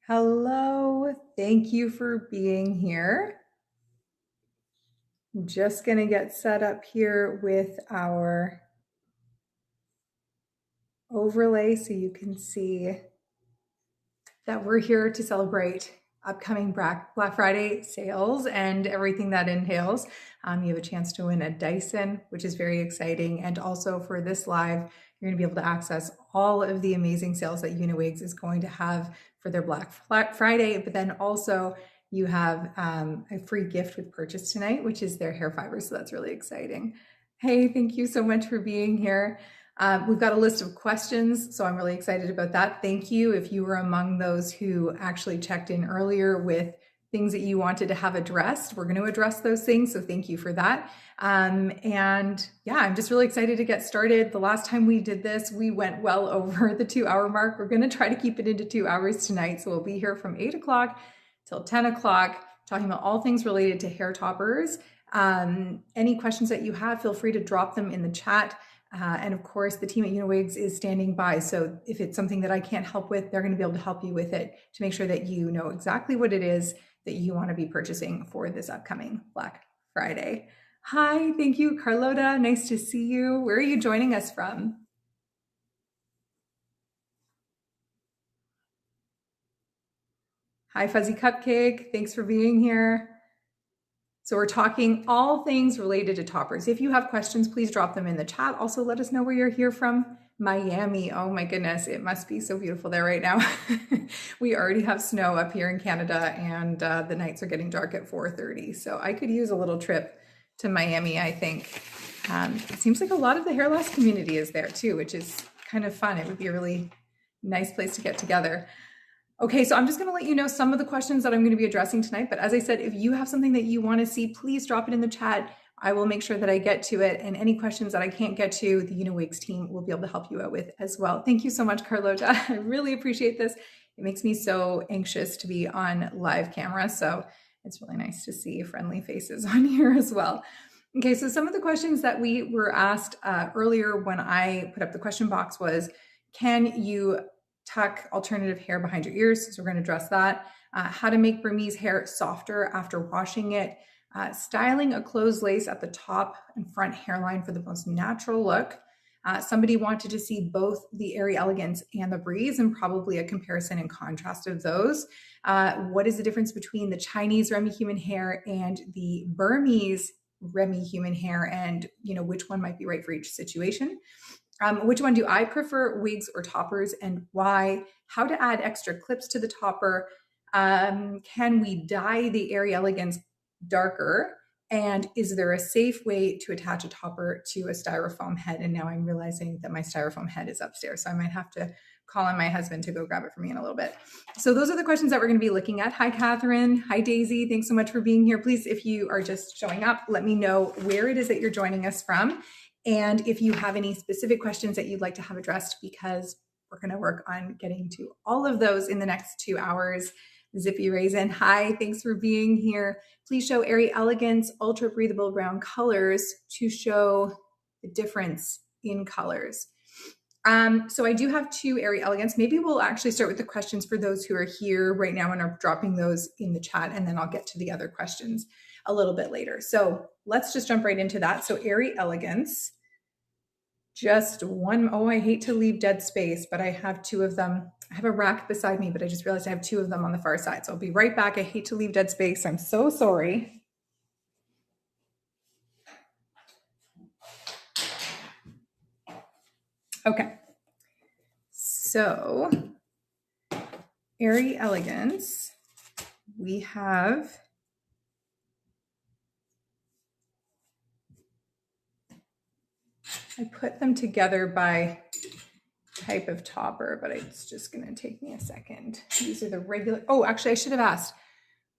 Hello, thank you for being here. I'm just going to get set up here with our overlay so you can see that we're here to celebrate upcoming Black Friday sales and everything that entails. You have a chance to win a Dyson, which is very exciting. And also for this live, you're going to be able to access all of the amazing sales that Uniwigs is going to have for their Black Friday. But then also you have a free gift with purchase tonight, which is their hair fibers. So that's really exciting. Hey, thank you so much for being here. We've got a list of questions, so I'm really excited about that. Thank you if you were among those who actually checked in earlier with things that you wanted to have addressed. We're going to address those things, so thank you for that. And yeah, I'm just really excited to get started. The last time we did this, we went well over the 2-hour mark. We're going to try to keep it into 2 hours tonight, so we'll be here from 8 o'clock till 10 o'clock talking about all things related to hair toppers. Any questions that you have, feel free to drop them in the chat. And of course, the team at Uniwigs is standing by. So if it's something that I can't help with, they're going to be able to help you with it to make sure that you know exactly what it is that you want to be purchasing for this upcoming Black Friday. Hi, thank you, Carlota. Nice to see you. Where are you joining us from? Hi, Fuzzy Cupcake. Thanks for being here. So we're talking all things related to toppers. If you have questions, please drop them in the chat. Also, let us know where you're here from. Miami. Oh my goodness, it must be so beautiful there right now. We already have snow up here in Canada, and the nights are getting dark at 4:30. So I could use a little trip to Miami, I think. It seems like a lot of the hair loss community is there too, which is kind of fun. It would be a really nice place to get together. Okay, so I'm just going to let you know some of the questions that I'm going to be addressing tonight. But as I said, if you have something that you want to see, please drop it in the chat. I will make sure that I get to it. And any questions that I can't get to, the Uniwigs team will be able to help you out with as well. Thank you so much, Carlota. I really appreciate this. It makes me so anxious to be on live camera. So it's really nice to see friendly faces on here as well. Okay, so some of the questions that we were asked earlier when I put up the question box was, can you tuck alternative hair behind your ears? So we're going to address that. How to make Burmese hair softer after washing it. Styling a closed lace at the top and front hairline for the most natural look. Somebody wanted to see both the Airy Elegance and the Breeze and probably a comparison and contrast of those. What is the difference between the Chinese Remy human hair and the Burmese Remy human hair, and which one might be right for each situation? Which one do I prefer, wigs or toppers, and why? How to add extra clips to the topper. Can we dye the Airy Elegance darker? And is there a safe way to attach a topper to a styrofoam head? And now I'm realizing that my styrofoam head is upstairs, so I might have to call on my husband to go grab it for me in a little bit. So those are the questions that we're going to be looking at. Hi, Catherine. Hi, Daisy. Thanks so much for being here. Please, if you are just showing up, let me know where it is that you're joining us from. And if you have any specific questions that you'd like to have addressed, because we're going to work on getting to all of those in the next 2 hours. Zippy Raisin, hi, thanks for being here. Please show Airy Elegance Ultra Breathable Brown colors to show the difference in colors. So I do have 2 Airy Elegance. Maybe we'll actually start with the questions for those who are here right now and are dropping those in the chat, and then I'll get to the other questions a little bit later. So let's just jump right into that. So Airy Elegance, just one. Oh, I hate to leave dead space, but I have 2 of them. I have a rack beside me, but I just realized I have 2 of them on the far side. So I'll be right back. I hate to leave dead space. I'm so sorry. Okay. So Airy Elegance, we have I put them together by type of topper, but it's just going to take me a second. These are the regular. Oh, actually, I should have asked.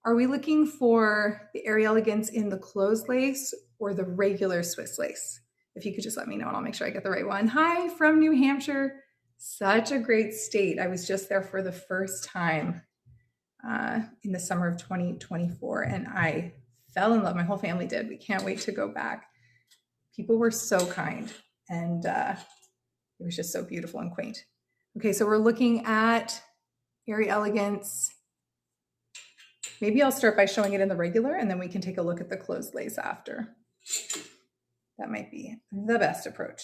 Are we looking for the Airy Elegance in the closed lace or the regular Swiss lace? If you could just let me know and I'll make sure I get the right one. Hi from New Hampshire. Such a great state. I was just there for the first time in the summer of 2024, and I fell in love. My whole family did. We can't wait to go back. People were so kind, and it was just so beautiful and quaint. Okay, so we're looking at Airy Elegance Maybe I'll start by showing it in the regular and then we can take a look at the closed lace after. That might be the best approach.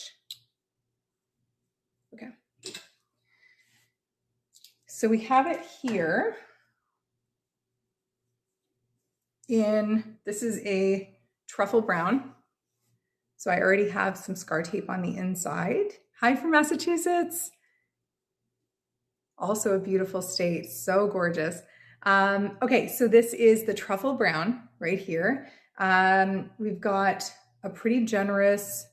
Okay. So we have it here this is a truffle brown. So I already have some scar tape on the inside. Hi from Massachusetts. Also a beautiful state, so gorgeous. Okay, so this is the truffle brown right here. We've got a pretty generous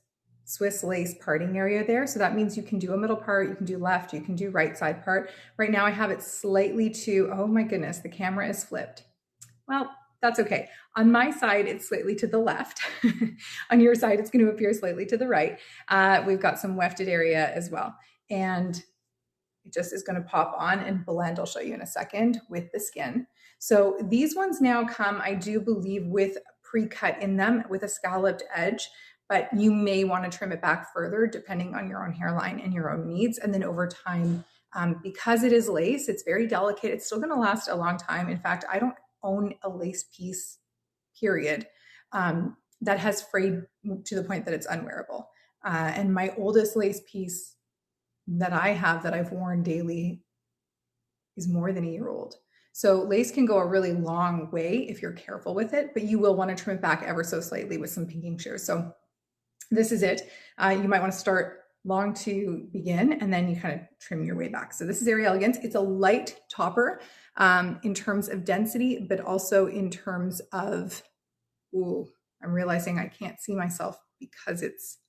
Swiss lace parting area there. So that means you can do a middle part, you can do left, you can do right side part. Right now I have it slightly to, oh my goodness, the camera is flipped. Well, that's okay. On my side, it's slightly to the left. On your side, it's going to appear slightly to the right. We've got some wefted area as well. And it just is going to pop on and blend. I'll show you in a second with the skin. So these ones now come, I do believe, with pre-cut in them with a scalloped edge, but you may want to trim it back further depending on your own hairline and your own needs. And then over time, because it is lace, it's very delicate. It's still going to last a long time. In fact, I don't own a lace piece, period, that has frayed to the point that it's unwearable. And my oldest lace piece that I have that I've worn daily is more than a year old. So lace can go a really long way if you're careful with it, but you will want to trim it back ever so slightly with some pinking shears. So this is it. You might want to start long to begin, and then you kind of trim your way back. So this is Airy Elegance. It's a light topper in terms of density, but also in terms of, ooh, I'm realizing I can't see myself because it's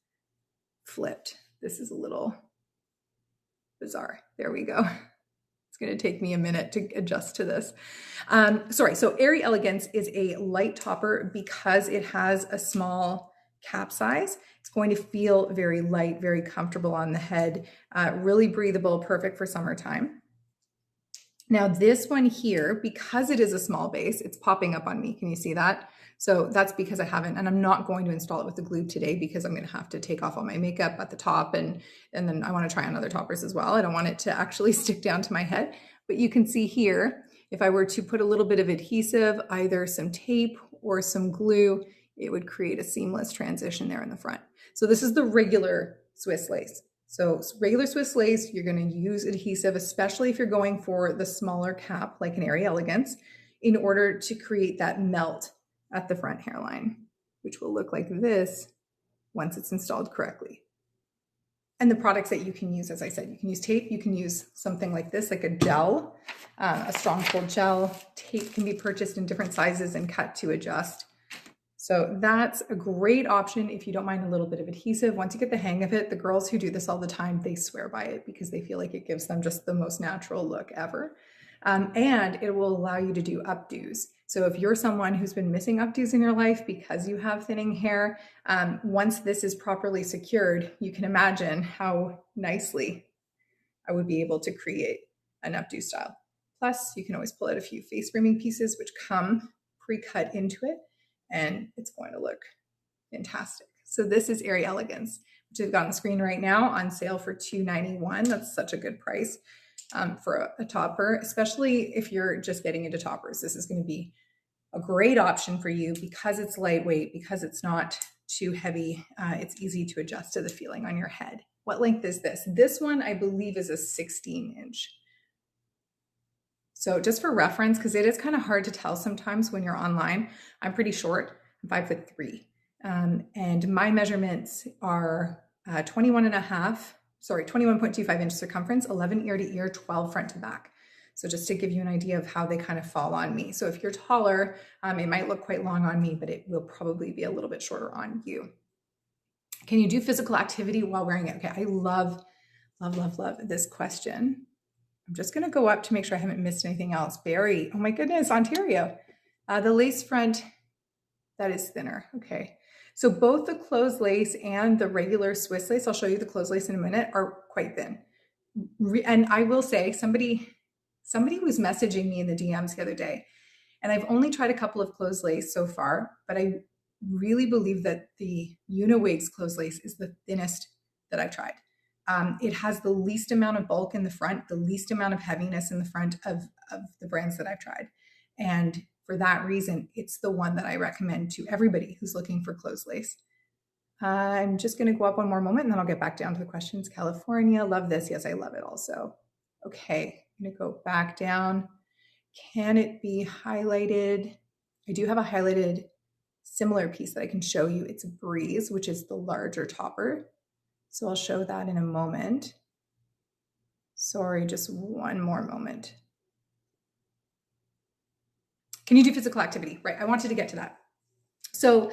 flipped. This is a little bizarre. There we go. It's going to take me a minute to adjust to this. Sorry, so Airy Elegance is a light topper because it has a small cap size. It's going to feel very light, very comfortable on the head, really breathable, perfect for summertime. Now this one here, because it is a small base, it's popping up on me. Can you see that? So that's because I haven't, and I'm not going to install it with the glue today because I'm going to have to take off all my makeup at the top and then I want to try on other toppers as well. I don't want it to actually stick down to my head, but you can see here, if I were to put a little bit of adhesive, either some tape or some glue, it would create a seamless transition there in the front. So this is the regular Swiss lace. So regular Swiss lace, you're going to use adhesive, especially if you're going for the smaller cap like an Airy Elegance, in order to create that melt at the front hairline, which will look like this once it's installed correctly. And the products that you can use, as I said, you can use tape, you can use something like this, like a gel, a strong cold gel. Tape can be purchased in different sizes and cut to adjust. So that's a great option if you don't mind a little bit of adhesive. Once you get the hang of it, the girls who do this all the time, they swear by it because they feel like it gives them just the most natural look ever. And it will allow you to do updos. So if you're someone who's been missing updos in your life because you have thinning hair, once this is properly secured, you can imagine how nicely I would be able to create an updo style. Plus, you can always pull out a few face framing pieces which come pre-cut into it, and it's going to look fantastic. So this is Airy Elegance, which I've got on the screen right now on sale for $291. That's such a good price for a topper, especially if you're just getting into toppers. This is going to be a great option for you because it's lightweight, because it's not too heavy. It's easy to adjust to the feeling on your head. What length is this? This one, I believe, is a 16-inch. So just for reference, because it is kind of hard to tell sometimes when you're online, I'm pretty short, I'm 5'3". And my measurements are 21.25 inch circumference, 11 ear to ear, 12 front to back. So just to give you an idea of how they kind of fall on me. So if you're taller, it might look quite long on me, but it will probably be a little bit shorter on you. Can you do physical activity while wearing it? Okay, I love this question. I'm just going to go up to make sure I haven't missed anything else. Barry, oh my goodness, Ontario. The lace front, that is thinner. Okay. So both the closed lace and the regular Swiss lace, I'll show you the closed lace in a minute, are quite thin. And I will say, somebody was messaging me in the DMs the other day, and I've only tried a couple of closed lace so far, but I really believe that the Uniwaves closed lace is the thinnest that I've tried. It has the least amount of bulk in the front, the least amount of heaviness in the front of the brands that I've tried. And for that reason, it's the one that I recommend to everybody who's looking for closed lace. I'm just going to go up one more moment and then I'll get back down to the questions. California, love this. Yes, I love it also. Okay, I'm going to go back down. Can it be highlighted? I do have a highlighted similar piece that I can show you. It's a Breeze, which is the larger topper. So I'll show that in a moment. Sorry, just one more moment. Can you do physical activity? Right, I wanted to get to that. So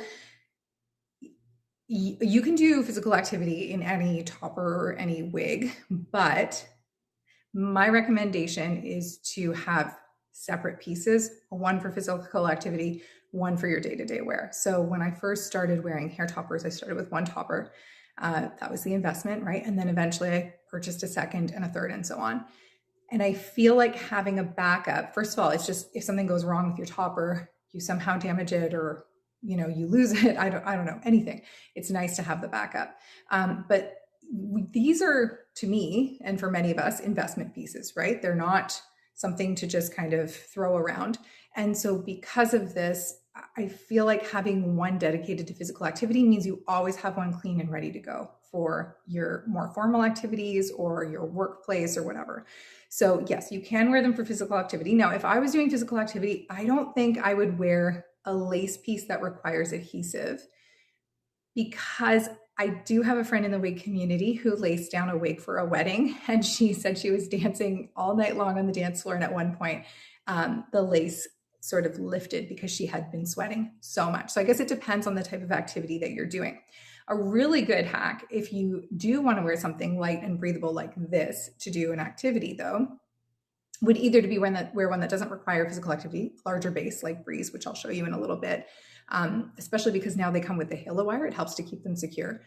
you can do physical activity in any topper or any wig, but my recommendation is to have separate pieces, one for physical activity, one for your day-to-day wear. So when I first started wearing hair toppers, I started with one topper. That was the investment, right? And then eventually I purchased a second and a third and so on. And I feel like having a backup, first of all, it's just if something goes wrong with your topper, you somehow damage it or you lose it. I don't know, anything. It's nice to have the backup. But these are, to me, and for many of us, investment pieces, right? They're not something to just kind of throw around. And so because of this, I feel like having one dedicated to physical activity means you always have one clean and ready to go for your more formal activities or your workplace or whatever. So yes, you can wear them for physical activity. Now, if I was doing physical activity, I don't think I would wear a lace piece that requires adhesive, because I do have a friend in the wig community who laced down a wig for a wedding, and she said she was dancing all night long on the dance floor, and at one point the lace sort of lifted because she had been sweating so much. So I guess it depends on the type of activity that you're doing. A really good hack, if you do want to wear something light and breathable like this to do an activity though, would either to be wear one that doesn't require physical activity, larger base like Breeze, which I'll show you in a little bit, especially because now they come with the halo wire. It helps to keep them secure.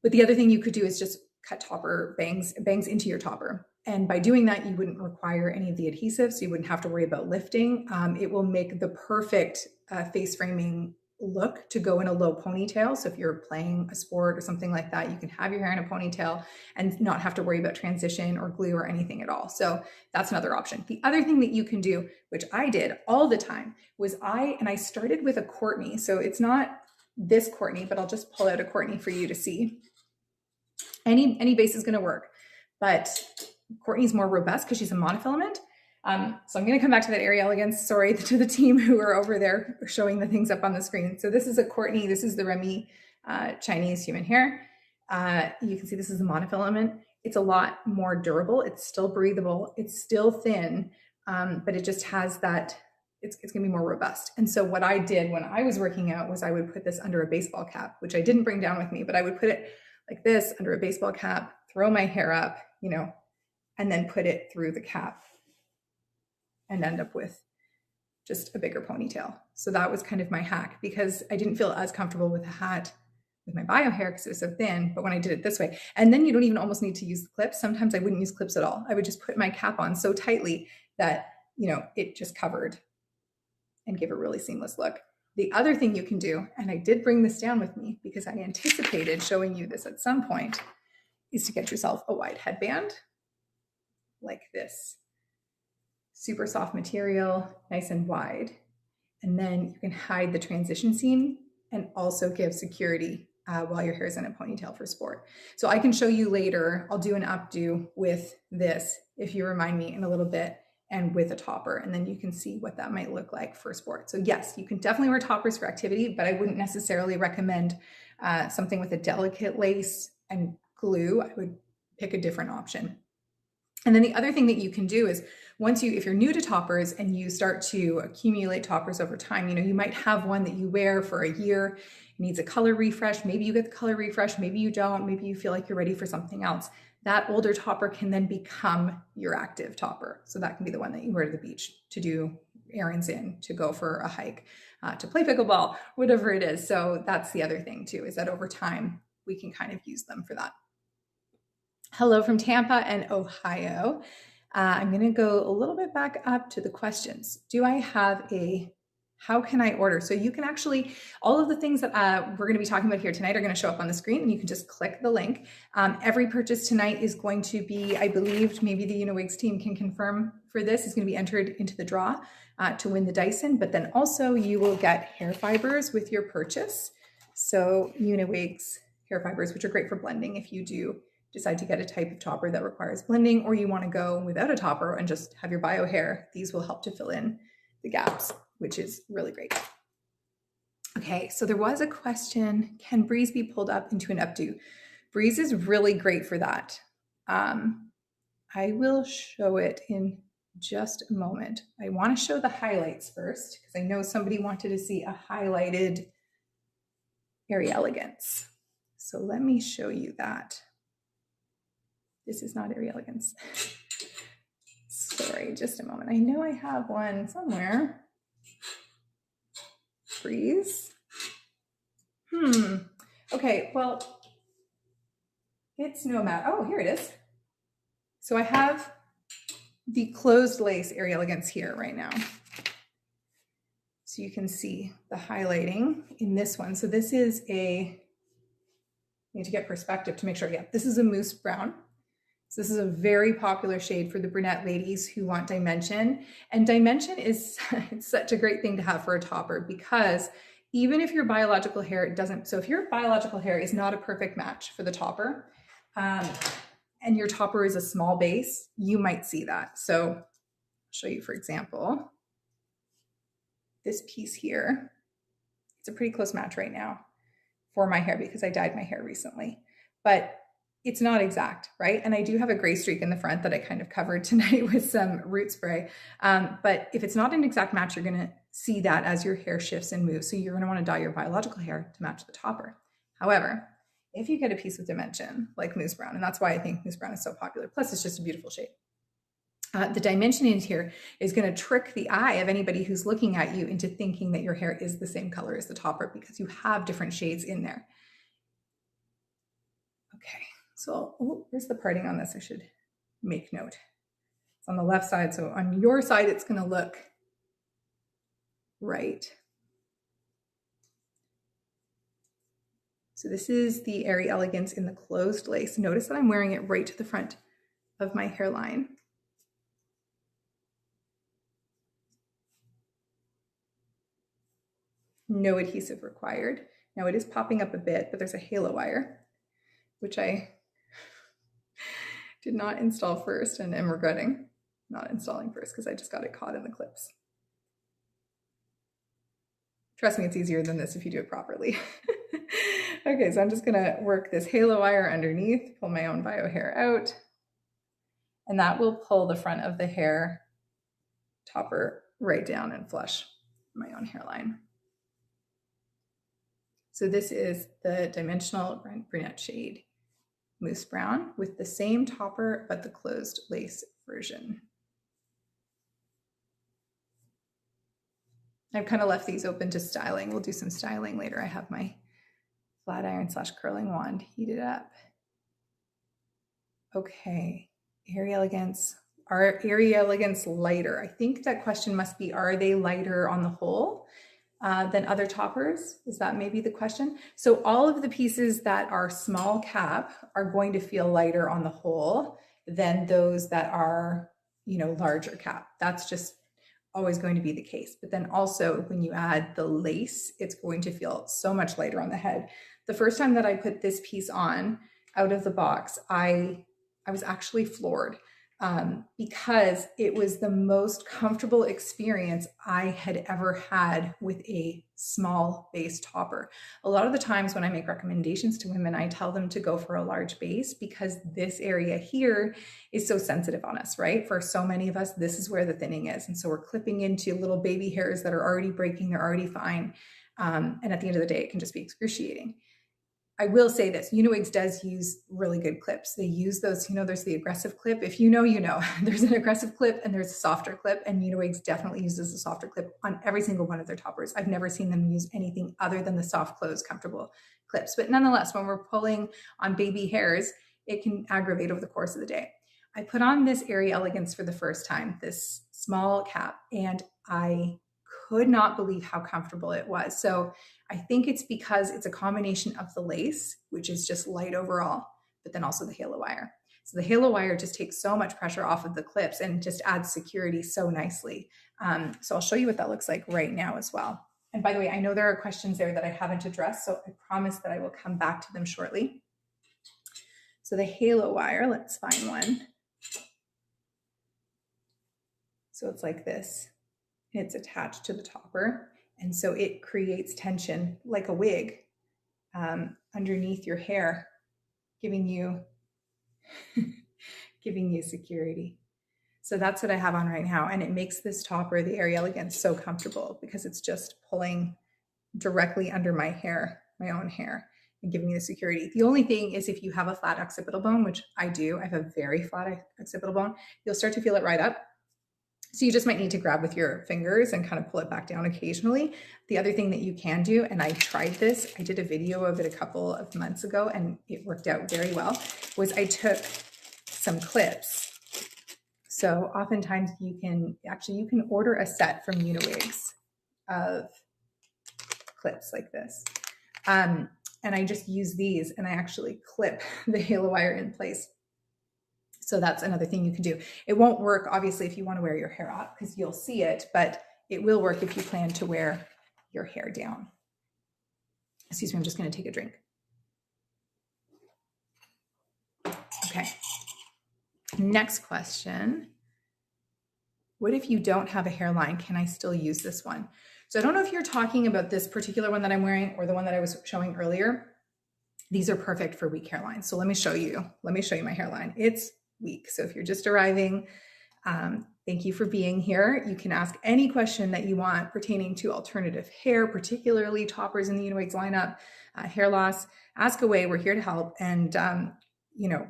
But the other thing you could do is just cut topper bangs into your topper. And by doing that, you wouldn't require any of the adhesive, so you wouldn't have to worry about lifting. It will make the perfect face framing look to go in a low ponytail. So if you're playing a sport or something like that, you can have your hair in a ponytail and not have to worry about transition or glue or anything at all. So that's another option. The other thing that you can do, which I did all the time, was I started with a Courtney. So it's not this Courtney, but I'll just pull out a Courtney for you to see. Any base is going to work, but Courtney's more robust because she's a monofilament. So I'm going to come back to that Airy Elegance. Sorry to the team who are over there showing the things up on the screen. So this is a Courtney. This is the Remy Chinese human hair. You can see this is a monofilament. It's a lot more durable. It's still breathable. It's still thin, but it just has that, it's going to be more robust. And so what I did when I was working out was I would put this under a baseball cap, which I didn't bring down with me, but I would put it like this under a baseball cap, throw my hair up, and then put it through the cap and end up with just a bigger ponytail. So that was kind of my hack, because I didn't feel as comfortable with a hat with my bio hair because it was so thin, but when I did it this way, and then you don't even almost need to use the clips. Sometimes I wouldn't use clips at all. I would just put my cap on so tightly that, it just covered and gave a really seamless look. The other thing you can do, and I did bring this down with me because I anticipated showing you this at some point, is to get yourself a wide headband like this. Super soft material, nice and wide. And then you can hide the transition seam and also give security while your hair is in a ponytail for sport. So I can show you later, I'll do an updo with this, if you remind me in a little bit, and with a topper, and then you can see what that might look like for sport. So yes, you can definitely wear toppers for activity, but I wouldn't necessarily recommend something with a delicate lace and glue. I would pick a different option. And then the other thing that you can do is if you're new to toppers and you start to accumulate toppers over time, you might have one that you wear for a year, it needs a color refresh. Maybe you get the color refresh, maybe you don't, maybe you feel like you're ready for something else. That older topper can then become your active topper. So that can be the one that you wear to the beach, to do errands in, to go for a hike, to play pickleball, whatever it is. So that's the other thing too, is that over time, we can kind of use them for that. Hello from Tampa and Ohio. I'm going to go a little bit back up to the questions. Do I have a How can I order? So you can actually, all of the things that we're going to be talking about here tonight are going to show up on the screen, and you can just click the link. Every purchase tonight is going to be, I believe, maybe the Uniwigs team can confirm for this, is going to be entered into the draw to win the Dyson, but then also you will get hair fibers with your purchase. So Uniwigs hair fibers, which are great for blending if you do decide to get a type of topper that requires blending, or you want to go without a topper and just have your bio hair. These will help to fill in the gaps, which is really great. Okay, so there was a question, can Breeze be pulled up into an updo? Breeze is really great for that. I will show it in just a moment. I want to show the highlights first, because I know somebody wanted to see a highlighted Airy Elegance. So let me show you that. This is not Airy Elegance. Sorry, just a moment. I know I have one somewhere. Breeze. Okay, well, it's no matter. Oh, here it is. So I have the closed lace Airy Elegance here right now. So you can see the highlighting in this one. So this is I need to get perspective to make sure. Yeah, this is a mousse brown. So this is a very popular shade for the brunette ladies who want dimension. And dimension is it's such a great thing to have for a topper, because even if your biological hair doesn't, so if your biological hair is not a perfect match for the topper, and your topper is a small base, you might see that. So I'll show you, for example, this piece here. It's a pretty close match right now for my hair because I dyed my hair recently, but it's not exact, right? And I do have a gray streak in the front that I kind of covered tonight with some root spray. But if it's not an exact match, you're gonna see that as your hair shifts and moves. So you're gonna wanna dye your biological hair to match the topper. However, if you get a piece with dimension, like mousse brown, and that's why I think mousse brown is so popular, plus it's just a beautiful shade. The dimension in here is gonna trick the eye of anybody who's looking at you into thinking that your hair is the same color as the topper, because you have different shades in there. Okay. So, where's the parting on this? I should make note. It's on the left side. So on your side, it's going to look right. So this is the Airy Elegance in the closed lace. Notice that I'm wearing it right to the front of my hairline. No adhesive required. Now it is popping up a bit, but there's a halo wire, which I did not install first and am regretting not installing first because I just got it caught in the clips. Trust me, it's easier than this if you do it properly. Okay, so I'm just gonna work this halo wire underneath, pull my own bio hair out, and that will pull the front of the hair topper right down and flush my own hairline. So this is the dimensional brunette shade mousse brown with the same topper, but the closed lace version. I've kind of left these open to styling. We'll do some styling later. I have my flat iron / curling wand heated up. Okay, Airy Elegance. Are Airy Elegance lighter? I think that question must be, are they lighter on the whole than other toppers? Is that maybe the question? So all of the pieces that are small cap are going to feel lighter on the whole than those that are, larger cap. That's just always going to be the case. But then also when you add the lace, it's going to feel so much lighter on the head. The first time that I put this piece on out of the box, I was actually floored because it was the most comfortable experience I had ever had with a small base topper. A lot of the times when I make recommendations to women, I tell them to go for a large base because this area here is so sensitive on us, right? For so many of us, this is where the thinning is. And so we're clipping into little baby hairs that are already breaking, they're already fine. And at the end of the day, it can just be excruciating. I will say this, Uniwigs does use really good clips. They use those, there's the aggressive clip. If you know, there's an aggressive clip and there's a softer clip, and Uniwigs definitely uses a softer clip on every single one of their toppers. I've never seen them use anything other than the soft close, comfortable clips. But nonetheless, when we're pulling on baby hairs, it can aggravate over the course of the day. I put on this Airy Elegance for the first time, this small cap, and I could not believe how comfortable it was. So I think it's because it's a combination of the lace, which is just light overall, but then also the halo wire. So the halo wire just takes so much pressure off of the clips and just adds security so nicely. So I'll show you what that looks like right now as well. And by the way, I know there are questions there that I haven't addressed, so I promise that I will come back to them shortly. So the halo wire, let's find one. So it's like this. It's attached to the topper. And so it creates tension like a wig underneath your hair, giving you security. So that's what I have on right now. And it makes this topper, the Airy Elegance, so comfortable because it's just pulling directly under my hair, my own hair, and giving me the security. The only thing is if you have a flat occipital bone, which I do, I have a very flat occipital bone, you'll start to feel it right up. So you just might need to grab with your fingers and kind of pull it back down occasionally. The other thing that you can do, and I tried this, I did a video of it a couple of months ago and it worked out very well, was I took some clips. So oftentimes you can order a set from Uniwigs of clips like this. And I just use these and I actually clip the halo wire in place. So that's another thing you can do. It won't work, obviously, if you want to wear your hair up because you'll see it, but it will work if you plan to wear your hair down. Excuse me, I'm just going to take a drink. Okay. Next question. What if you don't have a hairline? Can I still use this one? So I don't know if you're talking about this particular one that I'm wearing or the one that I was showing earlier. These are perfect for weak hairlines. So let me show you my hairline. It's week. So if you're just arriving, thank you for being here. You can ask any question that you want pertaining to alternative hair, particularly toppers in the Uniwigs lineup, hair loss. Ask away. We're here to help. And,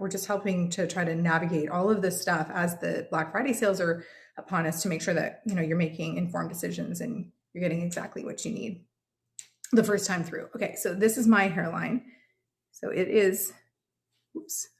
we're just helping to try to navigate all of this stuff as the Black Friday sales are upon us to make sure that, you're making informed decisions and you're getting exactly what you need the first time through. Okay, so this is my hairline. So it is,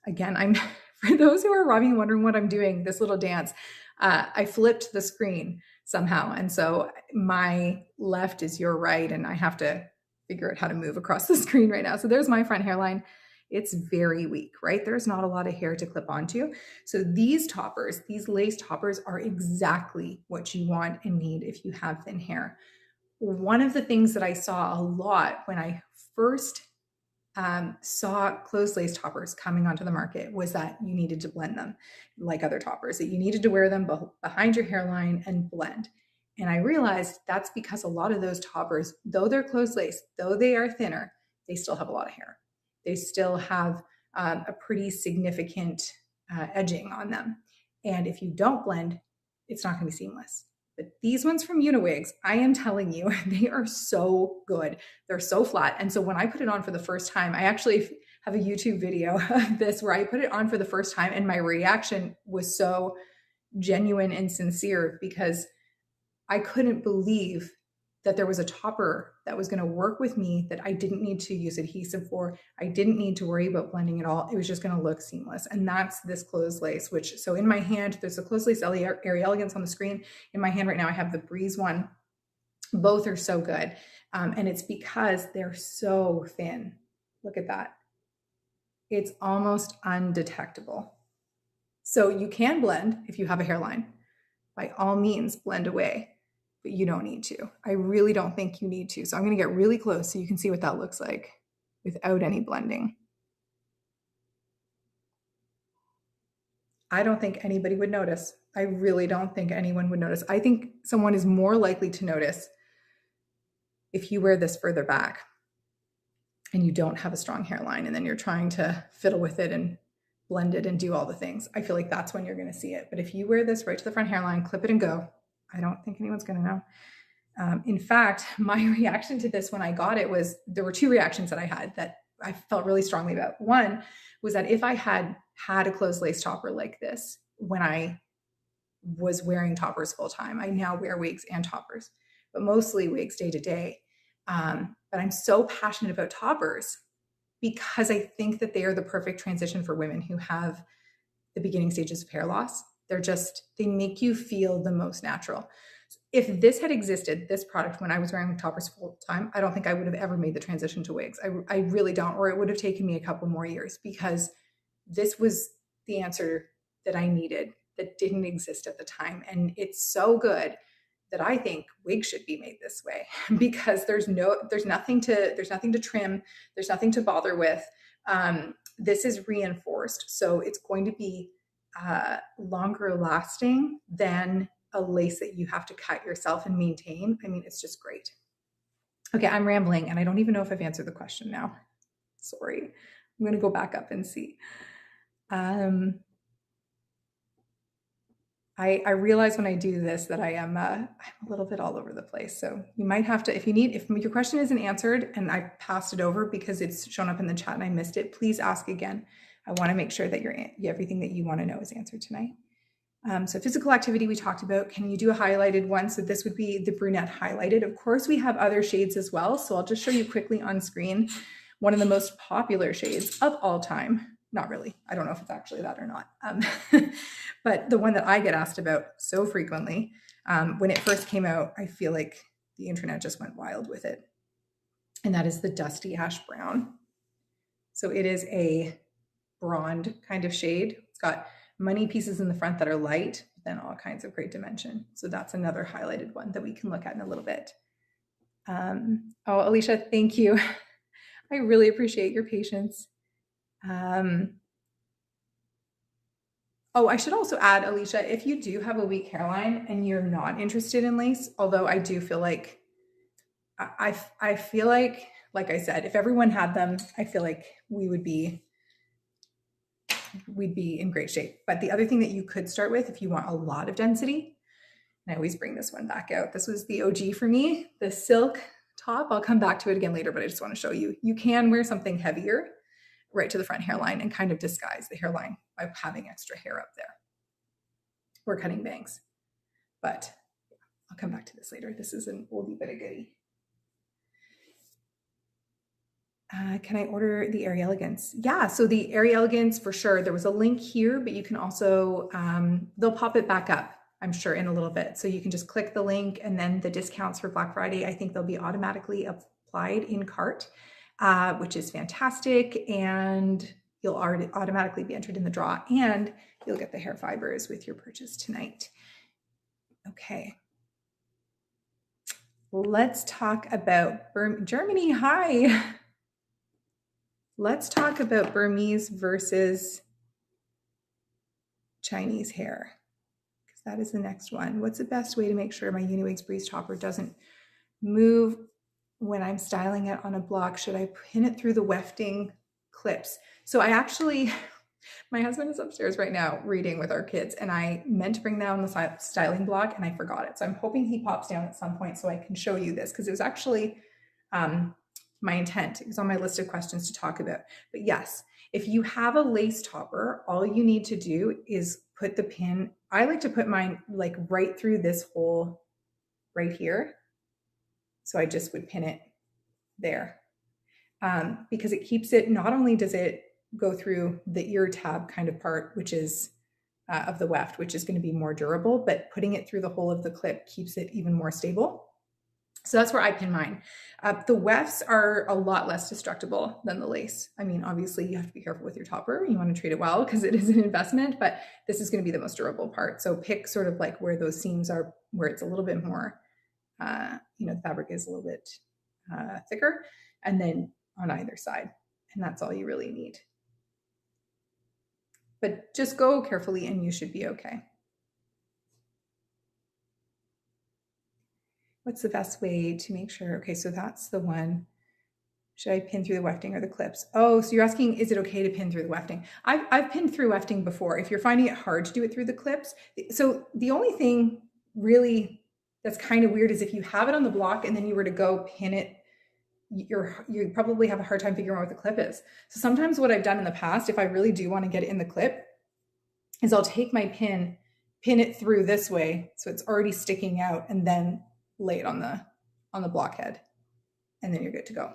again, for those who are wondering what I'm doing, this little dance, I flipped the screen somehow. And so my left is your right, and I have to figure out how to move across the screen right now. So there's my front hairline. It's very weak, right? There's not a lot of hair to clip onto. So these toppers, these lace toppers are exactly what you want and need if you have thin hair. One of the things that I saw a lot when I first saw closed lace toppers coming onto the market was that you needed to blend them like other toppers, that you needed to wear them behind your hairline and blend. And I realized that's because a lot of those toppers, though they're closed lace, though they are thinner, they still have a lot of hair. They still have a pretty significant edging on them. And if you don't blend, it's not going to be seamless. But these ones from Uniwigs, I am telling you, they are so good. They're so flat. And so when I put it on for the first time, I actually have a YouTube video of this where I put it on for the first time and my reaction was so genuine and sincere because I couldn't believe that there was a topper that was going to work with me, that I didn't need to use adhesive for. I didn't need to worry about blending at all. It was just going to look seamless. And that's this closed lace, so in my hand, there's a closed lace Airy Elegance on the screen. In my hand right now, I have the Breeze one. Both are so good. And it's because they're so thin. Look at that. It's almost undetectable. So you can blend if you have a hairline. By all means, blend away. But you don't need to. I really don't think you need to. So I'm going to get really close so you can see what that looks like without any blending. I don't think anybody would notice. I really don't think anyone would notice. I think someone is more likely to notice if you wear this further back and you don't have a strong hairline and then you're trying to fiddle with it and blend it and do all the things. I feel like that's when you're going to see it. But if you wear this right to the front hairline, clip it and go, I don't think anyone's going to know. In fact, my reaction to this when I got it was, there were two reactions that I had that I felt really strongly about. One was that if I had a closed lace topper like this when I was wearing toppers full time, I now wear wigs and toppers, but mostly wigs day to day. But I'm so passionate about toppers because I think that they are the perfect transition for women who have the beginning stages of hair loss. They make you feel the most natural. If this had existed, this product, when I was wearing toppers full time, I don't think I would have ever made the transition to wigs. I really don't, or it would have taken me a couple more years, because this was the answer that I needed that didn't exist at the time. And it's so good that I think wigs should be made this way, because there's nothing to trim, there's nothing to bother with. This is reinforced, so it's going to be longer lasting than a lace that you have to cut yourself and maintain. I mean, it's just great. Okay, I'm rambling and I don't even know if I've answered the question now. Sorry. I'm going to go back up and see. I realize when I do this that I'm a little bit all over the place. So you might have to, if your question isn't answered and I passed it over because it's shown up in the chat and I missed it, please ask again. I want to make sure that everything that you want to know is answered tonight. So physical activity we talked about. Can you do a highlighted one? So this would be the brunette highlighted. Of course, we have other shades as well. So I'll just show you quickly on screen one of the most popular shades of all time. Not really. I don't know if it's actually that or not. But the one that I get asked about so frequently, when it first came out, I feel like the internet just went wild with it. And that is the dusty ash brown. So it is a blonde kind of shade. It's got many pieces in the front that are light, then all kinds of great dimension. So that's another highlighted one that we can look at in a little bit. Oh, Alicia, thank you. I really appreciate your patience. Oh, I should also add, Alicia, if you do have a weak hairline and you're not interested in lace, although I do feel like, I feel like I said, if everyone had them, I feel like we'd be in great shape. But the other thing that you could start with, if you want a lot of density, and I always bring this one back out. This was the OG for me, the silk top. I'll come back to it again later, but I just want to show you, you can wear something heavier right to the front hairline and kind of disguise the hairline by having extra hair up there or cutting bangs. But I'll come back to this later. This is an oldie but a goodie. Can I order the Airy Elegance? Yeah, so the Airy Elegance for sure. There was a link here, but you can also, they'll pop it back up, I'm sure, in a little bit. So you can just click the link and then the discounts for Black Friday, I think they'll be automatically applied in cart, which is fantastic. And you'll already automatically be entered in the draw and you'll get the hair fibers with your purchase tonight. Okay. Let's talk about Germany. Hi. Let's talk about Burmese versus Chinese hair, because that is the next one. What's the best way to make sure my Uniwigs Breeze Topper doesn't move when I'm styling it on a block? Should I pin it through the wefting clips? So I actually, my husband is upstairs right now reading with our kids, and I meant to bring down the styling block and I forgot it. So I'm hoping he pops down at some point so I can show you this, because it was actually, my intent. It was on my list of questions to talk about. But yes, if you have a lace topper, all you need to do is put the pin. I like to put mine like right through this hole right here. So I just would pin it there, because it keeps it, not only does it go through the ear tab kind of part, which is of the weft, which is going to be more durable, but putting it through the hole of the clip keeps it even more stable. So that's where I pin mine. The wefts are a lot less destructible than the lace. I mean, obviously you have to be careful with your topper. You want to treat it well because it is an investment, but this is going to be the most durable part. So pick sort of like where those seams are, where it's a little bit more, the fabric is a little bit thicker, and then on either side. And that's all you really need. But just go carefully and you should be okay. What's the best way to make sure? Okay, so that's the one. Should I pin through the wefting or the clips? Oh, so you're asking, is it okay to pin through the wefting? I've pinned through wefting before. If you're finding it hard to do it through the clips. So the only thing really that's kind of weird is if you have it on the block and then you were to go pin it, you probably have a hard time figuring out what the clip is. So sometimes what I've done in the past, if I really do want to get it in the clip, is I'll take my pin it through this way so it's already sticking out, and then lay it on the blockhead, and then you're good to go.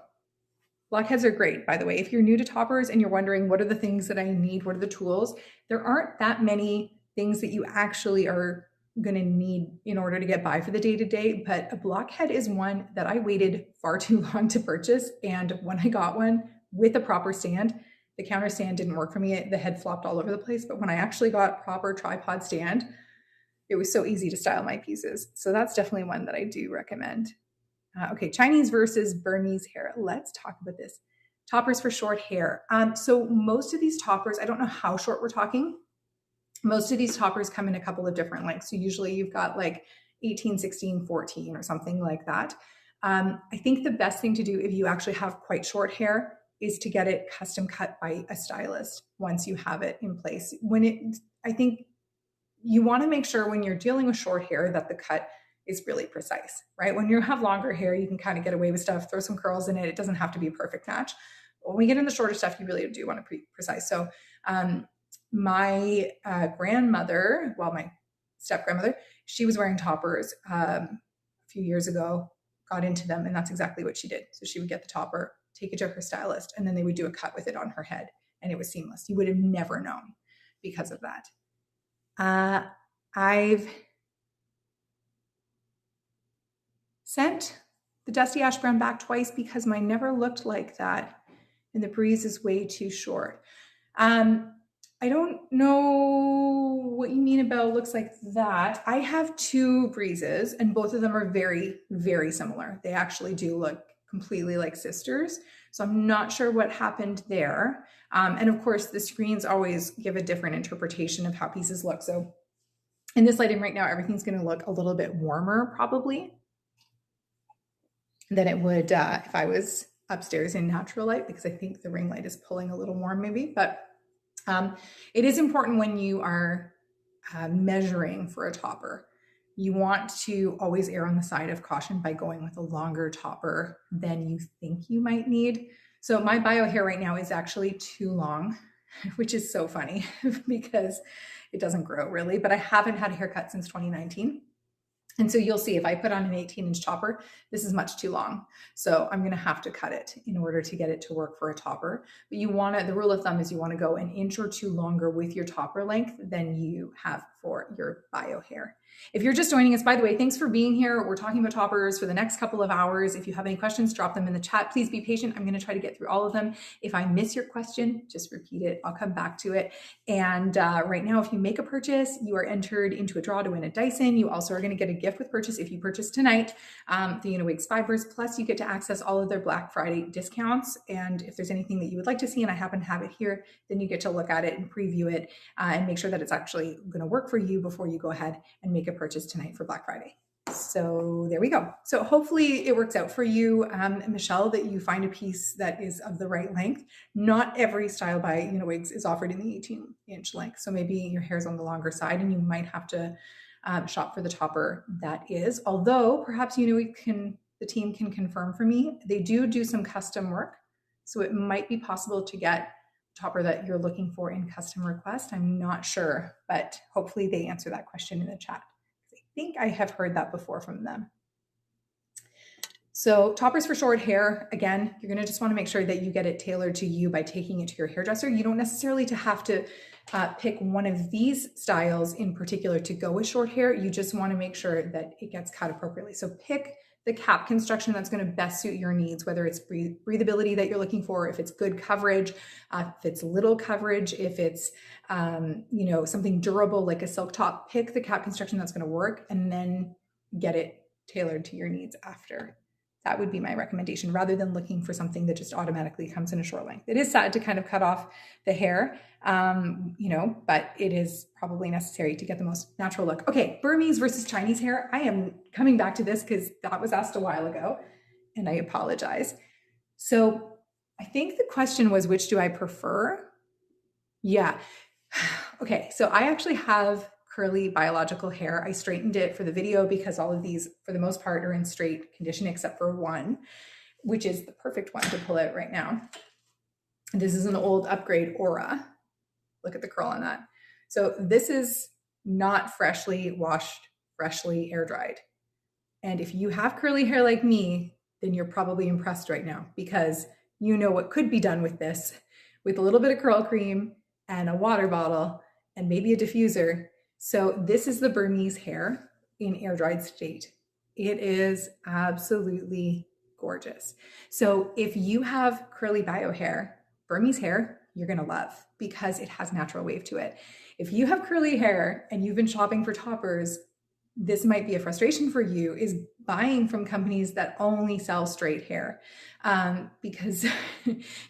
Blockheads are great, by the way. If you're new to toppers and you're wondering what are the things that I need, what are the tools, there aren't that many things that you actually are going to need in order to get by for the day to day. But a blockhead is one that I waited far too long to purchase. And when I got one with a proper stand, the counter stand didn't work for me. The head flopped all over the place. But when I actually got proper tripod stand, it was so easy to style my pieces. So that's definitely one that I do recommend. Okay, Chinese versus Burmese hair. Let's talk about this. Toppers for short hair. So most of these toppers, I don't know how short we're talking. Most of these toppers come in a couple of different lengths. So usually you've got like 18, 16, 14 or something like that. I think the best thing to do if you actually have quite short hair is to get it custom cut by a stylist once you have it in place. I think you want to make sure when you're dealing with short hair that the cut is really precise, right? When you have longer hair, you can kind of get away with stuff, throw some curls in it. It doesn't have to be a perfect match. When we get in the shorter stuff, you really do want to be precise. So my grandmother, well, my step grandmother, she was wearing toppers a few years ago, got into them, and that's exactly what she did. So she would get the topper, take it to her stylist, and then they would do a cut with it on her head, and it was seamless. You would have never known because of that. I've sent the Dusty Ash Brown back twice because mine never looked like that, and the breeze is way too short. I don't know what you mean about looks like that. I have two breezes, and both of them are very, very similar. They actually do look completely like sisters. So I'm not sure what happened there. And of course, the screens always give a different interpretation of how pieces look. So in this lighting right now, everything's going to look a little bit warmer probably than it would if I was upstairs in natural light, because I think the ring light is pulling a little warm maybe. But it is important when you are measuring for a topper. You want to always err on the side of caution by going with a longer topper than you think you might need. So my bio hair right now is actually too long, which is so funny because it doesn't grow really, but I haven't had a haircut since 2019. And so you'll see if I put on an 18-inch topper, this is much too long. So I'm going to have to cut it in order to get it to work for a topper. But you want to, the rule of thumb is you want to go an inch or two longer with your topper length than you have for your bio hair. If you're just joining us, by the way, thanks for being here. We're talking about toppers for the next couple of hours. If you have any questions, drop them in the chat. Please be patient. I'm going to try to get through all of them. If I miss your question, just repeat it. I'll come back to it. And right now, if you make a purchase, you are entered into a draw to win a Dyson. You also are going to get a gift with purchase if you purchase tonight, the Uniwigs fibers. Plus, you get to access all of their Black Friday discounts. And if there's anything that you would like to see and I happen to have it here, then you get to look at it and preview it and make sure that it's actually going to work for you before you go ahead and make a purchase tonight for Black Friday. So there we go. So hopefully it works out for you, Michelle, that you find a piece that is of the right length. Not every style by Uniwigs is offered in the 18-inch length. So maybe your hair's on the longer side and you might have to shop for the topper that is. Although perhaps the team can confirm for me, they do some custom work. So it might be possible to get the topper that you're looking for in custom request. I'm not sure, but hopefully they answer that question in the chat. I think I have heard that before from them. So toppers for short hair, again, you're gonna just wanna make sure that you get it tailored to you by taking it to your hairdresser. You don't necessarily have to pick one of these styles in particular to go with short hair. You just wanna make sure that it gets cut appropriately. So pick the cap construction that's gonna best suit your needs, whether it's breathability that you're looking for, if it's good coverage, if it's little coverage, if it's something durable like a silk top. Pick the cap construction that's gonna work and then get it tailored to your needs after. That would be my recommendation rather than looking for something that just automatically comes in a short length. It is sad to kind of cut off the hair, but it is probably necessary to get the most natural look. Okay, Burmese versus Chinese hair. I am coming back to this because that was asked a while ago and I apologize. So I think the question was, which do I prefer? Yeah. Okay, so I actually have curly biological hair. I straightened it for the video because all of these, for the most part, are in straight condition except for one, which is the perfect one to pull out right now. This is an old upgrade Aura. Look at the curl on that. So this is not freshly washed, freshly air dried. And if you have curly hair like me, then you're probably impressed right now because you know what could be done with this with a little bit of curl cream and a water bottle and maybe a diffuser. So this is the Burmese hair in air dried state. It is absolutely gorgeous. So if you have curly bio hair, Burmese hair, you're going to love because it has natural wave to it. If you have curly hair and you've been shopping for toppers, this might be a frustration for you, is buying from companies that only sell straight hair, because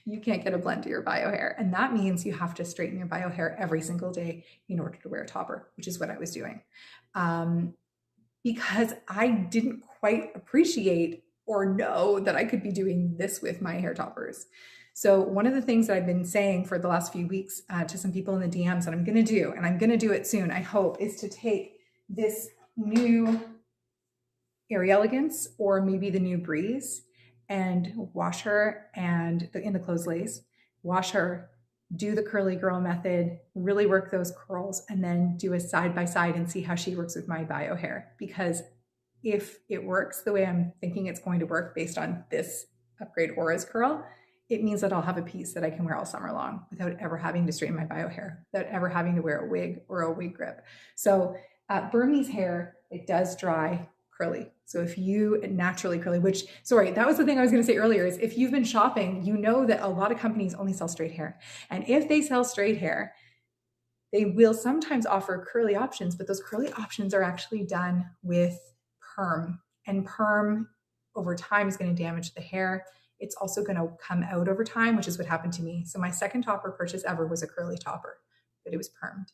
you can't get a blend to your bio hair. And that means you have to straighten your bio hair every single day in order to wear a topper, which is what I was doing. Because I didn't quite appreciate or know that I could be doing this with my hair toppers. So one of the things that I've been saying for the last few weeks to some people in the DMs that I'm going to do, and I'm going to do it soon, I hope, is to take this new Airy Elegance or maybe the new Breeze and wash her, and in the closed lace, wash her, do the curly girl method, really work those curls, and then do a side by side and see how she works with my bio hair. Because if it works the way I'm thinking it's going to work based on this Upgrade Auras curl, it means that I'll have a piece that I can wear all summer long without ever having to straighten my bio hair, without ever having to wear a wig or a wig grip. So Burmese hair, it does dry curly. So if you naturally curly, which, sorry, that was the thing I was going to say earlier, is if you've been shopping, you know that a lot of companies only sell straight hair. And if they sell straight hair, they will sometimes offer curly options, but those curly options are actually done with perm. And perm over time is going to damage the hair. It's also going to come out over time, which is what happened to me. So my second topper purchase ever was a curly topper, but it was permed.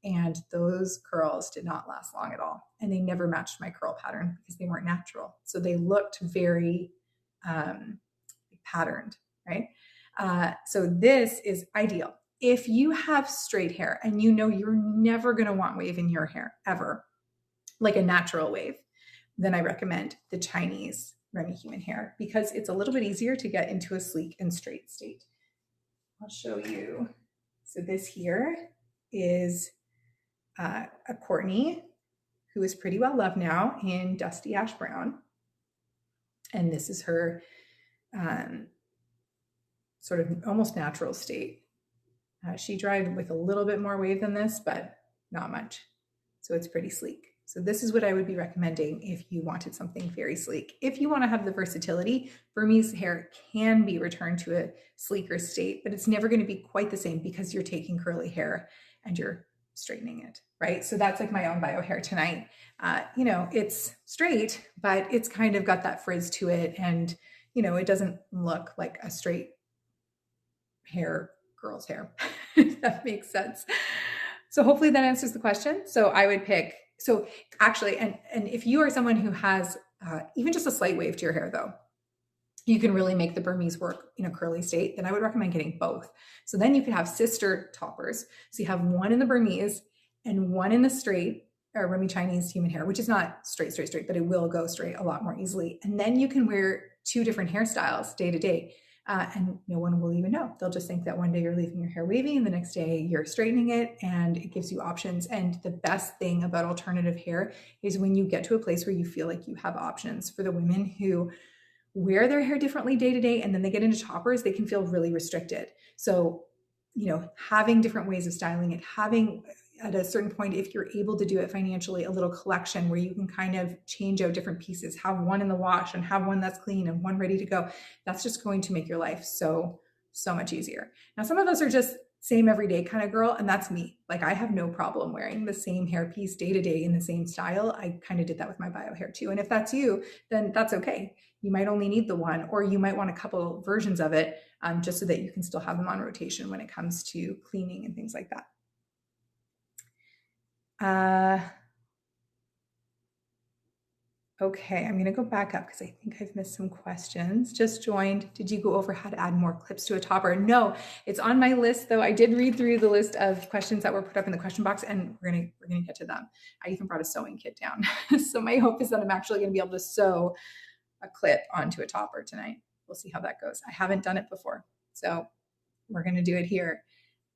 And those curls did not last long at all. And they never matched my curl pattern because they weren't natural. So they looked very patterned, right? So this is ideal. If you have straight hair and you know you're never going to want wave in your hair ever, like a natural wave, then I recommend the Chinese Remy human hair because it's a little bit easier to get into a sleek and straight state. I'll show you. So this here is a Courtney who is pretty well loved now in dusty ash brown. And this is her sort of almost natural state. She dried with a little bit more wave than this, but not much. So it's pretty sleek. So this is what I would be recommending if you wanted something very sleek. If you want to have the versatility, Burmese hair can be returned to a sleeker state, but it's never going to be quite the same because you're taking curly hair and you're straightening it, right? So that's like my own bio hair tonight. You know, it's straight, but it's kind of got that frizz to it. And, you know, it doesn't look like a straight hair, girl's hair, if that makes sense. So hopefully that answers the question. So I would pick, so actually, and if you are someone who has even just a slight wave to your hair though, you can really make the Burmese work in a curly state, then I would recommend getting both. So then you could have sister toppers. So you have one in the Burmese and one in the straight, or Remy Chinese human hair, which is not straight, but it will go straight a lot more easily. And then you can wear two different hairstyles day to day. And no one will even know. They'll just think that one day you're leaving your hair wavy and the next day you're straightening it, and it gives you options. And the best thing about alternative hair is when you get to a place where you feel like you have options. For the women who wear their hair differently day to day and then they get into toppers, they can feel really restricted. So, you know, having different ways of styling it, having at a certain point, if you're able to do it financially, a little collection where you can kind of change out different pieces, have one in the wash and have one that's clean and one ready to go. That's just going to make your life so much easier. Now, some of us are just same everyday kind of girl, and that's me. Like, I have no problem wearing the same hairpiece day to day in the same style. I kind of did that with my bio hair too. And if that's you, then that's okay. You might only need the one, or you might want a couple versions of it, just so that you can still have them on rotation when it comes to cleaning and things like that. Okay, I'm going to go back up because I think I've missed some questions. Just joined. Did you go over how to add more clips to a topper? No, it's on my list though. I did read through the list of questions that were put up in the question box, and we're gonna get to them. I even brought a sewing kit down. So my hope is that I'm actually going to be able to sew a clip onto a topper tonight. We'll see how that goes. I haven't done it before, so we're going to do it here.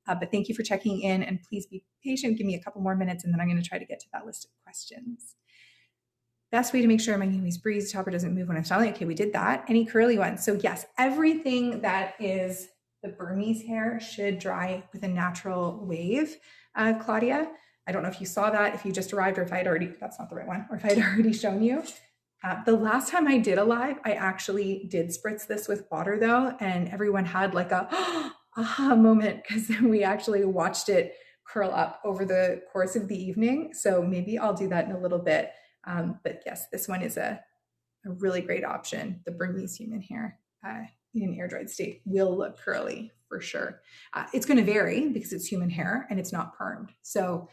But thank you for checking in, and please be patient. Give me a couple more minutes and then I'm going to try to get to that list of questions. Best way to make sure my Burmese Breeze topper doesn't move when I'm styling. Okay, we did that. Any curly ones? So yes, everything that is the Burmese hair should dry with a natural wave, Claudia. I don't know if you saw that, if you just arrived, or if I had already, that's not the right one, or if I had already shown you. The last time I did a live, I actually did spritz this with water though, and everyone had like a aha moment because we actually watched it curl up over the course of the evening. So maybe I'll do that in a little bit. But yes, this one is a really great option. The Burmese human hair in an air dried state will look curly for sure. It's going to vary because it's human hair and it's not permed. So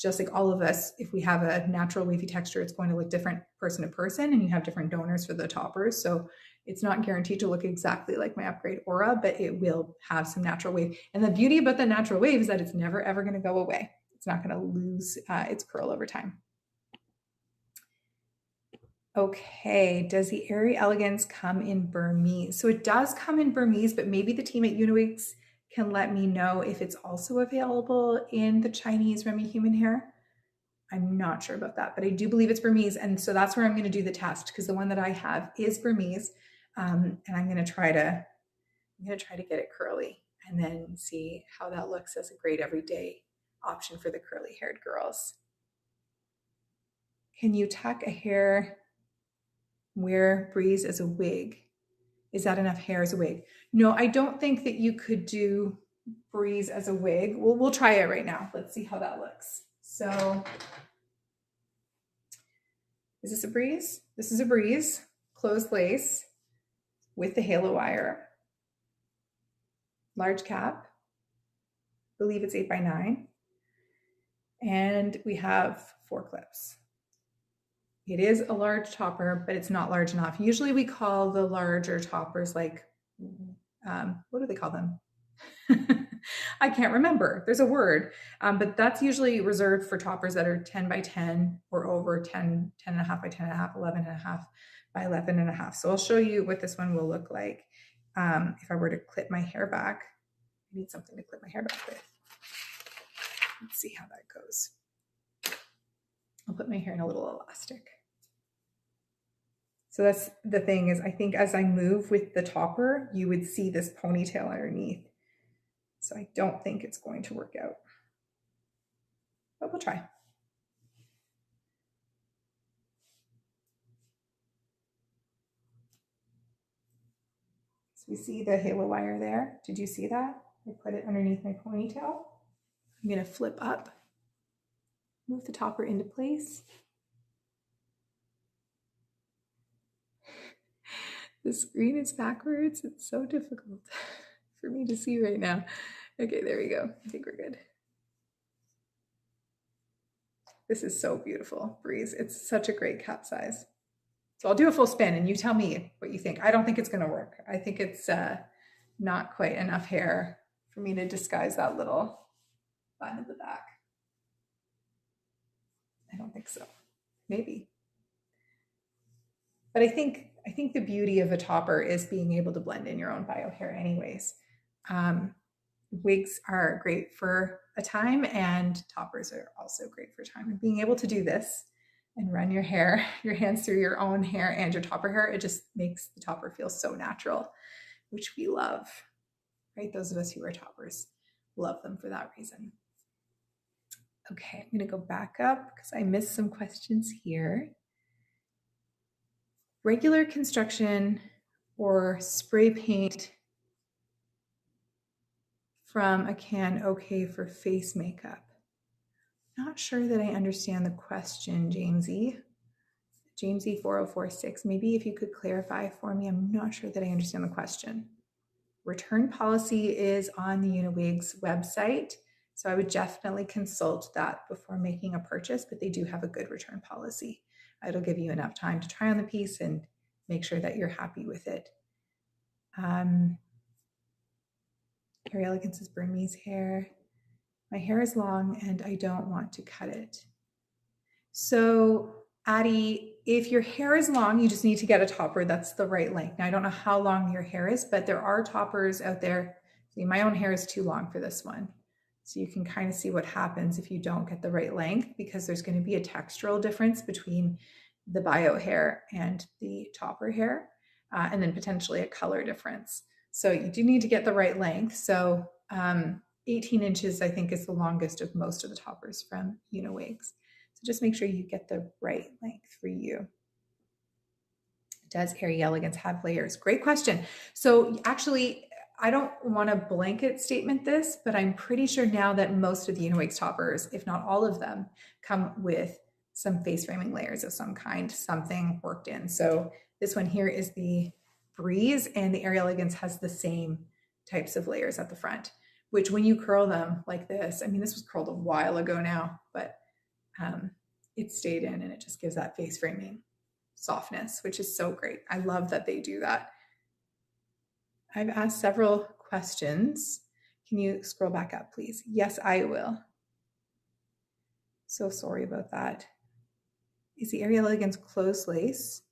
just like all of us, if we have a natural wavy texture, it's going to look different person to person, and you have different donors for the toppers. So it's not guaranteed to look exactly like my Upgrade Aura, but it will have some natural wave. And the beauty about the natural wave is that it's never, ever going to go away. It's not going to lose its curl over time. Okay, does the Airy Elegance come in Burmese? So it does come in Burmese, but maybe the team at Uniwigs can let me know if it's also available in the Chinese Remy human hair. I'm not sure about that, but I do believe it's Burmese. And so that's where I'm going to do the test, because the one that I have is Burmese. And I'm going to try to get it curly and then see how that looks as a great everyday option for the curly haired girls. Can you tuck a hair, wear Breeze as a wig? Is that enough hair as a wig? No, I don't think that you could do Breeze as a wig. We'll try it right now. Let's see how that looks. So is this a Breeze? This is a Breeze, closed lace with the halo wire. Large cap, I believe it's 8x9. And we have 4 clips. It is a large topper, but it's not large enough. Usually we call the larger toppers like, what do they call them? I can't remember. There's a word, but that's usually reserved for toppers that are 10x10 or over 10.5 by 10.5, 11.5 by 11.5. So I'll show you what this one will look like. If I were to clip my hair back, I need something to clip my hair back with. Let's see how that goes. I'll put my hair in a little elastic. So that's the thing, is I think as I move with the topper, you would see this ponytail underneath. So I don't think it's going to work out, but we'll try. So we see the halo wire there. Did you see that? I put it underneath my ponytail. I'm going to flip up, move the topper into place. The screen is backwards. It's so difficult for me to see right now. Okay, there we go. I think we're good. This is so beautiful, Breeze. It's such a great cap size. So I'll do a full spin and you tell me what you think. I don't think it's going to work. I think it's not quite enough hair for me to disguise that little bun in the back. I don't think so. Maybe. But I think the beauty of a topper is being able to blend in your own bio hair anyways. Wigs are great for a time, and toppers are also great for a time. And being able to do this and run your hair, your hands through your own hair and your topper hair, it just makes the topper feel so natural, which we love, right? Those of us who wear toppers love them for that reason. Okay, I'm gonna go back up because I missed some questions here. Regular construction or spray paint from a can okay for face makeup? Not sure that I understand the question, Jamesy. Jamesy 4046, maybe if you could clarify for me. I'm not sure that I understand the question. Return policy is on the Uniwigs website, so I would definitely consult that before making a purchase, but they do have a good return policy. It'll give you enough time to try on the piece and make sure that you're happy with it. Airy Elegance is Burmese hair. My hair is long and I don't want to cut it. So Addie, if your hair is long, you just need to get a topper that's the right length. Now, I don't know how long your hair is, but there are toppers out there. See, my own hair is too long for this one. So you can kind of see what happens if you don't get the right length, because there's going to be a textural difference between the bio hair and the topper hair, and then potentially a color difference. So you do need to get the right length. So 18 inches, I think, is the longest of most of the toppers from Uniwigs. So just make sure you get the right length for you. Does Airy Elegance have layers? Great question. So actually, I don't want to blanket statement this, but I'm pretty sure now that most of the Uniwigs toppers, if not all of them, come with some face framing layers of some kind, something worked in. So this one here is the Breeze, and the Airy Elegance has the same types of layers at the front, which when you curl them like this, I mean, this was curled a while ago now, but it stayed in and it just gives that face framing softness, which is so great. I love that they do that. I've asked several questions. Can you scroll back up, please? Yes, I will. So sorry about that. Is the Airy Elegance closed lace?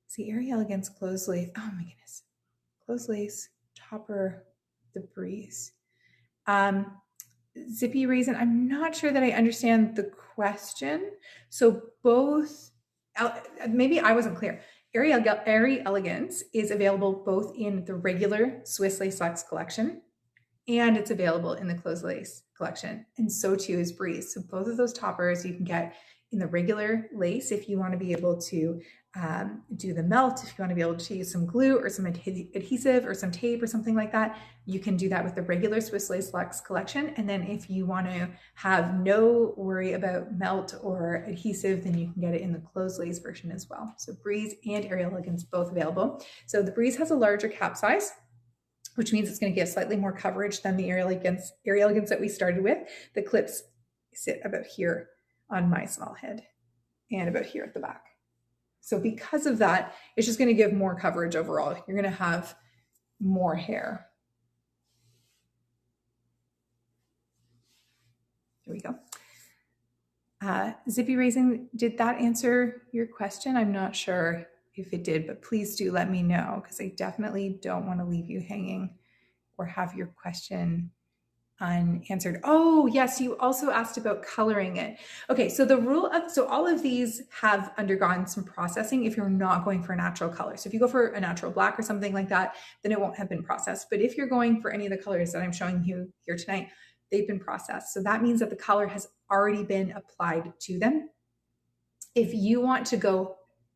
Is the Airy Elegance closed lace? Oh my goodness. Closed lace, topper, the Breeze. Zippy Raisin, I'm not sure that I understand the question. So both, maybe I wasn't clear. Airy Elegance is available both in the regular Swiss Lace Luxe collection and it's available in the closed lace collection. And so too is Breeze. So both of those toppers you can get in the regular lace if you want to be able to do the melt, if you want to be able to use some glue or some adhesive or some tape or something like that, you can do that with the regular Swiss Lace Luxe collection. And then if you want to have no worry about melt or adhesive, then you can get it in the closed lace version as well. So Breeze and Airy Elegance both available. So the Breeze has a larger cap size, which means it's going to give slightly more coverage than the Airy Elegance that we started with. The clips sit about here on my small head and about here at the back. So because of that, it's just going to give more coverage overall. You're going to have more hair. There we go. Zippy Raisin, did that answer your question? I'm not sure if it did, but please do let me know because I definitely don't want to leave you hanging or have your question unanswered. Oh, yes, you also asked about coloring it. Okay, so so all of these have undergone some processing if you're not going for a natural color. So if you go for a natural black or something like that, then it won't have been processed. But if you're going for any of the colors that I'm showing you here tonight, they've been processed. So that means that the color has already been applied to them. If you want to go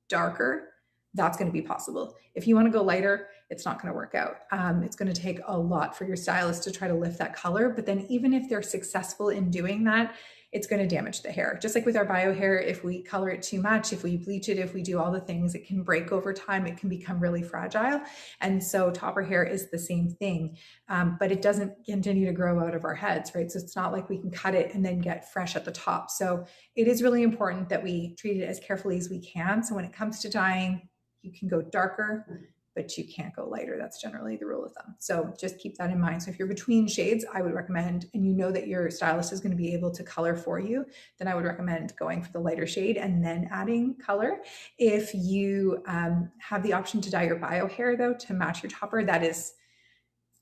darker, that's going to be possible. If you want to go lighter, it's not going to work out. It's going to take a lot for your stylist to try to lift that color. But then even if they're successful in doing that, it's going to damage the hair. Just like with our bio hair, if we color it too much, if we bleach it, if we do all the things, it can break over time. It can become really fragile. And so topper hair is the same thing, but it doesn't continue to grow out of our heads, right? So it's not like we can cut it and then get fresh at the top. So it is really important that we treat it as carefully as we can. So when it comes to dyeing, you can go darker, but you can't go lighter. That's generally the rule of thumb. So just keep that in mind. So if you're between shades, I would recommend, and you know that your stylist is going to be able to color for you, then I would recommend going for the lighter shade and then adding color. If you have the option to dye your bio hair though, to match your topper, that is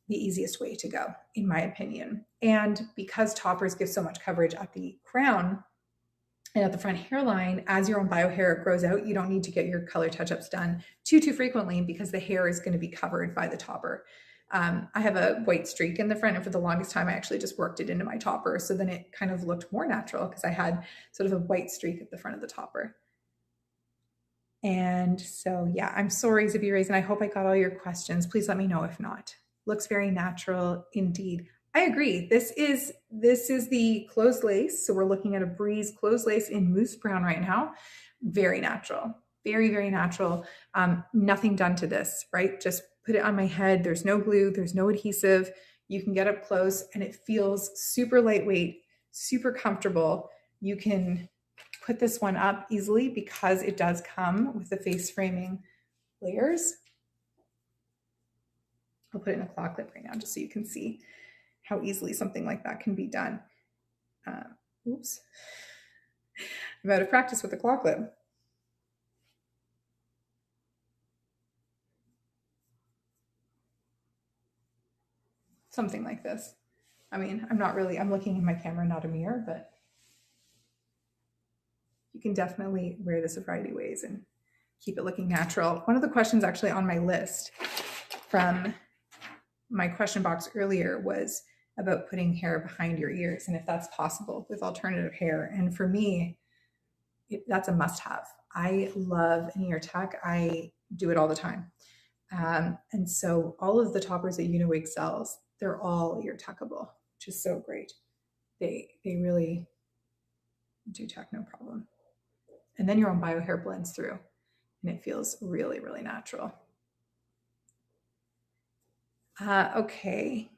the easiest way to go, in my opinion. And because toppers give so much coverage at the crown, and at the front hairline, as your own bio hair grows out, you don't need to get your color touch-ups done too frequently because the hair is going to be covered by the topper. I have a white streak in the front, and for the longest time, I actually just worked it into my topper. So then it kind of looked more natural because I had sort of a white streak at the front of the topper. And so, yeah, I'm sorry, Zippy Raisin. I hope I got all your questions. Please let me know if not. Looks very natural indeed. I agree. This is the closed lace. So we're looking at a Breeze closed lace in mousse brown right now. Very natural, very, very natural. Nothing done to this, right? Just put it on my head. There's no glue, there's no adhesive. You can get up close and it feels super lightweight, super comfortable. You can put this one up easily because it does come with the face framing layers. I'll put it in a claw clip right now just so you can see how easily something like that can be done. Oops. I'm out of practice with the claw clip. Something like this. I mean, I'm looking in my camera, not a mirror, but you can definitely wear this a variety of ways and keep it looking natural. One of the questions actually on my list from my question box earlier was, about putting hair behind your ears and if that's possible with alternative hair. And for me, that's a must have. I love an ear tuck. I do it all the time. And so all of the toppers that Uniwig sells, they're all ear tuckable, which is so great. They really do tuck no problem. And then your own bio hair blends through and it feels really, really natural. Okay.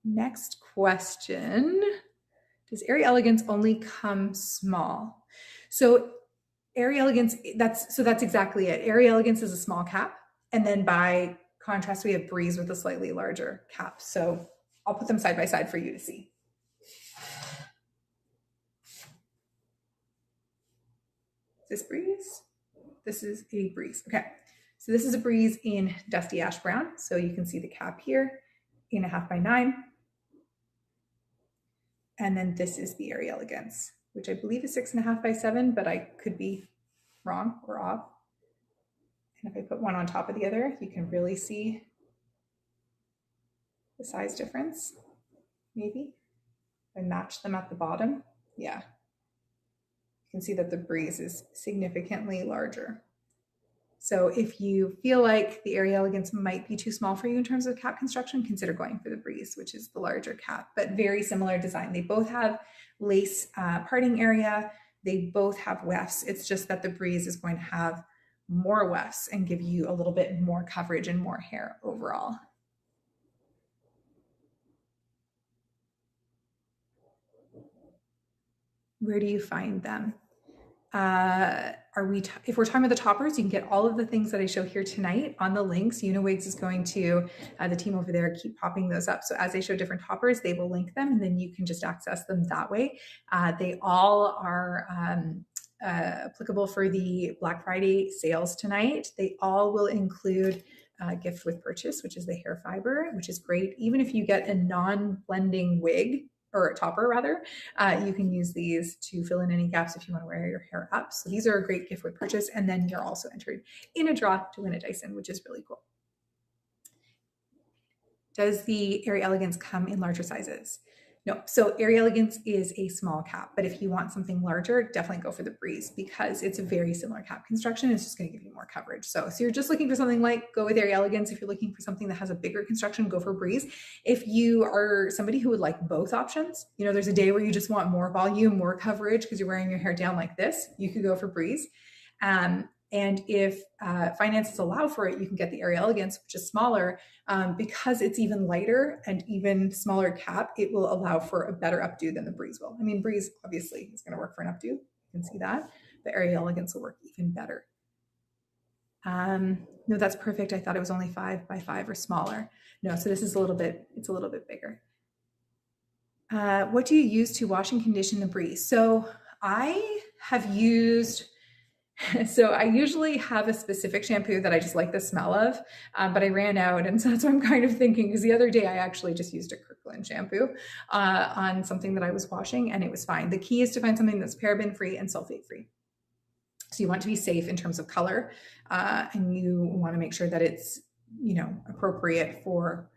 Next question. Does Airy Elegance only come small? So Airy Elegance, that's exactly it. Airy Elegance is a small cap. And then by contrast, we have Breeze with a slightly larger cap. So I'll put them side by side for you to see. Is this Breeze? This is a Breeze. Okay. So this is a Breeze in Dusty Ash Brown. So you can see the cap here, 8.5 by 9. And then this is the Airy Elegance, which I believe is 6.5 by 7, but I could be wrong or off. And if I put one on top of the other, you can really see the size difference, maybe. If I match them at the bottom, yeah. You can see that the Breeze is significantly larger. So if you feel like the Airy Elegance might be too small for you in terms of cap construction, consider going for the Breeze, which is the larger cap, but very similar design. They both have lace parting area. They both have wefts. It's just that the Breeze is going to have more wefts and give you a little bit more coverage and more hair overall. Where do you find them? If we're talking about the toppers, you can get all of the things that I show here tonight on the links. Uniwigs is going to, the team over there, keep popping those up. So as I show different toppers, they will link them and then you can just access them that way. They all are applicable for the Black Friday sales tonight. They all will include gift with purchase, which is the hair fiber, which is great. Even if you get a non-blending wig, or a topper rather, you can use these to fill in any gaps if you want to wear your hair up. So these are a great gift with purchase. And then you're also entered in a draw to win a Dyson, which is really cool. Does the Airy Elegance come in larger sizes? No, so Airy Elegance is a small cap, but if you want something larger, definitely go for the Breeze because it's a very similar cap construction. It's just going to give you more coverage. So you're just looking for something light, go with Airy Elegance. If you're looking for something that has a bigger construction, go for Breeze. If you are somebody who would like both options, you know, there's a day where you just want more volume, more coverage because you're wearing your hair down like this, you could go for Breeze. And if finances allow for it, you can get the Airy Elegance, which is smaller. Because it's even lighter and even smaller cap, it will allow for a better updo than the Breeze will. I mean, Breeze obviously is going to work for an updo. You can see that. The Airy Elegance will work even better. No, that's perfect. I thought it was only 5 by 5 or smaller. No, so this is it's a little bit bigger. What do you use to wash and condition the Breeze? So I usually have a specific shampoo that I just like the smell of, but I ran out. And so that's what I'm kind of thinking, because the other day I actually just used a Kirkland shampoo on something that I was washing and it was fine. The key is to find something that's paraben free and sulfate free. So you want to be safe in terms of color and you want to make sure that it's, you know, appropriate for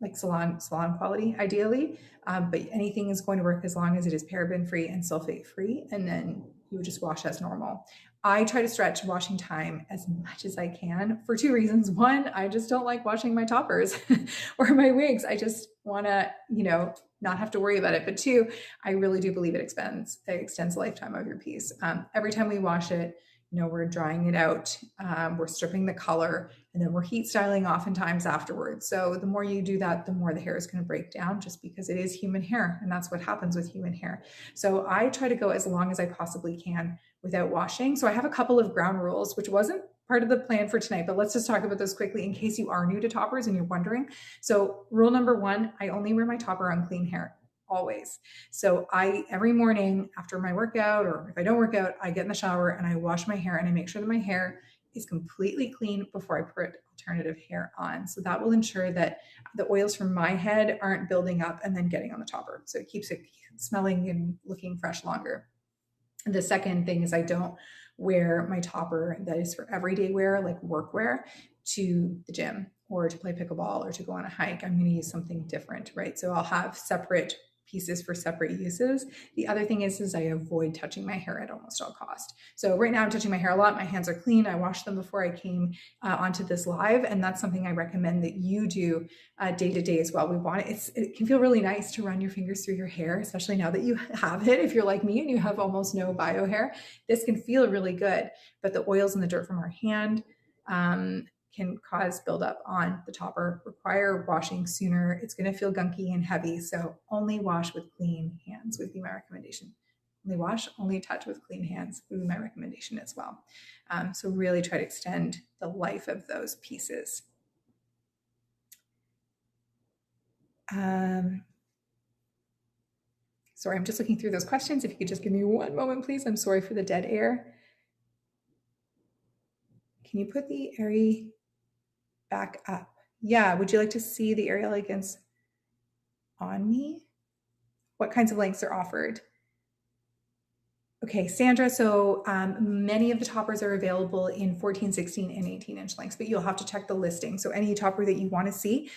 like salon quality ideally, but anything is going to work as long as it is paraben free and sulfate free, and then you would just wash as normal. I try to stretch washing time as much as I can for 2 reasons. One, I just don't like washing my toppers or my wigs. I just want to, you know, not have to worry about it. But 2, I really do believe it extends the lifetime of your piece. Every time we wash it, you know, we're drying it out, we're stripping the color, and then we're heat styling oftentimes afterwards. So the more you do that, the more the hair is going to break down, just because it is human hair, and that's what happens with human hair. So I try to go as long as I possibly can without washing. So I have a couple of ground rules, which wasn't part of the plan for tonight, but let's just talk about those quickly in case you are new to toppers and you're wondering. So rule number 1, I only wear my topper on clean hair. Always. So every morning after my workout, or if I don't work out, I get in the shower and I wash my hair and I make sure that my hair is completely clean before I put alternative hair on. So that will ensure that the oils from my head aren't building up and then getting on the topper. So it keeps it smelling and looking fresh longer. And the second thing is I don't wear my topper that is for everyday wear, like work wear. to the gym or to play pickleball or to go on a hike. I'm going to use something different, right? So I'll have separate pieces for separate uses. The other thing is I avoid touching my hair at almost all cost. So right now I'm touching my hair a lot. My hands are clean. I washed them before I came onto this live, and that's something I recommend that you do day to day as well. It can feel really nice to run your fingers through your hair, especially now that you have it. If you're like me and you have almost no bio hair, this can feel really good. But the oils and the dirt from our hand can cause buildup on the topper, require washing sooner. It's going to feel gunky and heavy. So only wash with clean hands would be my recommendation. Only wash, only touch with clean hands would be my recommendation as well. So really try to extend the life of those pieces. Sorry, I'm just looking through those questions. If you could just give me one moment, please. I'm sorry for the dead air. Can you put the Airy back up? Yeah, would you like to see the Airy Elegance on me? What kinds of lengths are offered? Okay, Sandra, so many of the toppers are available in 14, 16, and 18-inch lengths, but you'll have to check the listing. So any topper that you want to see,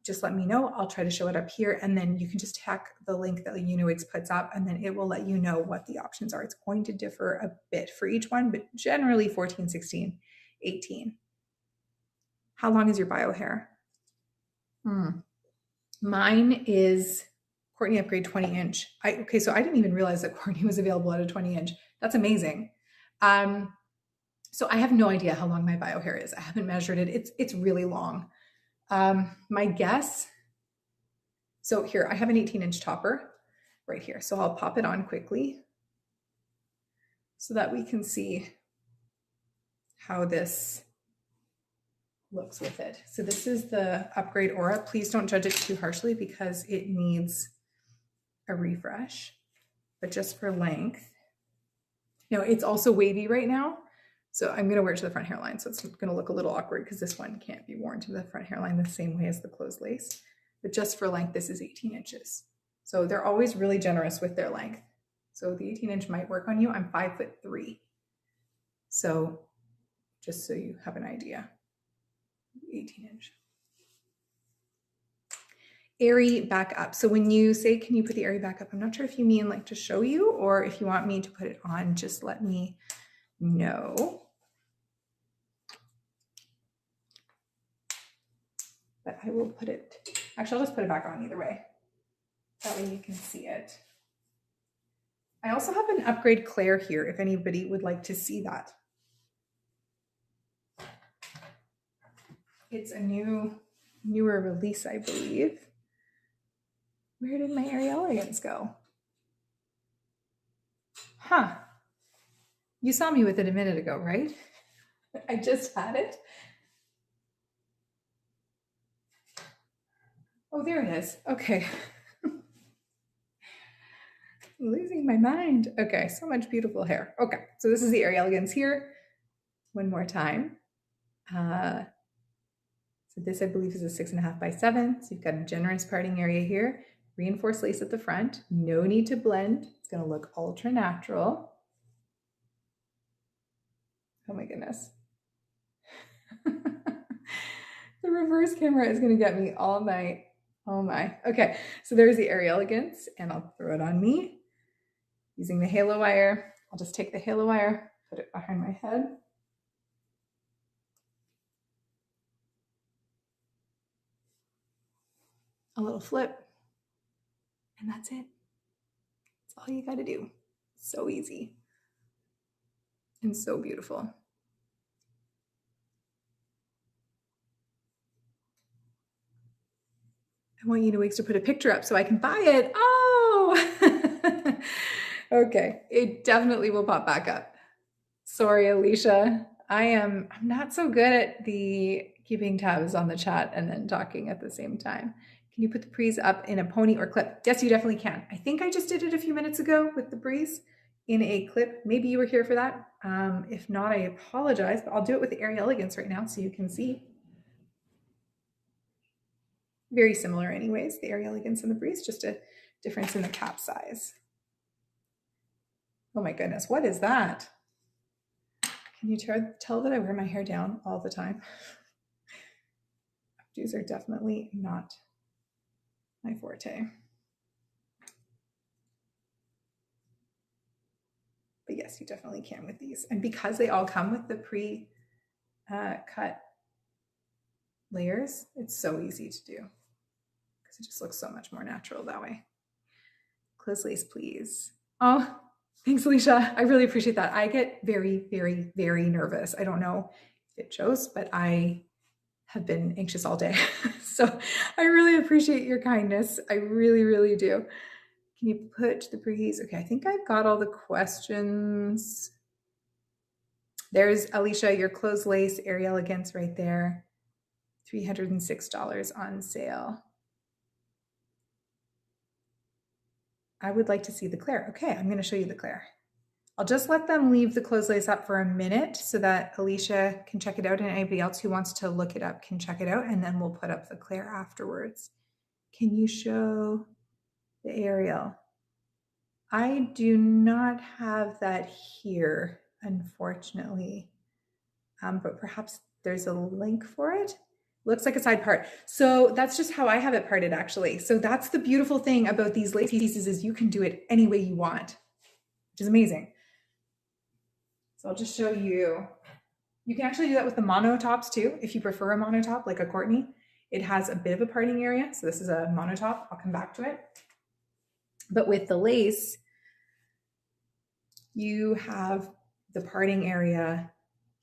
just let me know. I'll try to show it up here, and then you can just check the link that Uniwigs puts up, and then it will let you know what the options are. It's going to differ a bit for each one, but generally 14, 16, 18. How long is your bio hair? Mine is Courtney Upgrade 20-inch. Okay, so I didn't even realize that Courtney was available at a 20-inch. That's amazing. So I have no idea how long my bio hair is. I haven't measured it. It's really long. My guess, so here, I have an 18-inch topper right here. So I'll pop it on quickly so that we can see how this looks with it. So this is the Upgrade Aura. Please don't judge it too harshly because it needs a refresh, but just for length. Now it's also wavy right now, so I'm going to wear it to the front hairline. So it's going to look a little awkward because this one can't be worn to the front hairline the same way as the closed lace, but just for length, this is 18 inches. So they're always really generous with their length. So the 18-inch might work on you. I'm 5'3". So just so you have an idea. 18-inch. Airy back up. So when you say, can you put the Airy back up? I'm not sure if you mean like to show you or if you want me to put it on, just let me know. But I will put it, actually I'll just put it back on either way. That way you can see it. I also have an Upgrade Claire here if anybody would like to see that. It's a newer release, I believe. Where did my Airy Elegance go? Huh. You saw me with it a minute ago, right? I just had it. Oh, there it is. Okay. Losing my mind. Okay, so much beautiful hair. Okay, so this is the Airy Elegance here. One more time. So this, I believe, is a 6.5 by 7. So you've got a generous parting area here. Reinforced lace at the front. No need to blend. It's going to look ultra natural. Oh my goodness. The reverse camera is going to get me all night. Oh my. Okay, so there's the Airy Elegance, and I'll throw it on me using the halo wire. I'll just take the halo wire, put it behind my head. A little flip, and that's it. That's all you got to do. So easy and so beautiful. I want Uniwigs to put a picture up so I can buy it. Oh, okay. It definitely will pop back up. Sorry, Alicia. I'm not so good at the keeping tabs on the chat and then talking at the same time. Can you put the breeze up in a pony or clip? Yes, you definitely can. I think I just did it a few minutes ago with the breeze in a clip. Maybe you were here for that. If not, I apologize, but I'll do it with the Airy Elegance right now so you can see. Very similar anyways, the Airy Elegance and the breeze, just a difference in the cap size. Oh my goodness, what is that? Can you tell that I wear my hair down all the time? Updos are definitely not my forte. But yes, you definitely can with these. And because they all come with the pre-cut layers, it's so easy to do because it just looks so much more natural that way. Close lace, please. Oh, thanks, Alicia. I really appreciate that. I get very, very, very nervous. I don't know if it shows, but I have been anxious all day. So I really appreciate your kindness. I really, really do. Can you put the preheats? Okay, I think I've got all the questions. There's Alicia, your closed lace, Airy Elegance right there. $306 on sale. I would like to see the Claire. Okay, I'm going to show you the Claire. I'll just let them leave the closed lace up for a minute so that Alicia can check it out and anybody else who wants to look it up can check it out, and then we'll put up the Claire afterwards. Can you show the Ariel? I do not have that here, unfortunately, but perhaps there's a link for it. Looks like a side part. So that's just how I have it parted, actually. So that's the beautiful thing about these lace pieces, is you can do it any way you want, which is amazing. So I'll just show you. You can actually do that with the mono tops too, if you prefer a mono top like a Courtney. It has a bit of a parting area. So this is a mono top. I'll come back to it. But with the lace, you have the parting area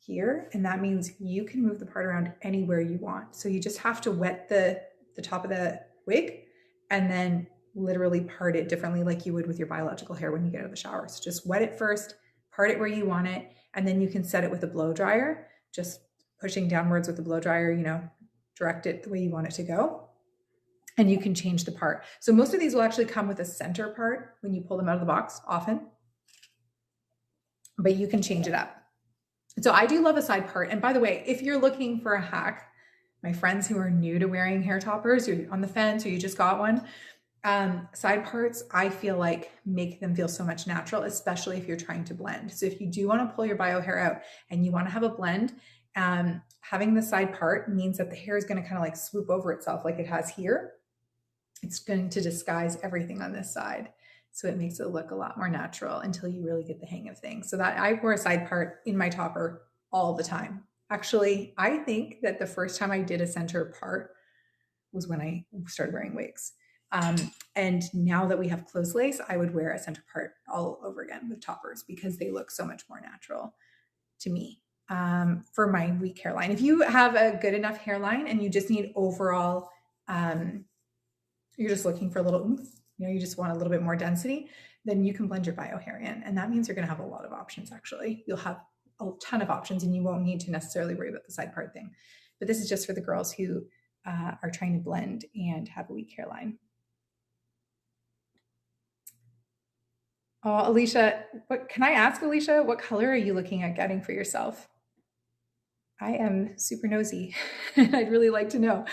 here, and that means you can move the part around anywhere you want. So you just have to wet the top of the wig and then literally part it differently like you would with your biological hair when you get out of the shower. So just wet it first, part it where you want it, and then you can set it with a blow dryer, just pushing downwards with the blow dryer, you know, direct it the way you want it to go. And you can change the part. So most of these will actually come with a center part when you pull them out of the box often, but you can change it up. So I do love a side part. And by the way, if you're looking for a hack, my friends who are new to wearing hair toppers, you're on the fence or you just got one, side parts, I feel like make them feel so much natural, especially if you're trying to blend. So if you do want to pull your bio hair out and you want to have a blend, having the side part means that the hair is going to kind of like swoop over itself like it has here. It's going to disguise everything on this side. So it makes it look a lot more natural until you really get the hang of things. So that I wear a side part in my topper all the time. Actually, I think that the first time I did a center part was when I started wearing wigs. And now that we have closed lace, I would wear a center part all over again with toppers because they look so much more natural to me for my weak hairline. If you have a good enough hairline and you just need overall, you're just looking for a little oomph, you know, you just want a little bit more density, then you can blend your bio hair in. And that means you're going to have a lot of options, actually. You'll have a ton of options and you won't need to necessarily worry about the side part thing. But this is just for the girls who are trying to blend and have a weak hairline. Oh, Alicia, can I ask, Alicia, what color are you looking at getting for yourself? I am super nosy and I'd really like to know.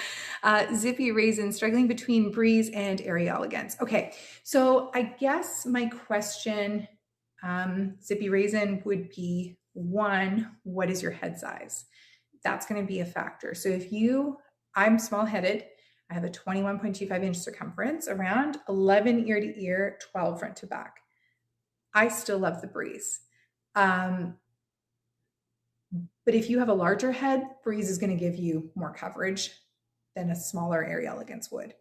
Zippy Raisin, struggling between Breeze and Airy Elegance. Okay, so I guess my question, Zippy Raisin, would be one, what is your head size? That's going to be a factor. So if I'm small headed, I have a 21.25 inch circumference, around 11 ear to ear, 12 front to back. I still love the Breeze. But if you have a larger head, Breeze is going to give you more coverage than a smaller Airy Elegance would.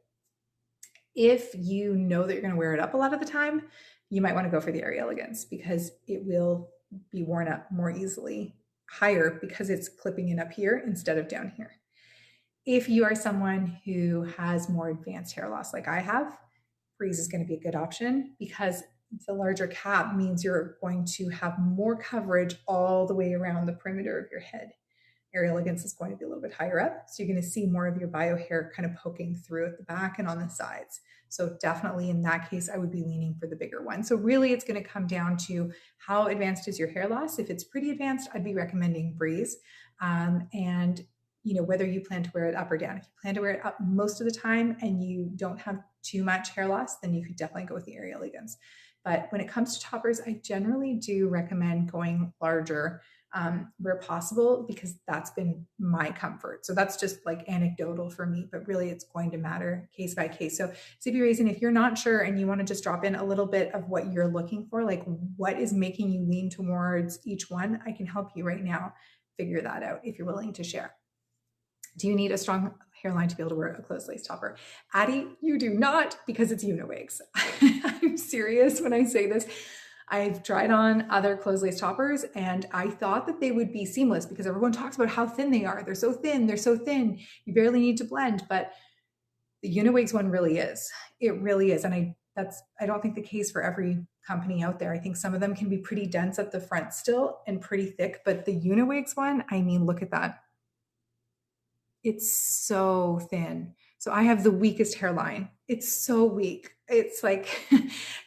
If you know that you're going to wear it up a lot of the time, you might want to go for the Airy Elegance because it will be worn up more easily, higher because it's clipping in up here instead of down here. If you are someone who has more advanced hair loss like I have, Breeze is going to be a good option because the larger cap means you're going to have more coverage all the way around the perimeter of your head. Airy Elegance is going to be a little bit higher up, so you're going to see more of your bio hair kind of poking through at the back and on the sides. So definitely in that case, I would be leaning for the bigger one. So really it's going to come down to how advanced is your hair loss. If it's pretty advanced, I'd be recommending Breeze. And you know, whether you plan to wear it up or down. If you plan to wear it up most of the time and you don't have too much hair loss, then you could definitely go with the Airy Elegance. But when it comes to toppers, I generally do recommend going larger where possible, because that's been my comfort. So that's just like anecdotal for me, but really it's going to matter case by case. So CP Raisin, if you're not sure and you want to just drop in a little bit of what you're looking for, like what is making you lean towards each one, I can help you right now figure that out if you're willing to share. Do you need a strong hairline to be able to wear a closed lace topper? Addie, you do not, because it's uniwigs. I'm serious when I say this. I've tried on other closed lace toppers and I thought that they would be seamless because everyone talks about how thin they are. They're so thin, they're so thin. You barely need to blend, but the uniwigs one really is. It really is. And I don't think the case for every company out there. I think some of them can be pretty dense at the front still and pretty thick, but the uniwigs one, I mean, look at that. It's so thin. So I have the weakest hairline. It's so weak. It's like,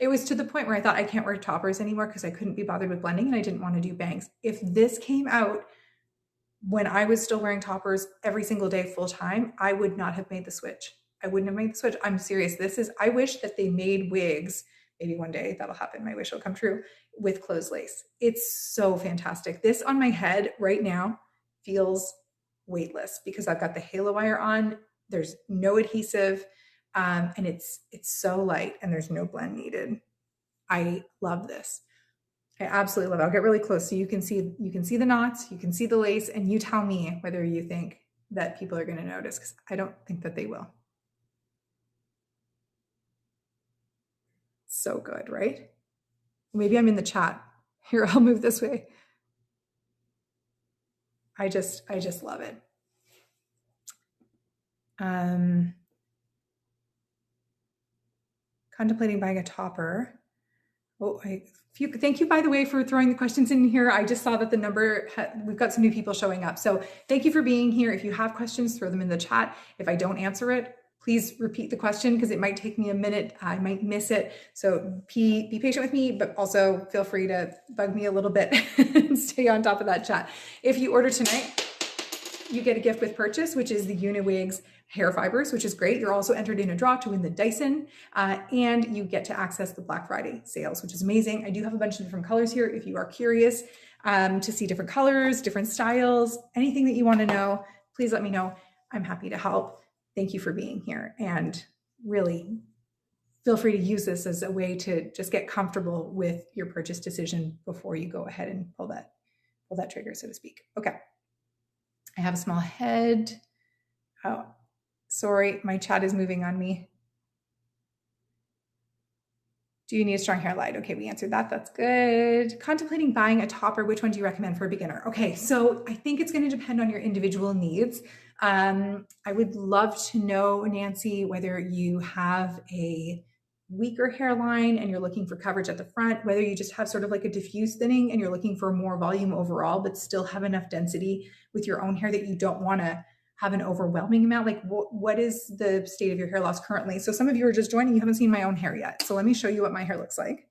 it was to the point where I thought I can't wear toppers anymore because I couldn't be bothered with blending and I didn't want to do bangs. If this came out when I was still wearing toppers every single day full time, I would not have made the switch. I wouldn't have made the switch. I'm serious. I wish that they made wigs. Maybe one day that'll happen. My wish will come true with closed lace. It's so fantastic. This on my head right now feels weightless because I've got the halo wire on. There's no adhesive, and it's so light and there's no blend needed. I love this. I absolutely love it. I'll get really close so you can see the knots, you can see the lace, and you tell me whether you think that people are going to notice, because I don't think that they will. So good, right? Maybe I'm in the chat. Here, I'll move this way. I just love it. Contemplating buying a topper. Oh, thank you, by the way, for throwing the questions in here. I just saw that the number, we've got some new people showing up. So thank you for being here. If you have questions, throw them in the chat. If I don't answer it, please repeat the question because it might take me a minute. I might miss it. So be patient with me, but also feel free to bug me a little bit and stay on top of that chat. If you order tonight, you get a gift with purchase, which is the Uniwigs hair fibers, which is great. You're also entered in a draw to win the Dyson, and you get to access the Black Friday sales, which is amazing. I do have a bunch of different colors here. If you are curious to see different colors, different styles, anything that you want to know, please let me know. I'm happy to help. Thank you for being here. And really feel free to use this as a way to just get comfortable with your purchase decision before you go ahead and pull that trigger, so to speak. Okay. I have a small head. Oh, sorry, my chat is moving on me. Do you need a strong hairline? Okay, we answered that. That's good. Contemplating buying a topper. Which one do you recommend for a beginner? Okay, so I think it's going to depend on your individual needs. I would love to know, Nancy, whether you have a weaker hairline and you're looking for coverage at the front, whether you just have sort of like a diffuse thinning and you're looking for more volume overall, but still have enough density with your own hair that you don't want to have an overwhelming amount. Like what is the state of your hair loss currently? So some of you are just joining, you haven't seen my own hair yet. So let me show you what my hair looks like,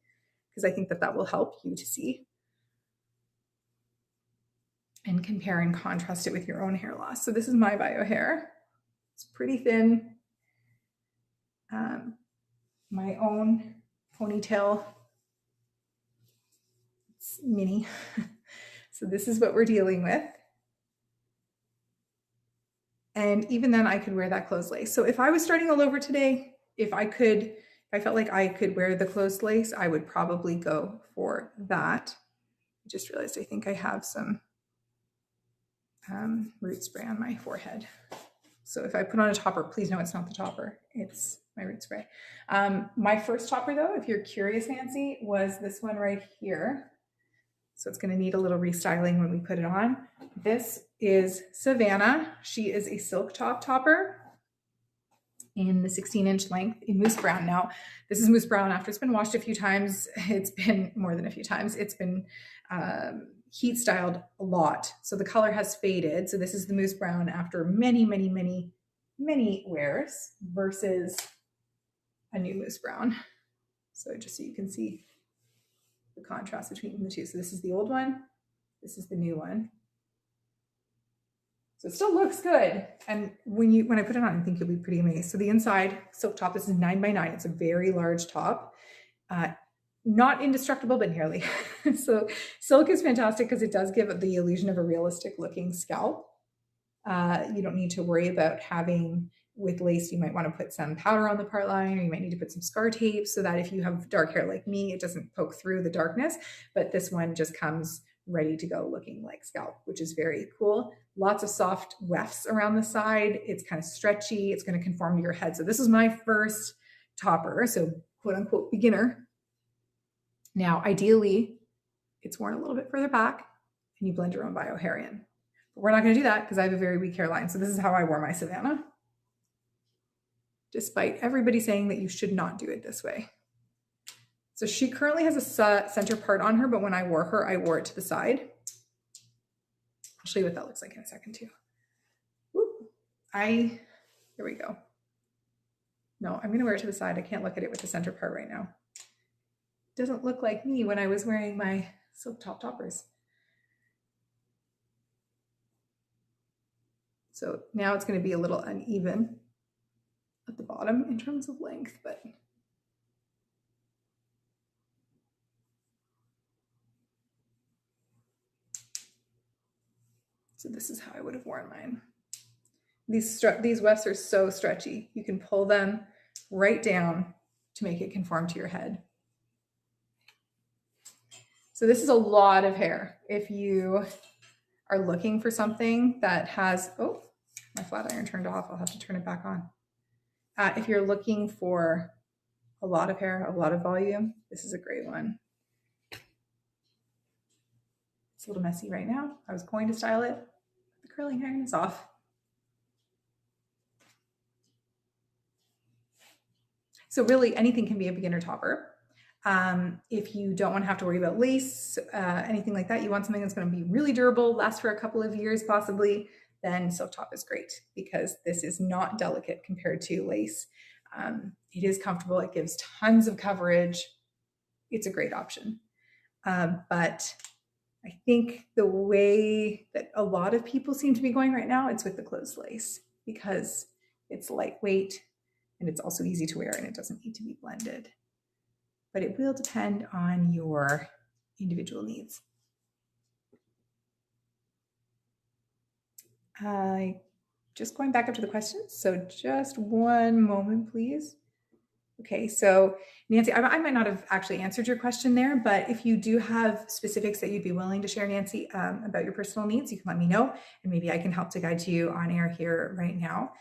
because I think that will help you to see and compare and contrast it with your own hair loss. So this is my bio hair. It's pretty thin. My own ponytail, it's mini. So this is what we're dealing with. And even then I could wear that closed lace. So if I was starting all over today, if I felt like I could wear the closed lace, I would probably go for that. I just realized I think I have some root spray on my forehead. So if I put on a topper, please know it's not the topper, it's my root spray. My first topper though, if you're curious, Nancy, was this one right here. So it's going to need a little restyling when we put it on. This is Savannah. She is a silk top topper in the 16-inch length in mousse brown. Now, this is mousse brown after it's been washed a few times. It's been more than a few times. It's been heat styled a lot. So the color has faded. So this is the mousse brown after many, many, many, many wears versus a new mousse brown. So just so you can see the contrast between the two. So this is the old one. This is the new one. So it still looks good. And when I put it on, I think you'll be pretty amazed. So the inside silk top, this is 9 by 9. It's a very large top. not indestructible, but nearly. So silk is fantastic because it does give the illusion of a realistic looking scalp. You don't need to worry about having, with lace, you might want to put some powder on the part line, or you might need to put some scar tape so that if you have dark hair like me, it doesn't poke through the darkness. But this one just comes ready to go looking like scalp, which is very cool. Lots of soft wefts around the side. It's kind of stretchy. It's going to conform to your head. So this is my first topper, so quote unquote beginner. Now, ideally, it's worn a little bit further back and you blend your own bio hair in. But we're not going to do that because I have a very weak hairline. So this is how I wore my Savannah, despite everybody saying that you should not do it this way. So she currently has a center part on her, but when I wore her, I wore it to the side. I'll show you what that looks like in a second too. Whoop. Here we go. No, I'm going to wear it to the side. I can't look at it with the center part right now. It doesn't look like me when I was wearing my silk top toppers. So now it's going to be a little uneven at the bottom in terms of length, but so this is how I would have worn mine. These wefts are so stretchy. You can pull them right down to make it conform to your head. So this is a lot of hair. If you are looking for something that has, oh, my flat iron turned off. I'll have to turn it back on. If you're looking for a lot of hair, a lot of volume, this is a great one. It's a little messy right now. I was going to style it. The curling iron is off. So really anything can be a beginner topper. If you don't want to have to worry about lace, anything like that, you want something that's going to be really durable, last for a couple of years possibly, then silk top is great because this is not delicate compared to lace. It is comfortable. It gives tons of coverage. It's a great option. But I think the way that a lot of people seem to be going right now, it's with the closed lace because it's lightweight and it's also easy to wear and it doesn't need to be blended. But it will depend on your individual needs. Just going back up to the questions. So just one moment, please. Okay, so Nancy, I might not have actually answered your question there, but if you do have specifics that you'd be willing to share, Nancy, about your personal needs, you can let me know, and maybe I can help to guide you on air here right now.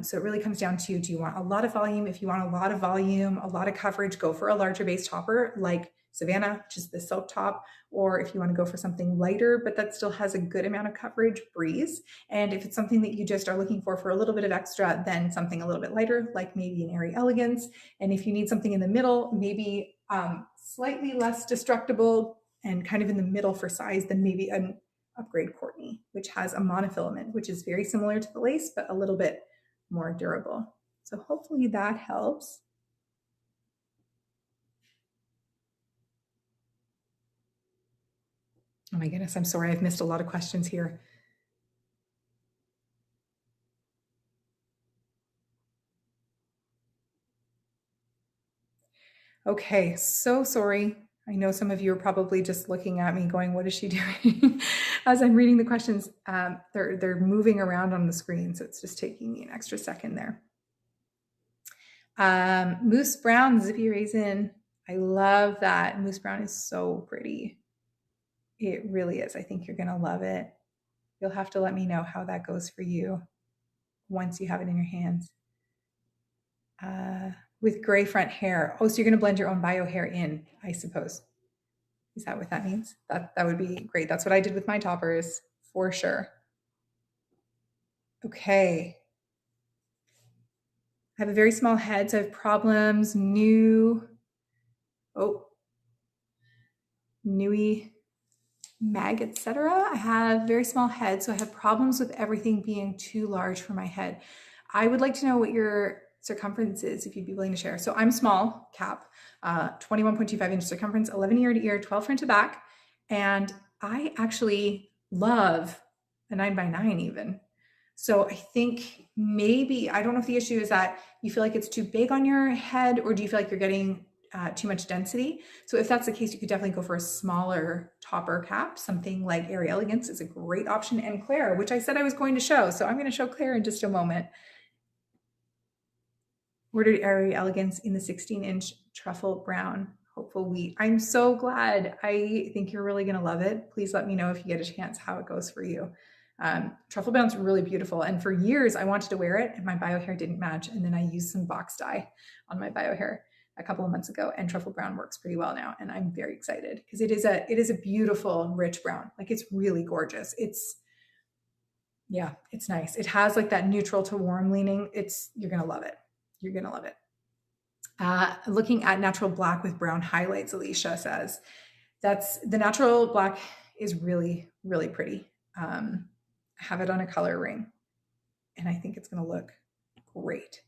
So it really comes down to, do you want a lot of volume? If you want a lot of volume, a lot of coverage, go for a larger base topper like Savannah, which is the silk top, or if you want to go for something lighter, but that still has a good amount of coverage, Breeze. And if it's something that you just are looking for a little bit of extra, then something a little bit lighter, like maybe an Airy Elegance. And if you need something in the middle, maybe slightly less destructible and kind of in the middle for size, then maybe an Upgrade Courtney, which has a monofilament, which is very similar to the lace, but a little bit more durable. So hopefully that helps. Oh my goodness, I'm sorry, I've missed a lot of questions here. Okay, so sorry. I know some of you are probably just looking at me going, what is she doing? As I'm reading the questions, they're moving around on the screen, so it's just taking me an extra second there. Moose Brown, Zippy Raisin. I love that. Moose Brown is so pretty. It really is. I think you're going to love it. You'll have to let me know how that goes for you once you have it in your hands. With gray front hair. Oh, so you're going to blend your own bio hair in, I suppose. Is that what that means? That would be great. That's what I did with my toppers, for sure. Okay. I have a very small head, so I have problems. Newy mag, etc. I have very small head, so I have problems with everything being too large for my head. I would like to know what your circumference is, if you'd be willing to share. So I'm small cap, 21.25 inch circumference, 11 ear to ear, 12 front to back. And I actually love a 9x9 even. So I think maybe, I don't know if the issue is that you feel like it's too big on your head, or do you feel like you're getting too much density. So if that's the case, you could definitely go for a smaller topper cap. Something like Airy Elegance is a great option, and Claire, which I said I was going to show. So I'm going to show Claire in just a moment. Ordered Airy Elegance in the 16-inch truffle brown hopeful wheat. I'm so glad. I think you're really going to love it. Please let me know if you get a chance how it goes for you. Truffle brown's really beautiful. And for years I wanted to wear it and my bio hair didn't match. And then I used some box dye on my bio hair a couple of months ago, and truffle brown works pretty well now. And I'm very excited because it is a beautiful, rich brown. Like, it's really gorgeous. It's nice. It has like that neutral to warm leaning. You're going to love it. You're going to love it. Looking at natural black with brown highlights, Alicia says. The natural black is really, really pretty. I have it on a color ring and I think it's going to look great.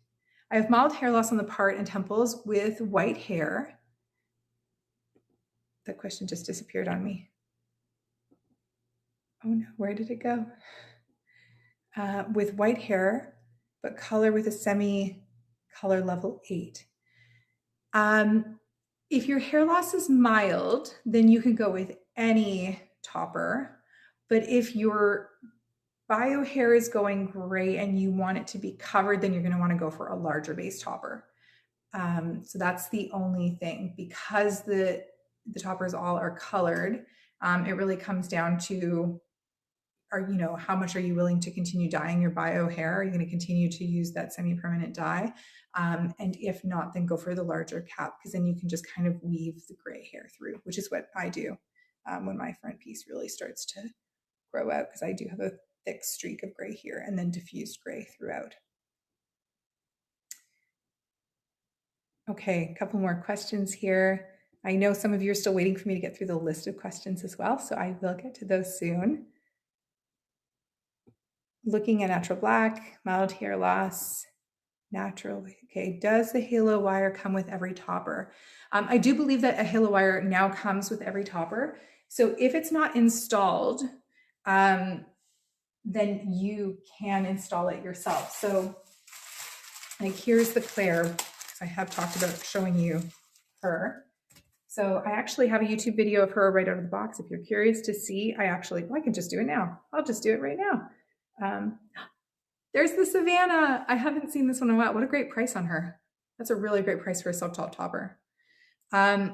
I have mild hair loss on the part and temples with white hair. That question just disappeared on me. Oh no, where did it go? With white hair, but color with a semi color level 8. If your hair loss is mild, then you can go with any topper. But if your bio hair is going gray and you want it to be covered, then you're going to want to go for a larger base topper. So that's the only thing, because the toppers all are colored. It really comes down to, how much are you willing to continue dyeing your bio hair? Are you going to continue to use that semi-permanent dye? And if not, then go for the larger cap, because then you can just kind of weave the gray hair through, which is what I do when my front piece really starts to grow out, because I do have a thick streak of gray here and then diffused gray throughout. Okay, a couple more questions here. I know some of you are still waiting for me to get through the list of questions as well, so I will get to those soon. Looking at natural black, mild hair loss, natural. Okay, does the halo wire come with every topper? I do believe that a halo wire now comes with every topper. So if it's not installed, then you can install it yourself. So like, here's the Claire, because I have talked about showing you her. So I actually have a YouTube video of her right out of the box. If you're curious to see, I can just do it now. I'll just do it right now. There's the Savannah. I haven't seen this one in a while. What a great price on her. That's a really great price for a silk top topper.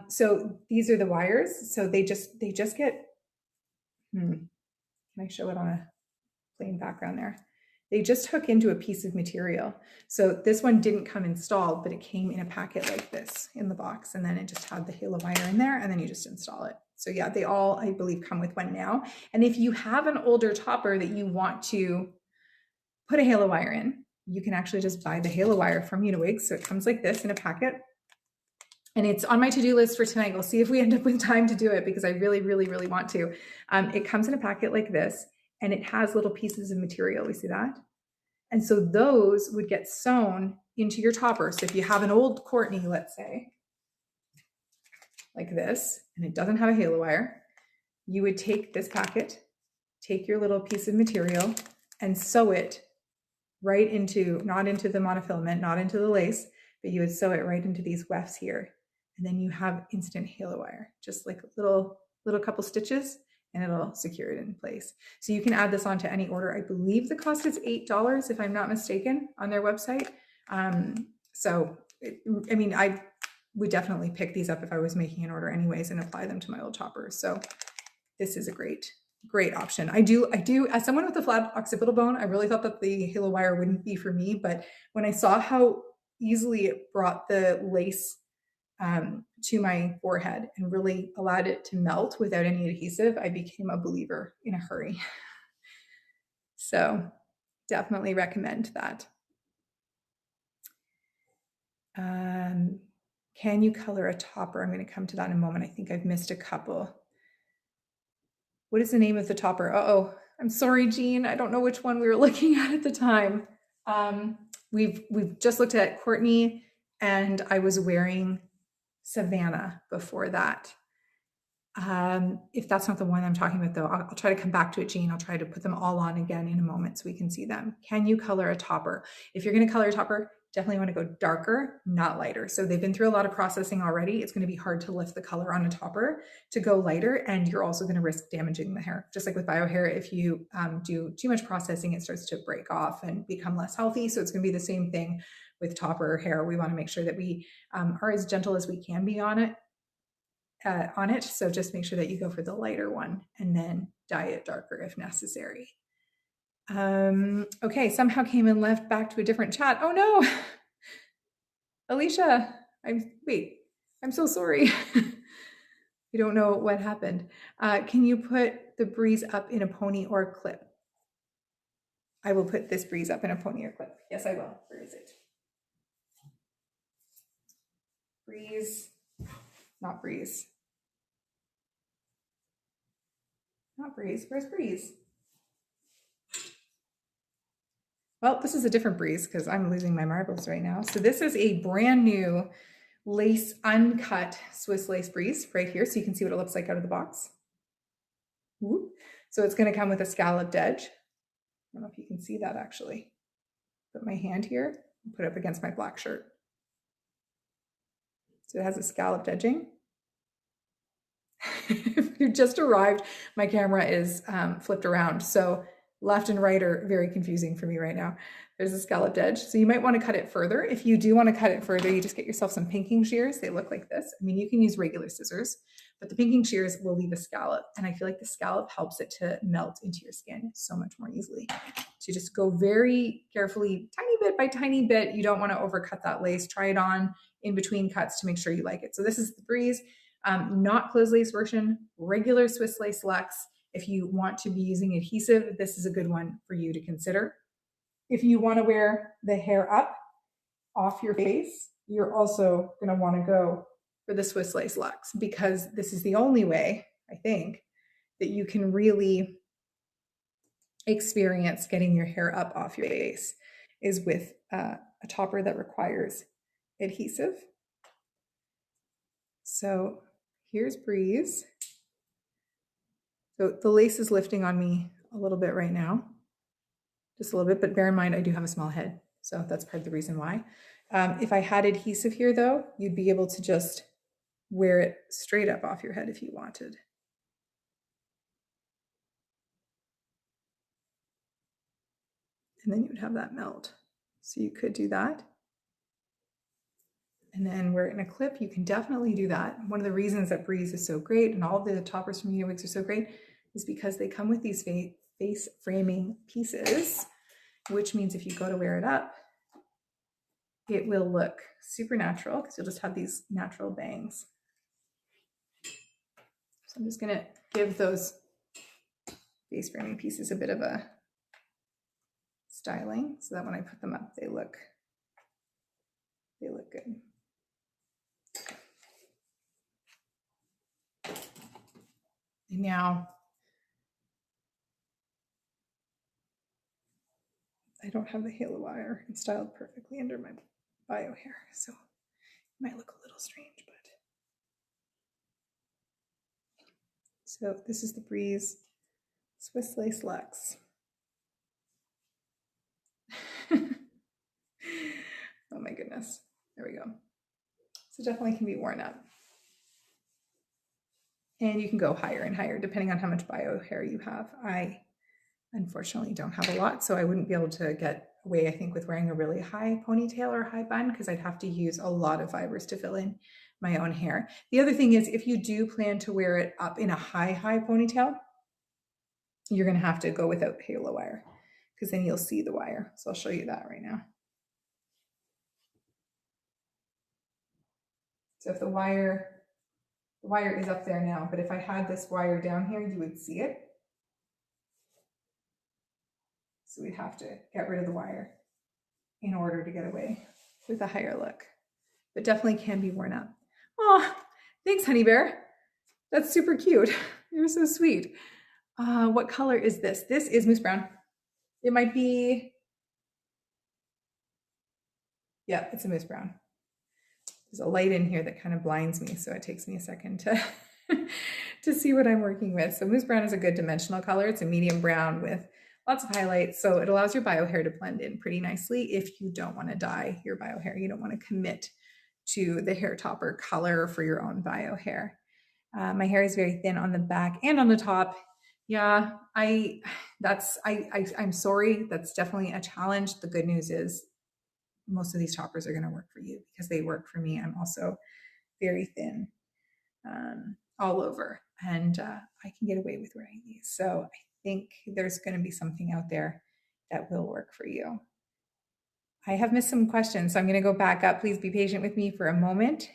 So these are the wires. So they just get, can I show it on a plain background there? They just hook into a piece of material. So this one didn't come installed, but it came in a packet like this in the box. And then it just had the halo wire in there, and then you just install it. So yeah, they all, I believe, come with one now. And if you have an older topper that you want to put a halo wire in, you can actually just buy the halo wire from Uniwigs. So it comes like this in a packet. And it's on my to-do list for tonight. We'll see if we end up with time to do it, because I really, really, really want to. It comes in a packet like this, and it has little pieces of material. We see that? And so those would get sewn into your topper. So if you have an old Courtney, let's say, like this, and it doesn't have a halo wire, you would take this packet, take your little piece of material, and sew it right into, not into the monofilament, not into the lace, but you would sew it right into these wefts here. And then you have instant halo wire, just like a little couple stitches, and it'll secure it in place. So you can add this onto any order. I believe the cost is $8, if I'm not mistaken, on their website. I would definitely pick these up if I was making an order anyways and apply them to my old toppers. So this is a great option. I do, as someone with a flat occipital bone, I really thought that the halo wire wouldn't be for me, but when I saw how easily it brought the lace to my forehead and really allowed it to melt without any adhesive, I became a believer in a hurry. So definitely recommend that. Can you color a topper? I'm going to come to that in a moment. I think I've missed a couple. What is the name of the topper? Uh-oh, I'm sorry, Jean. I don't know which one we were looking at the time. We've just looked at Courtney, and I was wearing Savannah before that. If that's not the one I'm talking about, though, I'll try to come back to it, Jean. I'll try to put them all on again in a moment so we can see them. Can you color a topper? If you're going to color a topper, definitely want to go darker, not lighter. So they've been through a lot of processing already. It's going to be hard to lift the color on a topper to go lighter, and you're also going to risk damaging the hair. Just like with bio hair, if you do too much processing, it starts to break off and become less healthy. So it's going to be the same thing with topper hair. We want to make sure that we are as gentle as we can be on it. So just make sure that you go for the lighter one and then dye it darker if necessary. Okay, somehow came and left back to a different chat. Oh no, Alicia, I'm so sorry. I don't know what happened. Can you put the breeze up in a pony or a clip? I will put this breeze up in a pony or clip. Yes, I will. Where is it? Breeze, not breeze. Not breeze. Where's breeze? Well, this is a different breeze because I'm losing my marbles right now. So this is a brand new lace uncut Swiss lace breeze right here. So you can see what it looks like out of the box. Ooh. So it's going to come with a scalloped edge. I don't know if you can see that actually. Put my hand here and put it up against my black shirt. So it has a scalloped edging. If you just arrived, my camera is flipped around. So left and right are very confusing for me right now. There's a scalloped edge. So you might want to cut it further. If you do want to cut it further, you just get yourself some pinking shears. They look like this. I mean, you can use regular scissors, but the pinking shears will leave a scallop. And I feel like the scallop helps it to melt into your skin so much more easily. So you just go very carefully, tiny bit by tiny bit. You don't want to overcut that lace. Try it on in between cuts to make sure you like it. So this is the breeze, not closed lace version, regular Swiss lace luxe. If you want to be using adhesive, this is a good one for you to consider. If you want to wear the hair up off your face, you're also going to want to go for the Swiss lace luxe, because this is the only way, I think, that you can really experience getting your hair up off your face is with a topper that requires adhesive. So here's breeze. So the lace is lifting on me a little bit right now, just a little bit, but bear in mind, I do have a small head. So that's part of the reason why. If I had adhesive here though, you'd be able to just wear it straight up off your head if you wanted. And then you would have that melt. So you could do that. And then wear it in a clip. You can definitely do that. One of the reasons that breeze is so great and all the toppers from Uniwigs are so great is because they come with these face framing pieces, which means if you go to wear it up, it will look super natural because you'll just have these natural bangs. So I'm just going to give those face framing pieces a bit of a styling so that when I put them up, they look good. And now I don't have the halo wire styled perfectly under my bio hair, so it might look a little strange, but so this is the Breeze Swiss Lace Luxe. Oh my goodness, there we go. So definitely can be worn up. And you can go higher and higher depending on how much bio hair you have. I unfortunately don't have a lot, so I wouldn't be able to get away, I think, with wearing a really high ponytail or high bun because I'd have to use a lot of fibers to fill in my own hair. The other thing is if you do plan to wear it up in a high ponytail, you're going to have to go without halo wire because then you'll see the wire. So I'll show you that right now. So if the wire is up there now, but if I had this wire down here, you would see it. So we'd have to get rid of the wire in order to get away with a higher look, but definitely can be worn up. Oh, thanks, Honey Bear. That's super cute. You're so sweet. What color is this? This is Moose Brown. It might be, yeah, it's a Moose Brown. There's a light in here that kind of blinds me, so it takes me a second to to see what I'm working with. So Moose Brown is a good dimensional color. It's a medium brown with lots of highlights. So it allows your bio hair to blend in pretty nicely if you don't want to dye your bio hair. You don't want to commit to the hair topper color for your own bio hair. My hair is very thin on the back and on the top. Yeah, I'm sorry. That's definitely a challenge. The good news is most of these toppers are going to work for you because they work for me. I'm also very thin all over, and I can get away with wearing these. So I think there's going to be something out there that will work for you. I have missed some questions, so I'm going to go back up. Please be patient with me for a moment.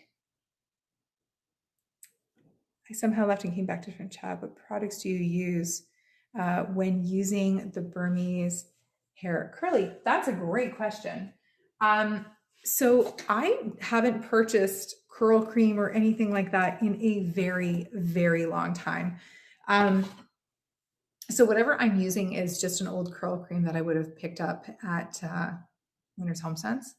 I somehow left and came back to different chat. What products do you use when using the Burmese hair curly? That's a great question. So I haven't purchased curl cream or anything like that in a very, very long time. So whatever I'm using is just an old curl cream that I would have picked up at Winners Home Sense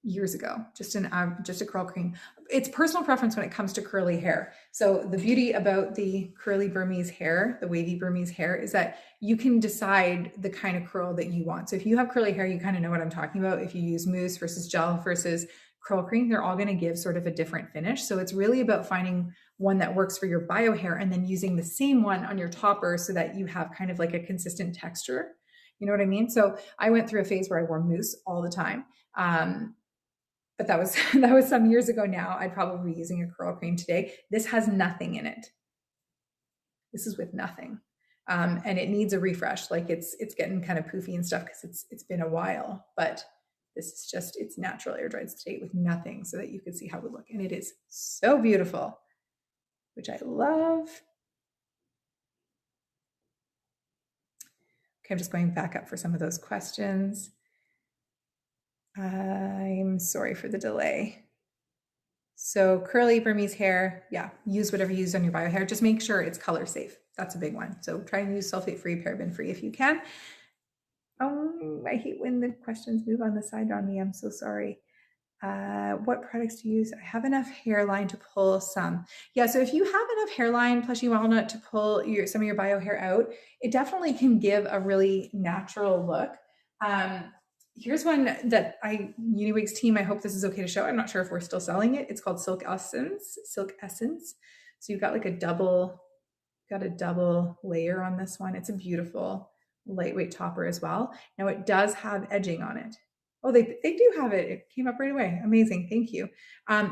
years ago, just a curl cream. It's personal preference when it comes to curly hair. So the beauty about the curly Burmese hair, the wavy Burmese hair, is that you can decide the kind of curl that you want. So if you have curly hair, you kind of know what I'm talking about. If you use mousse versus gel versus curl cream, they're all going to give sort of a different finish. So it's really about finding one that works for your bio hair and then using the same one on your topper so that you have kind of like a consistent texture. You know what I mean? So I went through a phase where I wore mousse all the time. But that was some years ago now. I'd probably be using a curl cream today. This has nothing in it. This is with nothing. And it needs a refresh. Like it's getting kind of poofy and stuff because it's been a while, but this is just its natural air dried state with nothing so that you can see how it would look. And it is so beautiful, which I love. Okay, I'm just going back up for some of those questions. I'm sorry for the delay. So curly Burmese hair, yeah, use whatever you use on your bio hair. Just make sure it's color safe. That's a big one. So try and use sulfate-free, paraben-free if you can. Oh, I hate when the questions move on the side on me. I'm so sorry. What products do you use? I have enough hairline to pull some. Yeah, so if you have enough hairline, plushy walnut to pull some of your bio hair out, it definitely can give a really natural look. Here's one that Uniwigs team, I hope this is okay to show. I'm not sure if we're still selling it. It's called Silk Essence. So you've got like a double layer on this one. It's a beautiful lightweight topper as well. Now it does have edging on it. Oh, they do have it. It came up right away. Amazing. Thank you.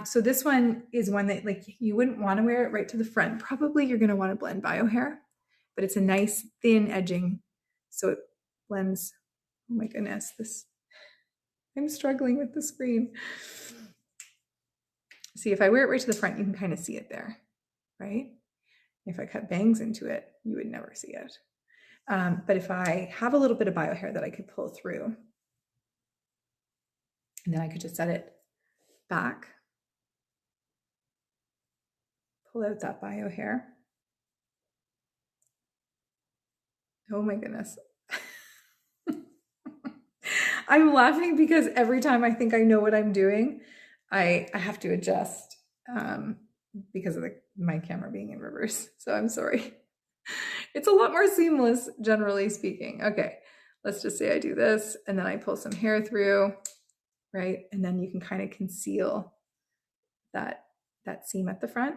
So this one is one that like you wouldn't want to wear it right to the front. Probably you're going to want to blend bio hair, but it's a nice thin edging. So it blends. Oh my goodness, I'm struggling with the screen. See, if I wear it right to the front, you can kind of see it there, right? If I cut bangs into it, you would never see it. But if I have a little bit of bio hair that I could pull through, and then I could just set it back, pull out that bio hair. Oh my goodness. I'm laughing because every time I think I know what I'm doing, I have to adjust because of my camera being in reverse. So I'm sorry. It's a lot more seamless, generally speaking. Okay, let's just say I do this and then I pull some hair through, right? And then you can kind of conceal that seam at the front.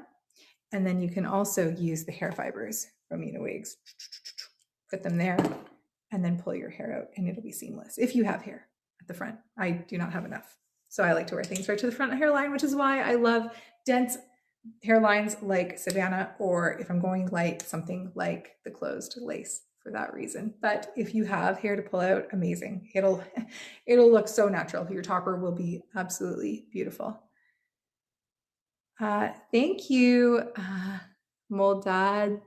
And then you can also use the hair fibers from Uniwigs, put them there, and then pull your hair out and it'll be seamless if you have hair at the front. I do not have enough. So I like to wear things right to the front hairline, which is why I love dense hairlines like Savannah, or if I'm going light, something like the closed lace for that reason. But if you have hair to pull out, amazing. It'll look so natural. Your topper will be absolutely beautiful. Thank you, Moldad.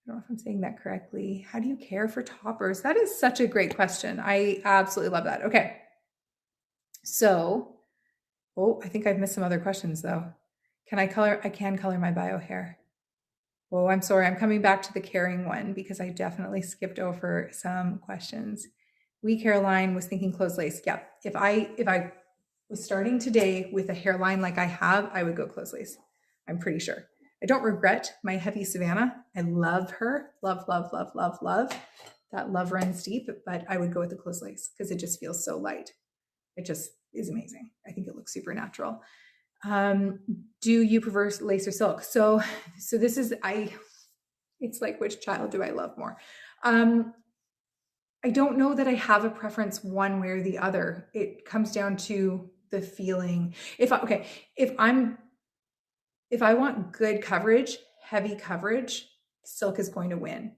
I don't know if I'm saying that correctly. How do you care for toppers? That is such a great question. I absolutely love that. Okay. So, I think I've missed some other questions though. Can I color? I can color my bio hair. Oh, I'm sorry. I'm coming back to the caring one because I definitely skipped over some questions. Caroline was thinking closed lace. Yeah. If I was starting today with a hairline like I have, I would go closed lace. I'm pretty sure. I don't regret my heavy Savannah. I love her. Love, love, love, love, love. That love runs deep, but I would go with the closed lace because it just feels so light. It just is amazing. I think it looks super natural. Do you prefer lace or silk? So this is, it's like, which child do I love more? I don't know that I have a preference one way or the other. It comes down to the feeling. If I want good coverage, heavy coverage, silk is going to win.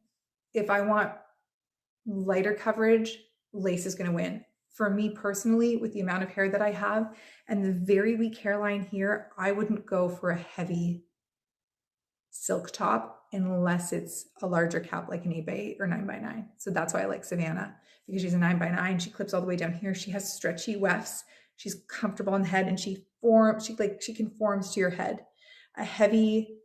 If I want lighter coverage, lace is going to win. For me personally, with the amount of hair that I have and the very weak hairline here, I wouldn't go for a heavy silk top unless it's a larger cap like an 8x8 or 9x9. So that's why I like Savannah, because she's a 9x9. She clips all the way down here. She has stretchy wefts. She's comfortable in the head, and she conforms to your head. A heavy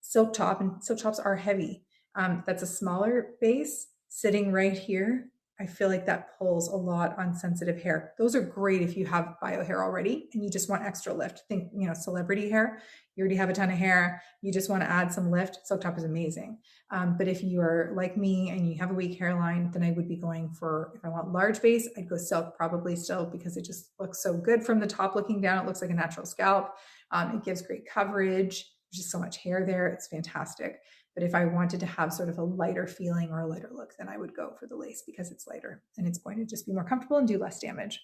silk top, and silk tops are heavy. That's a smaller base sitting right here. I feel like that pulls a lot on sensitive hair. Those are great if you have bio hair already and you just want extra lift. Think, celebrity hair. You already have a ton of hair. You just want to add some lift. Silk top is amazing. But if you are like me and you have a weak hairline, then I would be going for, if I want large base, I'd go silk probably still, because it just looks so good from the top looking down. It looks like a natural scalp. It gives great coverage. There's just so much hair there. It's fantastic. But if I wanted to have sort of a lighter feeling or a lighter look, then I would go for the lace because it's lighter and it's going to just be more comfortable and do less damage.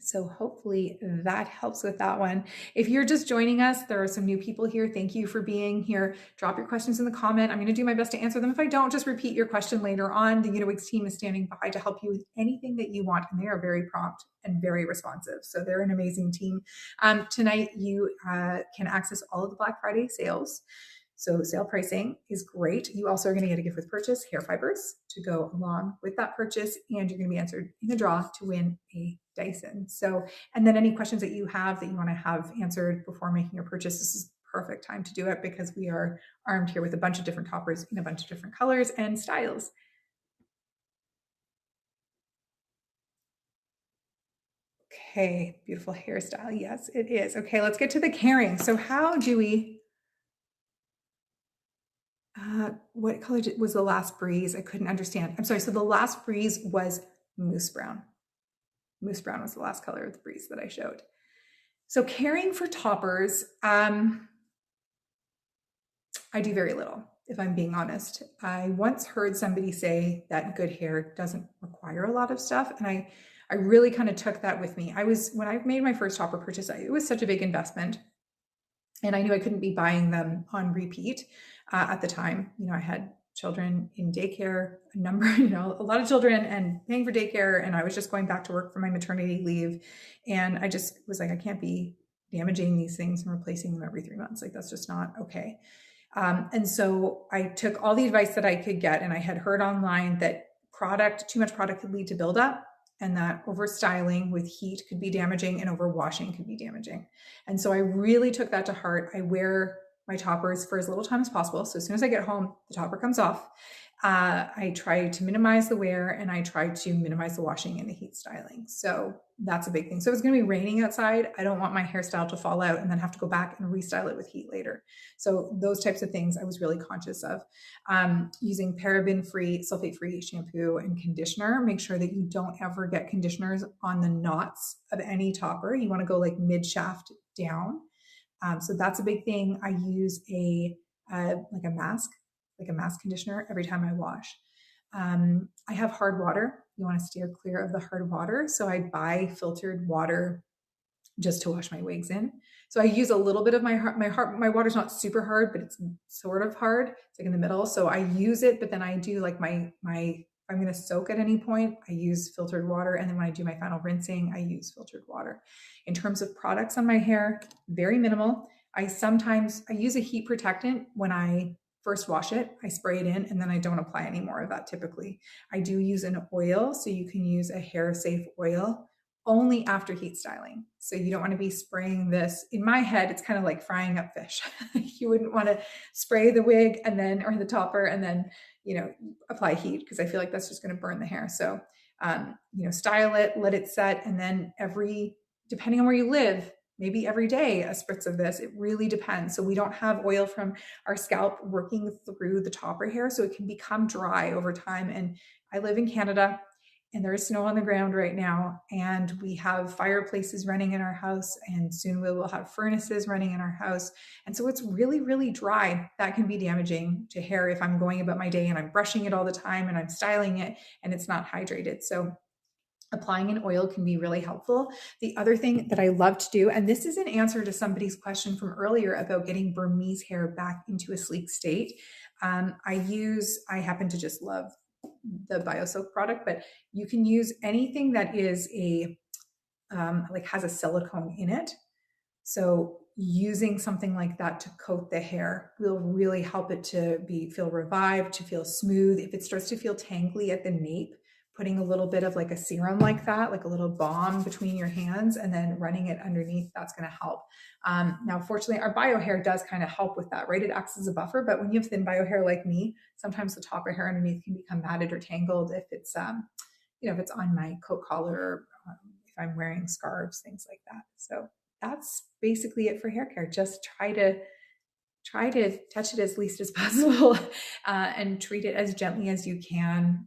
So hopefully that helps with that one. If you're just joining us, there are some new people here. Thank you for being here. Drop your questions in the comment. I'm going to do my best to answer them. If I don't, just repeat your question later on. The Uniwigs team is standing by to help you with anything that you want, and they are very prompt and very responsive. So they're an amazing team. Tonight, you can access all of the Black Friday sales. So sale pricing is great. You also are going to get a gift with purchase, hair fibers, to go along with that purchase, and you're going to be entered in the draw to win a Dyson. So, and then any questions that you have that you want to have answered before making your purchase, this is perfect time to do it, because we are armed here with a bunch of different toppers in a bunch of different colors and styles. Okay, beautiful hairstyle. Yes, it is. Okay, let's get to the caring. So how do we... what color was the last breeze? I couldn't understand. I'm sorry. So the last breeze was moose brown. Moose brown was the last color of the breeze that I showed. So caring for toppers, I do very little, if I'm being honest. I once heard somebody say that good hair doesn't require a lot of stuff. And I really kind of took that with me. When I made my first topper purchase, it was such a big investment. And I knew I couldn't be buying them on repeat at the time. I had children in daycare, a lot of children, and paying for daycare. And I was just going back to work for my maternity leave. And I just was like, I can't be damaging these things and replacing them every 3 months. Like, that's just not okay. And so I took all the advice that I could get. And I had heard online that too much product could lead to buildup, and that over styling with heat could be damaging, and over washing could be damaging. And so I really took that to heart. I wear my toppers for as little time as possible. So as soon as I get home, the topper comes off. I try to minimize the wear, and I try to minimize the washing and the heat styling. So that's a big thing. So if it's going to be raining outside, I don't want my hairstyle to fall out and then have to go back and restyle it with heat later. So those types of things I was really conscious of. Using paraben-free, sulfate-free shampoo and conditioner. Make sure that you don't ever get conditioners on the knots of any topper. You want to go like mid-shaft down. So that's a big thing. I use a mask conditioner every time I wash. I have hard water. You want to steer clear of the hard water. So I buy filtered water just to wash my wigs in. So I use a little bit of my water's not super hard, but it's sort of hard. It's like in the middle. So I use it, but then I do like if I'm going to soak at any point, I use filtered water. And then when I do my final rinsing, I use filtered water. In terms of products on my hair, very minimal. I use a heat protectant when I first wash it. I spray it in, and then I don't apply any more of that typically. I do use an oil, so you can use a hair safe oil only after heat styling. So you don't want to be spraying this. In my head, it's kind of like frying up fish. You wouldn't want to spray the wig or the topper and then, apply heat, because I feel like that's just going to burn the hair. So, style it, let it set. And then depending on where you live, maybe every day a spritz of this. It really depends. So we don't have oil from our scalp working through the topper hair, so it can become dry over time. And I live in Canada, and there is snow on the ground right now, and we have fireplaces running in our house, and soon we will have furnaces running in our house. And so it's really, really dry. That can be damaging to hair if I'm going about my day and I'm brushing it all the time and I'm styling it and it's not hydrated. So applying an oil can be really helpful. The other thing that I love to do, and this is an answer to somebody's question from earlier about getting Burmese hair back into a sleek state. I happen to just love the BioSilk product, but you can use anything that is like has a silicone in it. So using something like that to coat the hair will really help it to feel revived, to feel smooth. If it starts to feel tangly at the nape, putting a little bit of like a serum like that, like a little balm between your hands and then running it underneath, that's going to help. Now, fortunately, our bio hair does kind of help with that, right? It acts as a buffer, but when you have thin bio hair like me, sometimes the topper hair underneath can become matted or tangled if it's, if it's on my coat collar, or if I'm wearing scarves, things like that. So that's basically it for hair care. Just try to touch it as least as possible and treat it as gently as you can.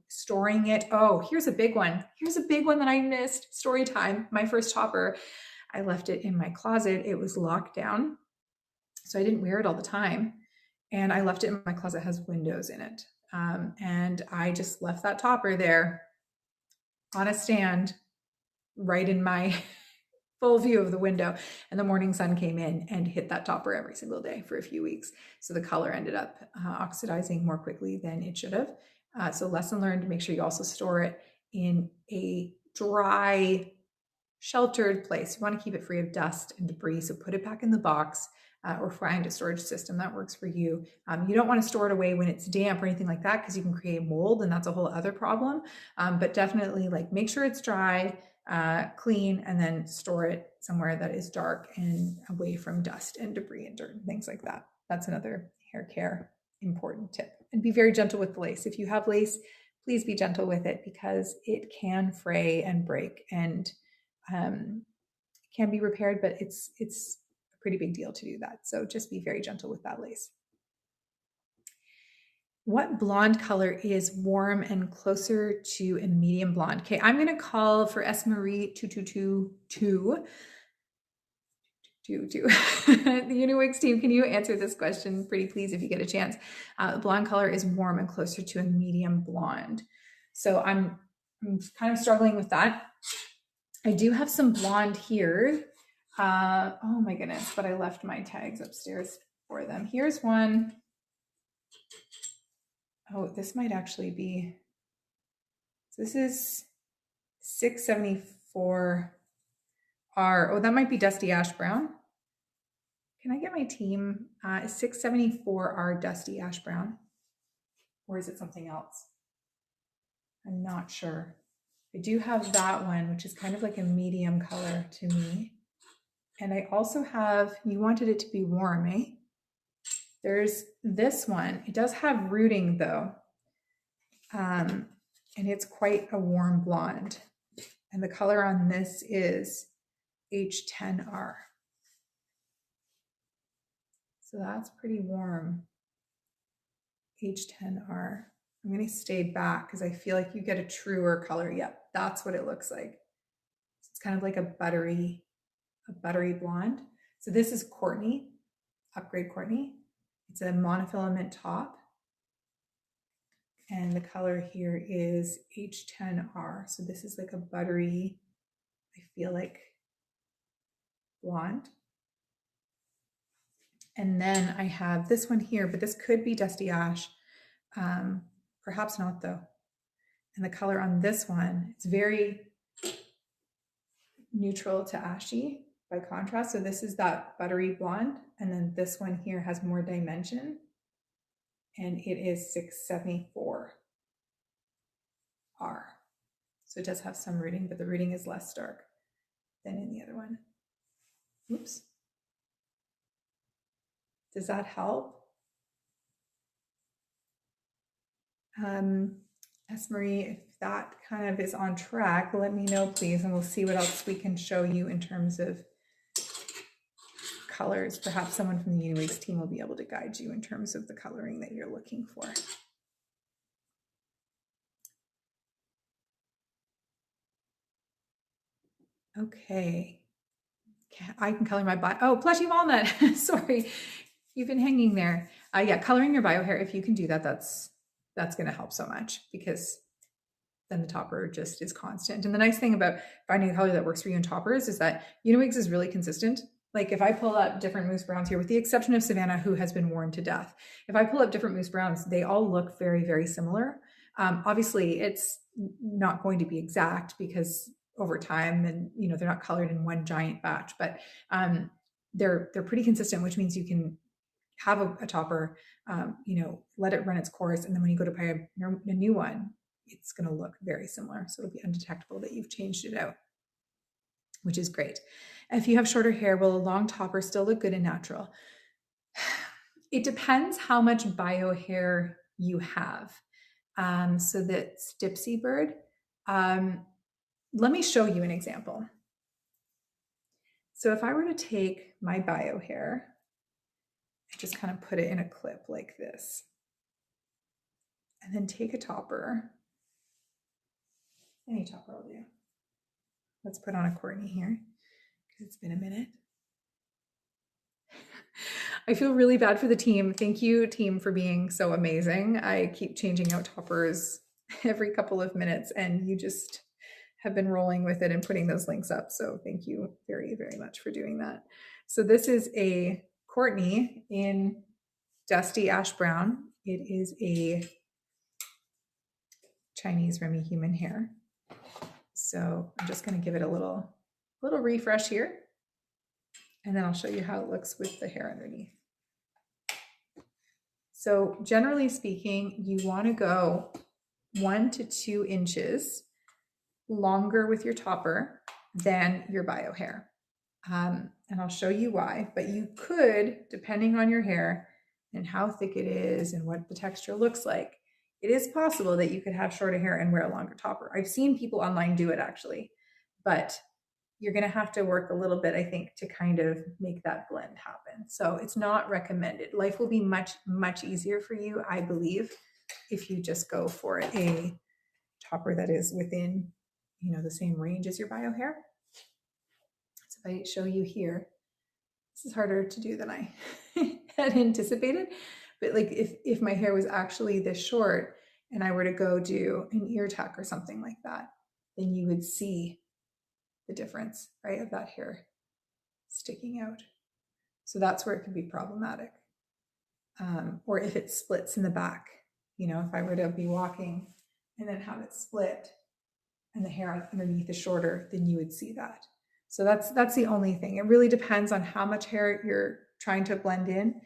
Storing it. Oh, here's a big one. Here's a big one that I missed. Story time. My first topper, I left it in my closet. It was locked down, so I didn't wear it all the time. And I left it in my closet. It has windows in it. And I just left that topper there on a stand right in my full view of the window, and the morning sun came in and hit that topper every single day for a few weeks. So the color ended up oxidizing more quickly than it should have. So lesson learned, make sure you also store it in a dry, sheltered place. You want to keep it free of dust and debris. So put it back in the box or find a storage system that works for you. You don't want to store it away when it's damp or anything like that, because you can create mold, and that's a whole other problem. But definitely make sure it's dry, clean, and then store it somewhere that is dark and away from dust and debris and dirt and things like that. That's another hair care important tip. And be very gentle with the lace. If you have lace, please be gentle with it, because it can fray and break and can be repaired, but it's a pretty big deal to do that. So just be very gentle with that lace. What blonde color is warm and closer to a medium blonde? Okay, I'm going to call for S. Marie 2222. The Uniwigs team, can you answer this question pretty please if you get a chance? Blonde color is warm and closer to a medium blonde. So I'm kind of struggling with that. I do have some blonde here. Oh my goodness, but I left my tags upstairs for them. Here's one. Oh, this might actually be, this is 674R. Oh, that might be Dusty Ash Brown. Can I get my team? 674R Dusty Ash Brown. Or is it something else? I'm not sure. I do have that one, which is kind of like a medium color to me. And I also have, you wanted it to be warm, eh? There's this one. It does have rooting though. And it's quite a warm blonde. And the color on this is H10R. So that's pretty warm. H10R. I'm going to stay back because I feel like you get a truer color. Yep, that's what it looks like. It's kind of like a buttery blonde. So this is Courtney, Upgrade Courtney. It's a monofilament top. And the color here is H10R. So this is like a buttery, I feel like, blonde. And then I have this one here, but this could be Dusty Ash. Perhaps not though. And the color on this one, it's very neutral to ashy by contrast. So this is that buttery blonde. And then this one here has more dimension. And it is 674R. So it does have some rooting, but the rooting is less dark than in the other one. Oops. Does that help? S. Marie, if that kind of is on track, let me know, please, and we'll see what else we can show you in terms of colors, perhaps someone from the Uniwigs team will be able to guide you in terms of the coloring that you're looking for. Okay. I can color my bio. Oh, plushy walnut. Sorry, you've been hanging there. Yeah, coloring your bio hair. If you can do that, that's going to help so much, because then the topper just is constant. And the nice thing about finding a color that works for you in toppers is that Uniwigs is really consistent. Like if I pull up different mousse browns here, with the exception of Savannah, who has been worn to death, if I pull up different mousse browns, they all look very, very similar. Obviously, it's not going to be exact because over time, and they're not colored in one giant batch, but they're pretty consistent, which means you can have a topper, let it run its course, and then when you go to buy a new one, it's going to look very similar. So it'll be undetectable that you've changed it out, which is great. If you have shorter hair, will a long topper still look good and natural? It depends how much bio hair you have. So that's Dipsy Bird. Let me show you an example. So if I were to take my bio hair, I just kind of put it in a clip like this, and then take a topper. Any topper will do. Let's put on a Courtney here because it's been a minute. I feel really bad for the team. Thank you, team, for being so amazing. I keep changing out toppers every couple of minutes, and you just have been rolling with it and putting those links up. So thank you very, very much for doing that. So this is a Courtney in Dusty Ash Brown. It is a Chinese Remy human hair. So I'm just going to give it a little refresh here, and then I'll show you how it looks with the hair underneath. So generally speaking, you want to go 1 to 2 inches longer with your topper than your bio hair. And I'll show you why, but you could, depending on your hair and how thick it is and what the texture looks like, it is possible that you could have shorter hair and wear a longer topper. I've seen people online do it actually, but you're going to have to work a little bit, I think, to kind of make that blend happen. So it's not recommended. Life will be much, much easier for you, I believe, if you just go for a topper that is within, the same range as your bio hair. So if I show you here, this is harder to do than I had anticipated. But like if my hair was actually this short and I were to go do an ear tuck or something like that, then you would see the difference, right, of that hair sticking out. So that's where it could be problematic. Or if it splits in the back, if I were to be walking and then have it split and the hair underneath is shorter, then you would see that. So that's the only thing. It really depends on how much hair you're trying to blend in,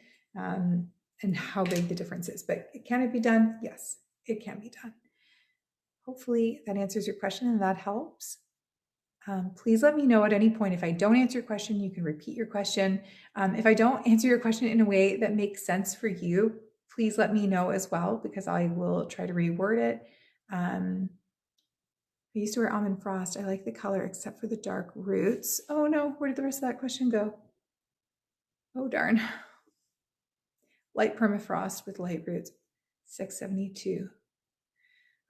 and how big the difference is. But can it be done? Yes, it can be done. Hopefully that answers your question and that helps. Please let me know at any point if I don't answer your question. You can repeat your question. If I don't answer your question in a way that makes sense for you, please let me know as well, because I will try to reword it. I used to wear Almond Frost. I like the color except for the dark roots. Oh no, where did the rest of that question go? Oh darn. Light permafrost with light roots, 672.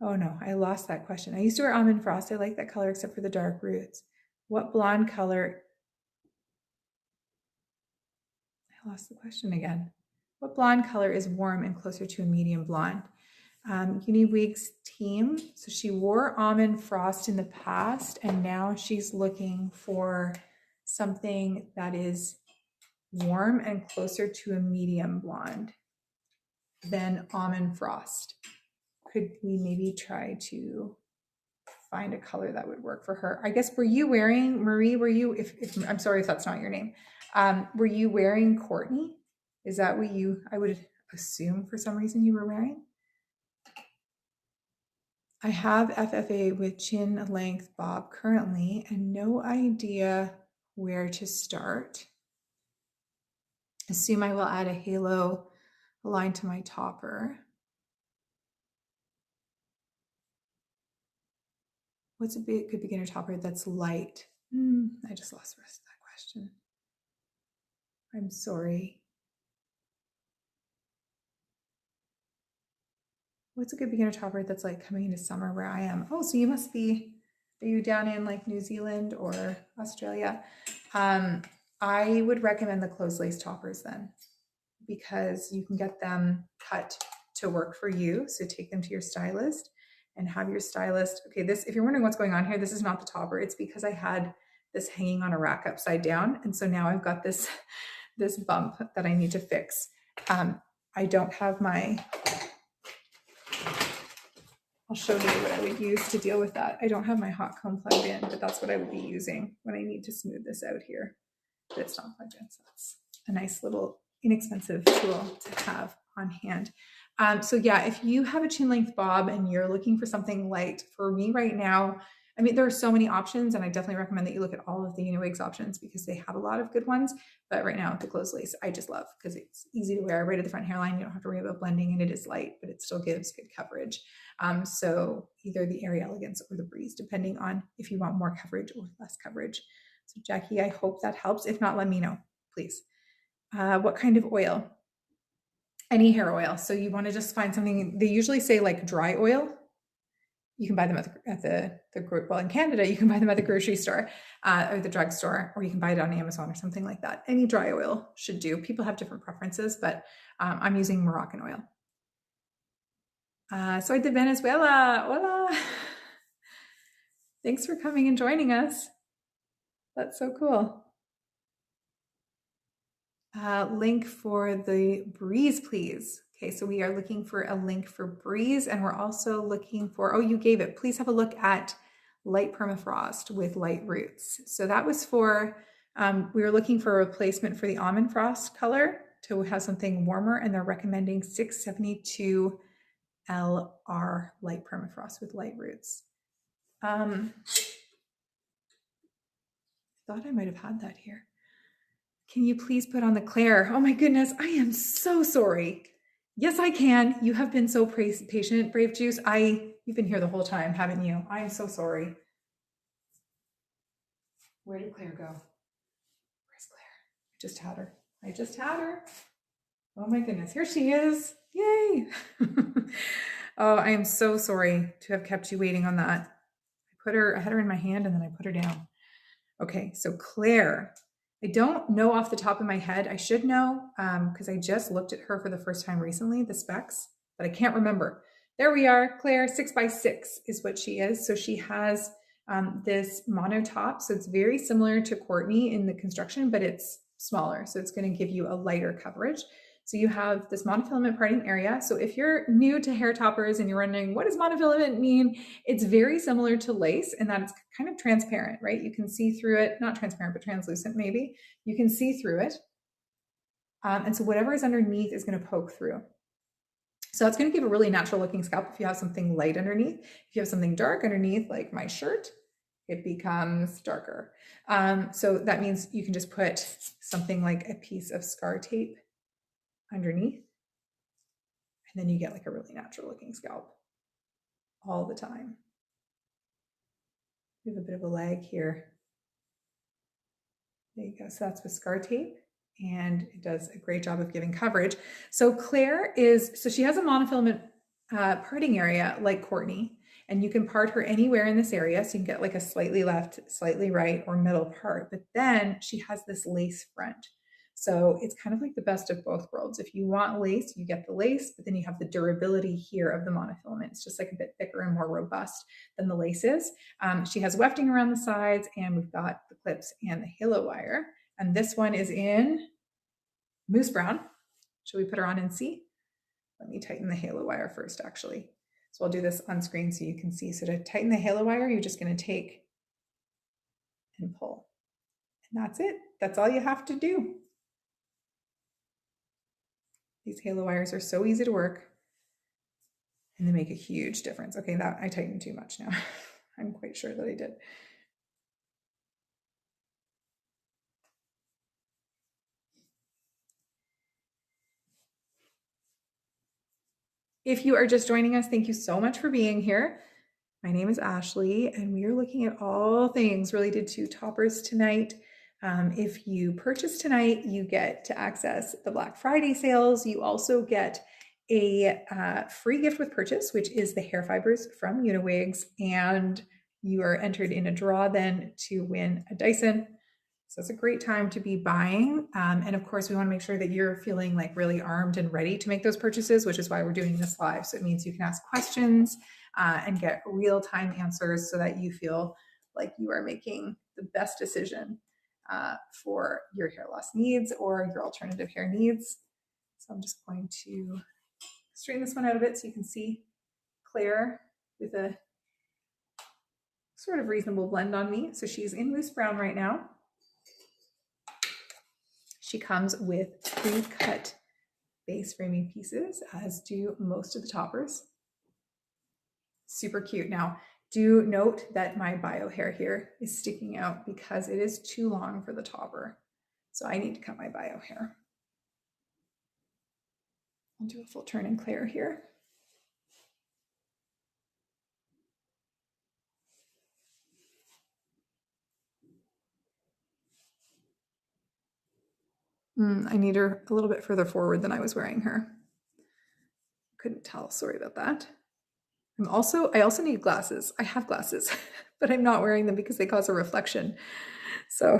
Oh no, I lost that question. I used to wear Almond Frost. I like that color except for the dark roots. What blonde color? I lost the question again. What blonde color is warm and closer to a medium blonde? Uniwigs team. So she wore Almond Frost in the past, and now she's looking for something that is warm and closer to a medium blonde than Almond Frost. Could we maybe try to find a color that would work for her? I guess, were you wearing, Marie, if I'm sorry if that's not your name, were you wearing Courtney? Is that what I would assume for some reason you were wearing? I have FFA with chin length bob currently and no idea where to start. Assume I will add a halo line to my topper. What's a good beginner topper that's light? I just lost the rest of that question. I'm sorry. What's a good beginner topper that's like coming into summer where I am? Oh, so you must be, are you down in like New Zealand or Australia? I would recommend the closed lace toppers then, because you can get them cut to work for you. So take them to your stylist and have your stylist. Okay, this, if you're wondering what's going on here, this is not the topper. It's because I had this hanging on a rack upside down. And so now I've got this, this bump that I need to fix. I don't have my, I'll show you what I would use to deal with that. I don't have my hot comb plugged in, but that's what I would be using when I need to smooth this out here. But it's not plugged in, so that's a nice little inexpensive tool to have on hand. So yeah, if you have a chin length bob and you're looking for something light, for me right now, I mean, there are so many options, and I definitely recommend that you look at all of the Uniwigs options because they have a lot of good ones. But right now, the closed lace, I just love because it's easy to wear right at the front hairline. You don't have to worry about blending, and it is light, but it still gives good coverage. So either the Airy Elegance or the Breeze, depending on if you want more coverage or less coverage. So Jackie, I hope that helps. If not, let me know, please. What kind of oil? Any hair oil. So you want to just find something, they usually say like dry oil. You can buy them at the well, in Canada, you can buy them at the grocery store or the drugstore, or you can buy it on Amazon or something like that. Any dry oil should do. People have different preferences, but I'm using Moroccan oil. Soy de Venezuela. Hola. Thanks for coming and joining us. That's so cool. Link for the Breeze, please. Okay, so we are looking for a link for Breeze, and we're also looking for, oh, you gave it. Please have a look at Light Permafrost with light roots. So that was for, we were looking for a replacement for the Almond Frost color to have something warmer, and they're recommending 672 LR Light Permafrost with light roots. Thought I might have had that here. Can you please put on the Claire? Oh my goodness, I am so sorry. Yes, I can. You have been so patient, Brave Juice. You've been here the whole time, haven't you? I am so sorry. Where did Claire go? Where's Claire? I just had her. Oh my goodness, here she is. Yay. Oh, I am so sorry to have kept you waiting on that. I had her in my hand and then I put her down. Okay, so Claire. I don't know off the top of my head. I should know because I just looked at her for the first time recently, the specs, but I can't remember. There we are. Claire 6x6 is what she is. So she has this mono top. So it's very similar to Courtney in the construction, but it's smaller. So it's going to give you a lighter coverage. So you have this monofilament parting area. So if you're new to hair toppers and you're wondering, what does monofilament mean? It's very similar to lace in that it's kind of transparent, right? You can see through it, not transparent, but translucent maybe. You can see through it. And so whatever is underneath is going to poke through. So that's going to give a really natural looking scalp if you have something light underneath. If you have something dark underneath, like my shirt, it becomes darker. So that means you can just put something like a piece of scar tape underneath, and then you get like a really natural looking scalp all the time. We have a bit of a lag here. There you go. So that's with scar tape, and it does a great job of giving coverage. So Claire so she has a monofilament parting area like Courtney, and you can part her anywhere in this area. So you can get like a slightly left, slightly right, or middle part, but then she has this lace front. So it's kind of like the best of both worlds. If you want lace, you get the lace, but then you have the durability here of the monofilament. It's just like a bit thicker and more robust than the lace is. She has wefting around the sides, and we've got the clips and the halo wire. And this one is in Moose Brown. Should we put her on and see? Let me tighten the halo wire first, actually. So I'll do this on screen so you can see. So to tighten the halo wire, you're just going to take and pull. And that's it. That's all you have to do. These halo wires are so easy to work, and they make a huge difference. Okay, that I tightened too much now. I'm quite sure that I did. If you are just joining us, thank you so much for being here. My name is Ashley, and we are looking at all things related to toppers tonight. If you purchase tonight, you get to access the Black Friday sales. You also get a free gift with purchase, which is the hair fibers from Uniwigs, and you are entered in a draw then to win a Dyson. So it's a great time to be buying. And of course, we want to make sure that you're feeling like really armed and ready to make those purchases, which is why we're doing this live. So it means you can ask questions and get real-time answers so that you feel like you are making the best decision for your hair loss needs or your alternative hair needs. So I'm just going to straighten this one out a bit so you can see Claire with a sort of reasonable blend on me. So she's in loose brown right now. She comes with pre-cut base framing pieces, as do most of the toppers. Super cute. Now, do note that my bio hair here is sticking out because it is too long for the topper. So I need to cut my bio hair. I'll do a full turn in Claire here. I need her a little bit further forward than I was wearing her. Couldn't tell, sorry about that. I also need glasses. I have glasses, but I'm not wearing them because they cause a reflection. So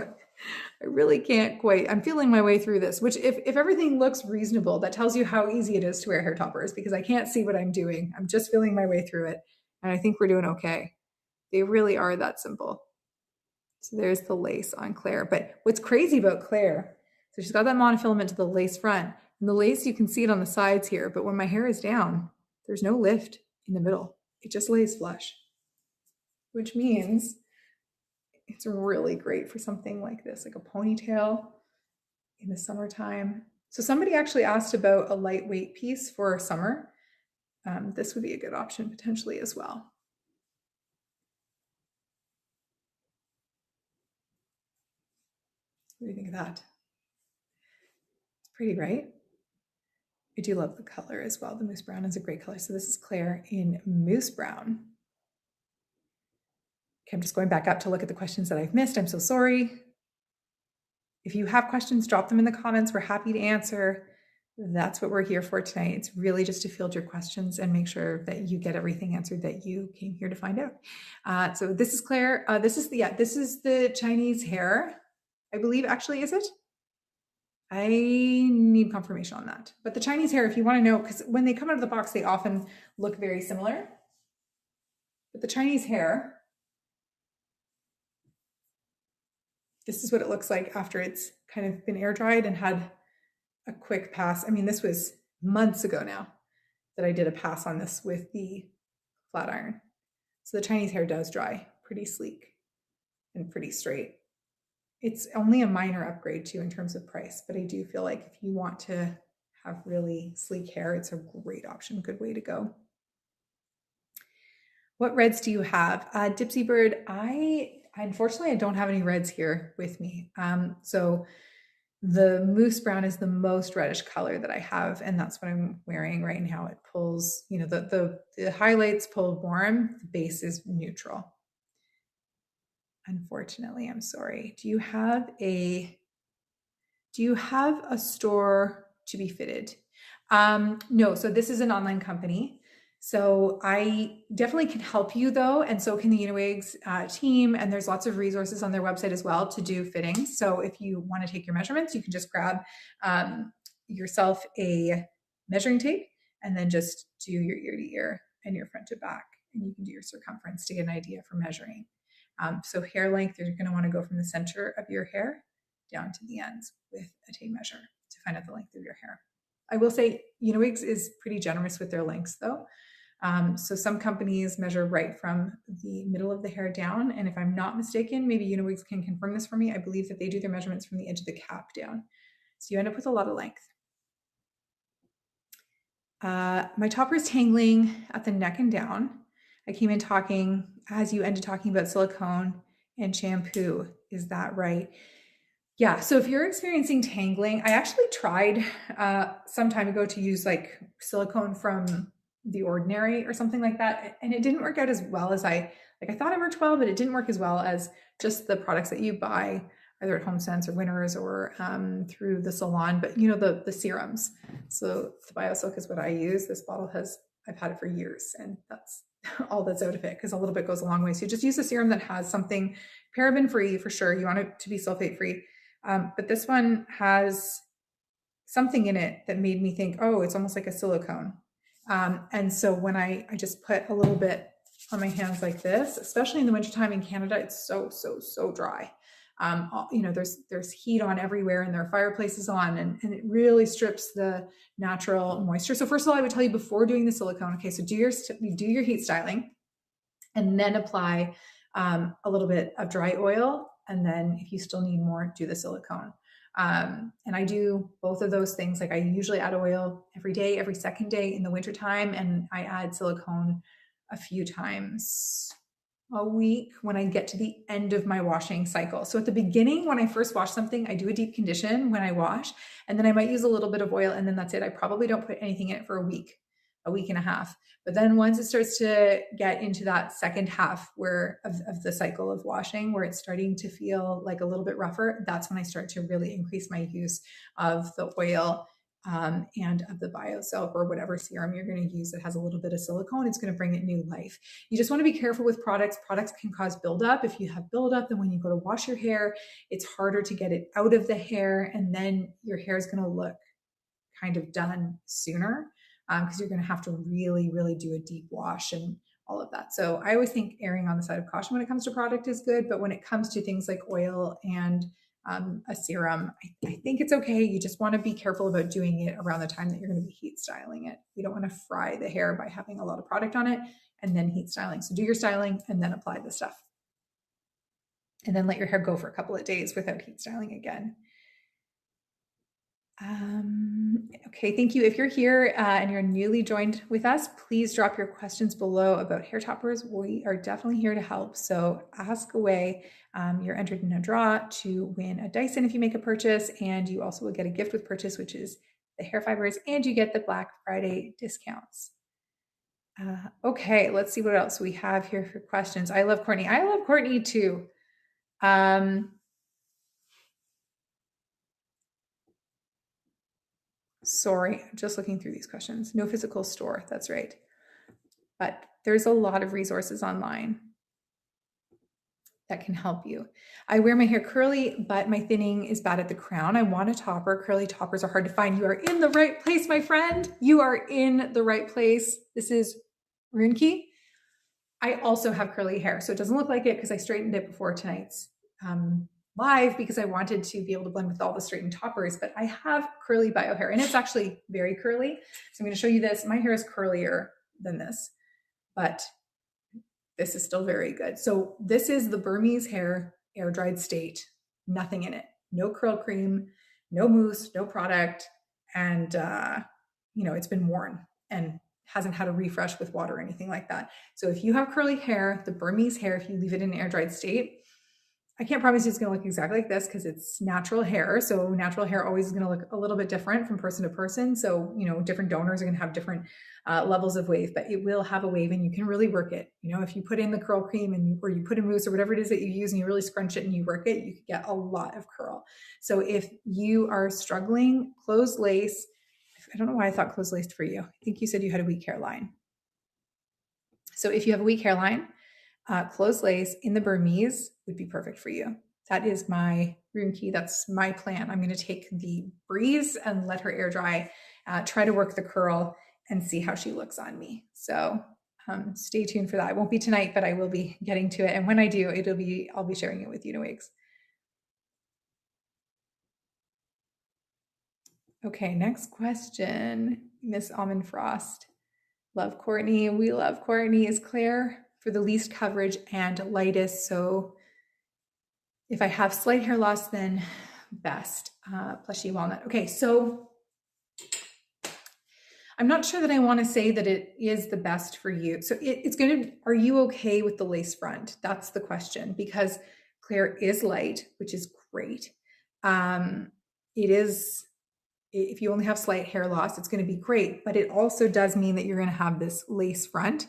I really can't quite, I'm feeling my way through this, which if everything looks reasonable, that tells you how easy it is to wear hair toppers because I can't see what I'm doing. I'm just feeling my way through it. And I think we're doing okay. They really are that simple. So there's the lace on Claire. But what's crazy about Claire, so she's got that monofilament to the lace front. And the lace, you can see it on the sides here. But when my hair is down, there's no lift in the middle. It just lays flush, which means it's really great for something like this, like a ponytail in the summertime. So somebody actually asked about a lightweight piece for summer. This would be a good option potentially as well. What do you think of that? It's pretty, right? I do love the color as well. The moose brown is a great color. So this is Claire in moose brown. Okay, I'm just going back up to look at the questions that I've missed. I'm so sorry. If you have questions, drop them in the comments. We're happy to answer. That's what we're here for tonight. It's really just to field your questions and make sure that you get everything answered that you came here to find out. So this is Claire. This is the Chinese hair, I believe. Actually, is it? I need confirmation on that. But the Chinese hair, if you want to know, because when they come out of the box, they often look very similar. But the Chinese hair, this is what it looks like after it's kind of been air dried and had a quick pass. I mean, this was months ago now that I did a pass on this with the flat iron. So the Chinese hair does dry pretty sleek and pretty straight. It's only a minor upgrade too in terms of price, but I do feel like if you want to have really sleek hair, it's a great option, good way to go. What reds do you have? Dipsy Bird, unfortunately, I don't have any reds here with me. So the moose brown is the most reddish color that I have, and that's what I'm wearing right now. It pulls, you know, the highlights pull warm, the base is neutral. Unfortunately, I'm sorry. Do you have a store to be fitted? No, so this is an online company. So I definitely can help you though, and so can the Uniwigs team, and there's lots of resources on their website as well to do fittings. So if you want to take your measurements, you can just grab yourself a measuring tape and then just do your ear to ear and your front to back, and you can do your circumference to get an idea for measuring. So hair length, you're going to want to go from the center of your hair down to the ends with a tape measure to find out the length of your hair. I will say Uniwigs is pretty generous with their lengths though. So some companies measure right from the middle of the hair down. And if I'm not mistaken, maybe Uniwigs can confirm this for me. I believe that they do their measurements from the edge of the cap down. So you end up with a lot of length. My topper is tangling at the neck and down. I came in talking, as you ended talking about silicone and shampoo. Is that right? Yeah, so if you're experiencing tangling, I actually tried some time ago to use like silicone from The Ordinary or something like that, and it didn't work out as well as I thought it worked well, but it didn't work as well as just the products that you buy either at HomeSense or Winners or through the salon, but you know, the serums. So the BioSilk is what I use. This bottle I've had it for years, and that's all that's out of it, because a little bit goes a long way. So you just use a serum that has something paraben free for sure. You want it to be sulfate free. But this one has something in it that made me think, oh, it's almost like a silicone. And so when I just put a little bit on my hands like this, especially in the wintertime in Canada, it's so dry. You know, there's heat on everywhere, and there are fireplaces on, and it really strips the natural moisture. So first of all, I would tell you before doing the silicone, okay, so do your heat styling, and then apply a little bit of dry oil, and then if you still need more, do the silicone. And I do both of those things. Like I usually add oil every day, every second day in the wintertime, and I add silicone a few times a week when I get to the end of my washing cycle. So at the beginning, when I first wash something, I do a deep condition when I wash, and then I might use a little bit of oil, and then that's it. I probably don't put anything in it for a week and a half. But then once it starts to get into that second half of the cycle of washing, where it's starting to feel like a little bit rougher, that's when I start to really increase my use of the oil and of the BioSilk or whatever serum you're going to use that has a little bit of silicone. It's going to bring it new life. You just want to be careful with products. Products can cause buildup. If you have buildup, then when you go to wash your hair, it's harder to get it out of the hair, and then your hair is going to look kind of done sooner, because you're going to have to really do a deep wash and all of that. So I always think erring on the side of caution when it comes to product is good, but when it comes to things like oil and a serum, I think it's okay. You just want to be careful about doing it around the time that you're going to be heat styling it. You don't want to fry the hair by having a lot of product on it and then heat styling. So do your styling and then apply the stuff. And then let your hair go for a couple of days without heat styling again. Okay, thank you. If you're here and you're newly joined with us, please drop your questions below about hair toppers. We are definitely here to help. So ask away. You're entered in a draw to win a Dyson if you make a purchase, and you also will get a gift with purchase, which is the hair fibers, and you get the Black Friday discounts. Okay, let's see what else we have here for questions. I love Courtney. I love Courtney too. Sorry, I'm just looking through these questions. No physical store, that's right. But there's a lot of resources online that can help you. I wear my hair curly, but my thinning is bad at the crown. I want a topper. Curly toppers are hard to find. You are in the right place, my friend. You are in the right place. This is Runke. I also have curly hair, so it doesn't look like it because I straightened it before tonight's live because I wanted to be able to blend with all the straightened toppers, but I have curly bio hair, and it's actually very curly. So I'm going to show you this. My hair is curlier than this, but this is still very good. So this is the Burmese hair air dried state, nothing in it, no curl cream, no mousse, no product. And, you know, it's been worn and hasn't had a refresh with water or anything like that. So if you have curly hair, the Burmese hair, if you leave it in an air dried state, I can't promise you it's going to look exactly like this because it's natural hair. So natural hair always is going to look a little bit different from person to person. So, you know, different donors are going to have different levels of wave, but it will have a wave and you can really work it. You know, if you put in the curl cream or you put in mousse or whatever it is that you use and you really scrunch it and you work it, you can get a lot of curl. So if you are struggling, closed lace, I don't know why I thought closed lace for you. I think you said you had a weak hairline. So if you have a weak hairline, closed lace in the Burmese would be perfect for you. That is my room key. That's my plan. I'm going to take the breeze and let her air dry, try to work the curl and see how she looks on me. So stay tuned for that. It won't be tonight, but I will be getting to it. And when I do, I'll be sharing it with you, Wigs. Okay, next question. Miss Almond Frost. Love Courtney. We love Courtney. Is Claire for the least coverage and lightest? So if I have slight hair loss, then best. Plushy walnut. Okay, so I'm not sure that I want to say that it is the best for you. So it's going to, are you okay with the lace front? That's the question, because Claire is light, which is great. It is, if you only have slight hair loss, it's going to be great, but it also does mean that you're going to have this lace front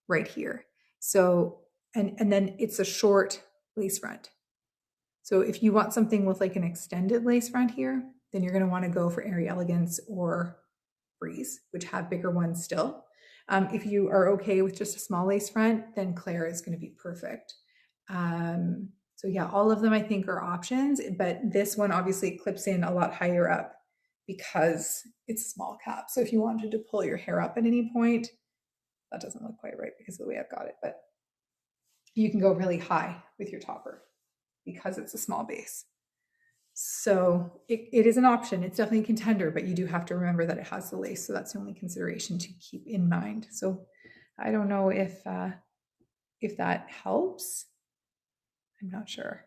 right here. So, and then it's a short lace front. So if you want something with like an extended lace front here, then you're going to want to go for Airy Elegance or Breeze, which have bigger ones still. If you are okay with just a small lace front, then Claire is going to be perfect. So yeah, all of them I think are options, but this one obviously clips in a lot higher up because it's a small cap. So if you wanted to pull your hair up at any point, that doesn't look quite right because of the way I've got it, but you can go really high with your topper because it's a small base. So it is an option. It's definitely a contender, but you do have to remember that it has the lace. So that's the only consideration to keep in mind. So I don't know if that helps. I'm not sure.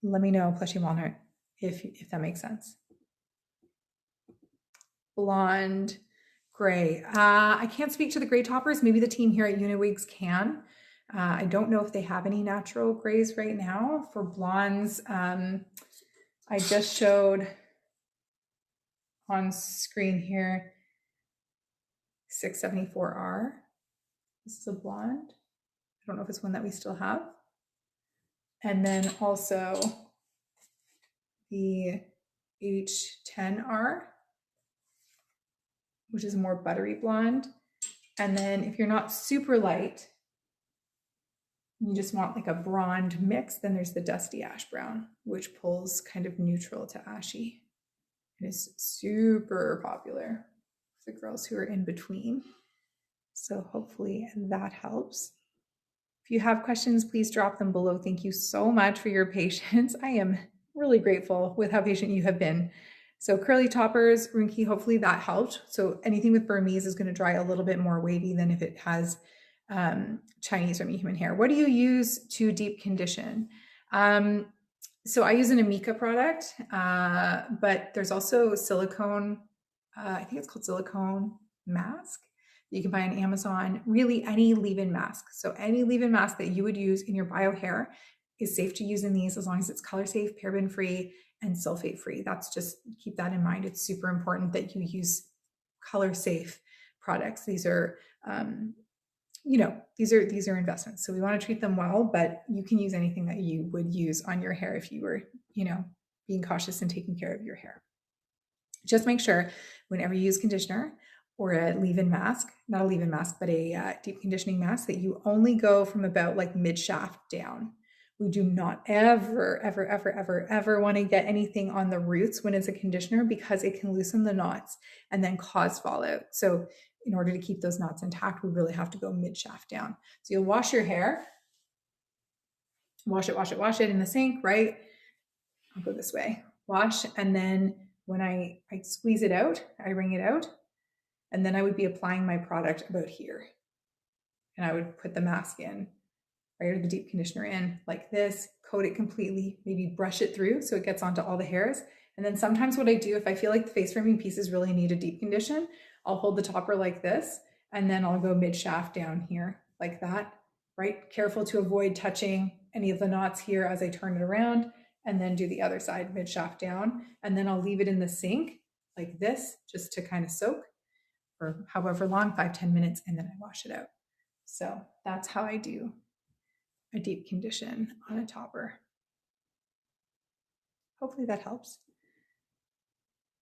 Let me know, Plushy Walnut, if that makes sense. Blonde, gray. I can't speak to the gray toppers. Maybe the team here at Uniwigs can. I don't know if they have any natural grays right now. For blondes, I just showed on screen here 674R. This is a blonde. I don't know if it's one that we still have. And then also the H10R, which is a more buttery blonde. And then if you're not super light, you just want like a blonde mix, then there's the Dusty Ash Brown, which pulls kind of neutral to ashy. It is super popular for the girls who are in between. So hopefully that helps. If you have questions, please drop them below. Thank you so much for your patience. I am really grateful with how patient you have been. So curly toppers, Runki, hopefully that helped. So anything with Burmese is going to dry a little bit more wavy than if it has Chinese or human hair. What do you use to deep condition? So I use an Amika product, but there's also silicone, I think it's called silicone mask. You can buy on Amazon, really any leave-in mask. So any leave-in mask that you would use in your bio hair is safe to use in these as long as it's color safe, paraben free, and sulfate free. That's just, keep that in mind. It's super important that you use color safe products. These are, these are investments. So we want to treat them well, but you can use anything that you would use on your hair if you were, being cautious and taking care of your hair. Just make sure whenever you use conditioner or a leave-in mask, not a leave-in mask, but a deep conditioning mask, that you only go from about like mid-shaft down. We do not ever want to get anything on the roots when it's a conditioner because it can loosen the knots and then cause fallout. So in order to keep those knots intact, we really have to go mid-shaft down. So you'll wash your hair, wash it in the sink, right? I'll go this way, wash, and then when I squeeze it out, I wring it out, and then I would be applying my product about here. And I would put the mask in, right, or the deep conditioner in like this, coat it completely, maybe brush it through so it gets onto all the hairs. And then sometimes what I do, if I feel like the face framing pieces really need a deep condition, I'll hold the topper like this, and then I'll go mid-shaft down here like that, right? Careful to avoid touching any of the knots here as I turn it around, and then do the other side mid-shaft down. And then I'll leave it in the sink like this, just to kind of soak for however long, 5-10 minutes, and then I wash it out. So that's how I do a deep condition on a topper. Hopefully that helps.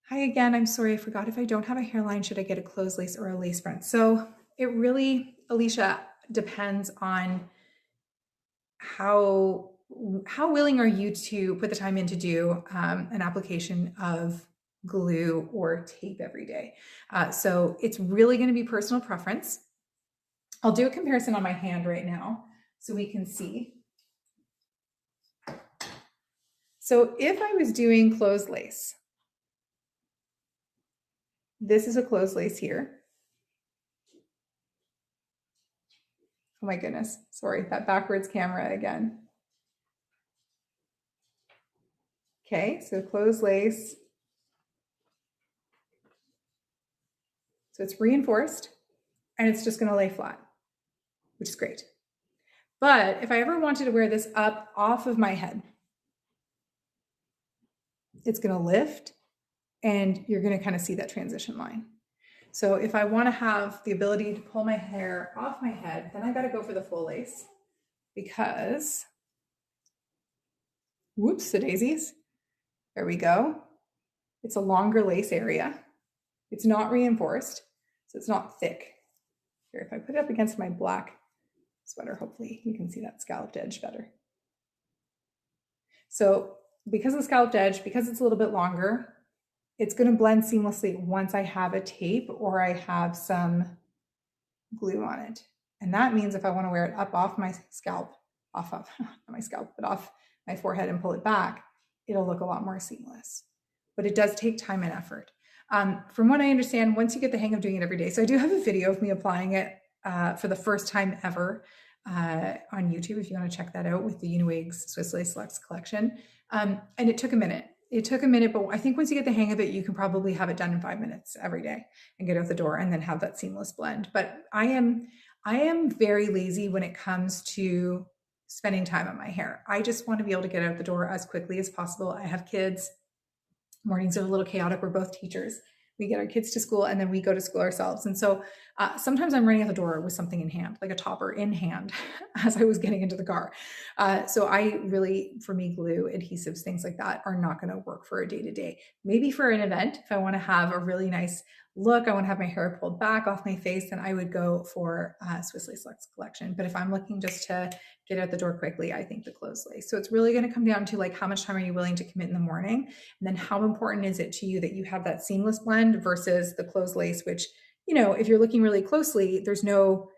Hi again, I'm sorry, I forgot, if I don't have a hairline, should I get a closed lace or a lace front? So it really, Alicia, depends on how willing are you to put the time in to do an application of glue or tape every day. So it's really going to be personal preference. I'll do a comparison on my hand right now so we can see. So if I was doing closed lace, this is a closed lace here. Oh my goodness, sorry, that backwards camera again. Okay, so closed lace. So it's reinforced and it's just gonna lay flat, which is great. But if I ever wanted to wear this up off of my head, it's gonna lift and you're gonna kind of see that transition line. So if I wanna have the ability to pull my hair off my head, then I gotta go for the full lace because Whoops, the daisies. There we go. It's a longer lace area. It's not reinforced, so it's not thick. Here, if I put it up against my black sweater, hopefully you can see that scalloped edge better. So because of the scalloped edge, because it's a little bit longer, it's going to blend seamlessly once I have a tape or I have some glue on it. And that means if I want to wear it up off my scalp, off of, not my scalp, but off my forehead and pull it back, it'll look a lot more seamless. But it does take time and effort. From what I understand, once you get the hang of doing it every day, so I do have a video of me applying it for the first time ever on YouTube, if you want to check that out, with the Uniwigs Swiss Lace Luxe collection. And it took a minute. It took a minute, but I think once you get the hang of it, you can probably have it done in 5 minutes every day and get out the door and then have that seamless blend. But I am very lazy when it comes to spending time on my hair. I just want to be able to get out the door as quickly as possible. I have kids. Mornings are a little chaotic. We're both teachers. We get our kids to school and then we go to school ourselves. And so sometimes I'm running out the door with something in hand, like a topper in hand as I was getting into the car. So for me, glue, adhesives, things like that are not going to work for a day-to-day. Maybe for an event, if I want to have a really nice look, I want to have my hair pulled back off my face, then I would go for Swiss Lace Luxe collection. But if I'm looking just to get out the door quickly, I think the closed lace. So it's really going to come down to like, how much time are you willing to commit in the morning? And then how important is it to you that you have that seamless blend versus the closed lace, which, you know, if you're looking really closely, there's no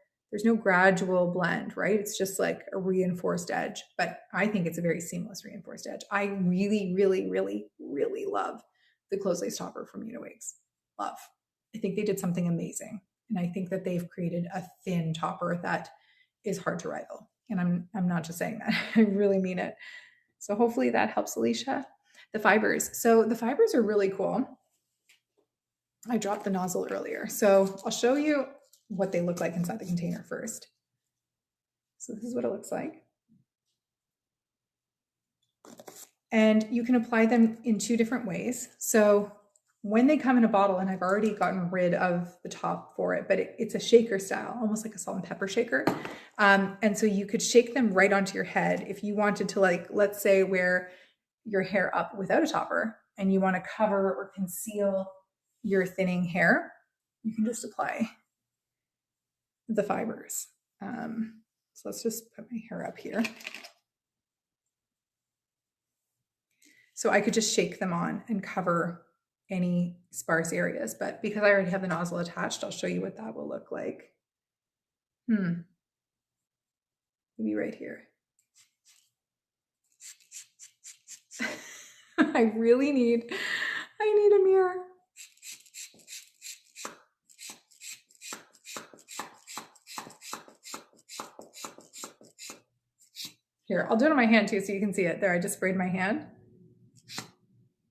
gradual blend, right? It's just like a reinforced edge, but I think it's a very seamless reinforced edge. I really, really, really, really love the closed lace topper from Uniwigs. Love. I think they did something amazing. And I think that they've created a thin topper that is hard to rival. And I'm not just saying that, I really mean it. So hopefully that helps, Alicia. The fibers. So the fibers are really cool. I dropped the nozzle earlier. So I'll show you what they look like inside the container first. So this is what it looks like. And you can apply them in 2 different ways. So when they come in a bottle, and I've already gotten rid of the top for it, but it's a shaker style, almost like a salt and pepper shaker. And so you could shake them right onto your head if you wanted to, like, let's say, wear your hair up without a topper and you want to cover or conceal your thinning hair, you can just apply the fibers. So let's just put my hair up here. So I could just shake them on and cover any sparse areas, but because I already have the nozzle attached, I'll show you what that will look like. Maybe right here. I need a mirror. Here, I'll do it on my hand too so you can see it. There, I just sprayed my hand.